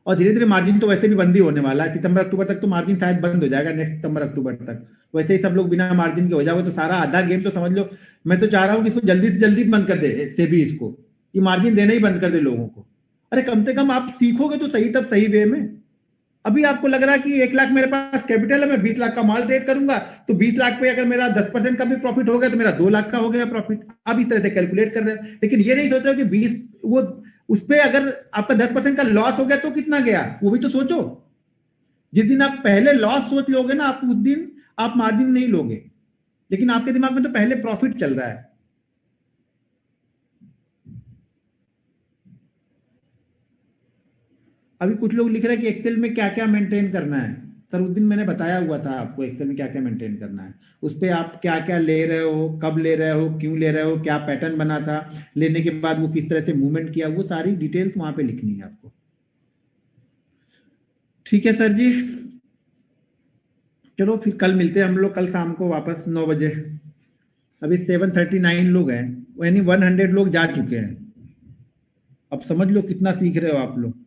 और धीरे धीरे मार्जिन तो वैसे भी बंद ही होने वाला है, सितंबर अक्टूबर तक तो मार्जिन शायद बंद हो जाएगा, नेक्स्ट सितंबर अक्टूबर तक। वैसे ही सब लोग बिना मार्जिन के हो जाओगे तो सारा आधा गेम तो समझ लो। मैं तो चाह रहा हूँ कि इसको जल्दी से जल्दी बंद कर दे सेबी, इसको ये मार्जिन देना ही बंद कर दे लोगों को। अरे कम से कम आप सीखोगे तो सही, तब सही वे में। अभी आपको लग रहा है कि 1 लाख मेरे पास कैपिटल है, मैं 20 लाख का माल ट्रेड करूंगा, तो 20 लाख पे अगर मेरा 10% का भी प्रॉफिट हो गया तो मेरा 2 लाख का हो गया प्रॉफिट। आप इस तरह से कैलकुलेट कर रहे हैं, लेकिन ये नहीं सोच रहे कि 20 वो उस पे अगर आपका 10% का लॉस हो गया तो कितना गया, वो भी तो सोचो। जिस दिन आप पहले लॉस सोच लोगे ना, आप उस दिन आप मार्जिन नहीं लोगे, लेकिन आपके दिमाग में तो पहले प्रॉफिट चल रहा है। अभी कुछ लोग लिख रहे हैं कि एक्सेल में क्या क्या मेंटेन करना है। सर उस दिन मैंने बताया हुआ था आपको एक्सेल में क्या क्या मेंटेन करना है। उस पर आप क्या क्या ले रहे हो, कब ले रहे हो, क्यों ले रहे हो, क्या पैटर्न बना था, लेने के बाद वो किस तरह से मूवमेंट किया, वो सारी डिटेल्स वहां पे लिखनी है आपको। ठीक है सर जी, चलो फिर कल मिलते हैं हम लोग, कल शाम को वापस 9 बजे। अभी 739 लोग हैं, यानी 100 लोग जा चुके हैं। अब समझ लो कितना सीख रहे हो आप लोग।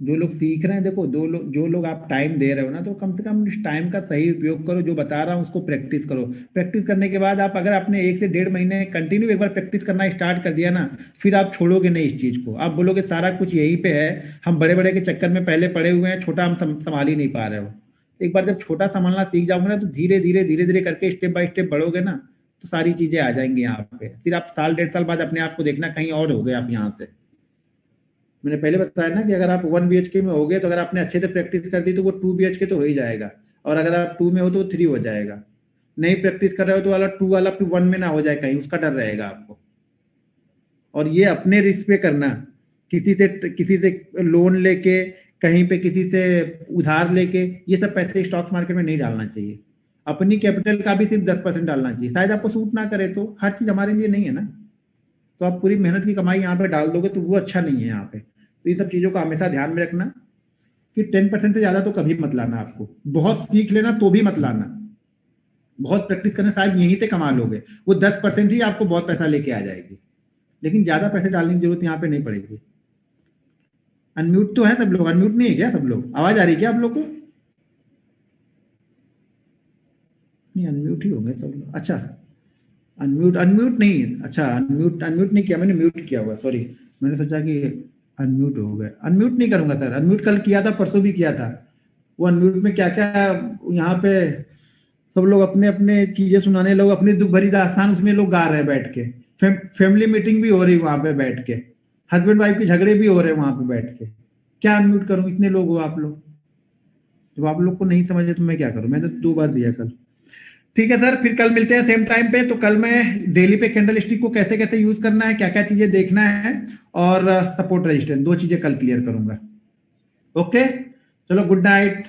जो लोग सीख रहे हैं, देखो जो लोग आप टाइम दे रहे हो ना, तो कम से कम इस टाइम का सही उपयोग करो। जो बता रहा हूँ उसको प्रैक्टिस करो। प्रैक्टिस करने के बाद आप अगर आपने 1 से 1.5 महीने कंटिन्यू एक बार प्रैक्टिस करना स्टार्ट कर दिया ना, फिर आप छोड़ोगे नहीं इस चीज को। आप बोलोगे सारा कुछ यहीं पे है, हम बड़े बड़े के चक्कर में पहले पड़े हुए हैं, छोटा हम संभाल ही नहीं पा रहे हो। एक बार जब छोटा संभालना सीख जाओगे ना, तो धीरे धीरे करके स्टेप बाय स्टेप बढ़ोगे ना, तो सारी चीजें आ जाएंगी यहाँ पे। फिर आप साल 1.5 साल बाद अपने आप को देखना कहीं और हो गए आप यहाँ से। मैंने पहले बताया ना कि अगर आप 1 BHK में हो गए, तो अगर आपने अच्छे से प्रैक्टिस कर दी तो वो 2 BHK तो हो ही जाएगा। और अगर आप 2 में हो तो वो 3 हो जाएगा। नहीं प्रैक्टिस कर रहे हो तो वाला 2 वाला फिर 1 में ना हो जाए कहीं, उसका डर रहेगा आपको। और ये अपने रिस्क पे करना, किसी से लोन लेके, कहीं पे किसी से उधार लेके, ये सब पैसे स्टॉक्स मार्केट में नहीं डालना चाहिए। अपनी कैपिटल का भी सिर्फ 10% डालना चाहिए। शायद आपको सूट ना करे, तो हर चीज हमारे लिए नहीं है ना। तो आप पूरी मेहनत की कमाई यहाँ पे डाल दोगे तो वो अच्छा नहीं है यहाँ पे। तो इन सब चीजों का हमेशा ध्यान में रखना कि 10% से ज्यादा तो कभी मत लाना। आपको बहुत सीख लेना तो भी मत लाना। बहुत प्रैक्टिस करना, शायद यहीं से कमा लोगे। वो 10% ही आपको बहुत पैसा लेके आ जाएगी, लेकिन ज्यादा पैसे डालने की जरूरत यहाँ पे नहीं पड़ेगी। अनम्यूट तो है सब लोग? अनम्यूट नहीं है क्या सब लोग? आवाज आ रही है क्या आप लोग को? नहीं, अनम्यूट ही होंगे सब लोग। अच्छा, अनम्यूट नहीं, अच्छा अनम्यूट नहीं किया मैंने, म्यूट किया हुआ, सॉरी। मैंने सोचा कि अनम्यूट हो गए। अनम्यूट नहीं करूंगा सर, अनम्यूट कल किया था, परसों भी किया था। वो अनम्यूट में क्या क्या यहाँ पे सब लोग अपने अपने चीजें सुनाने, लोग अपनी दुख भरी दास्तान उसमें लोग गा रहे हैं बैठ के। फैमिली मीटिंग भी हो रही वहां पे बैठ के, हस्बैंड वाइफ के झगड़े भी हो रहे हैं वहां पे बैठ के। क्या अनम्यूट करूं? इतने लोग हो आप लोग। जब आप लोग को नहीं समझे तो मैं क्या करूं? मैंने 2 बार दिया कल। ठीक है सर, फिर कल मिलते हैं सेम टाइम पे। तो कल मैं डेली पे कैंडल स्टिक को कैसे कैसे यूज करना है, क्या क्या चीजें देखना है, और सपोर्ट रेजिस्टेंस, 2 चीजें कल क्लियर करूंगा। ओके, चलो गुड नाइट।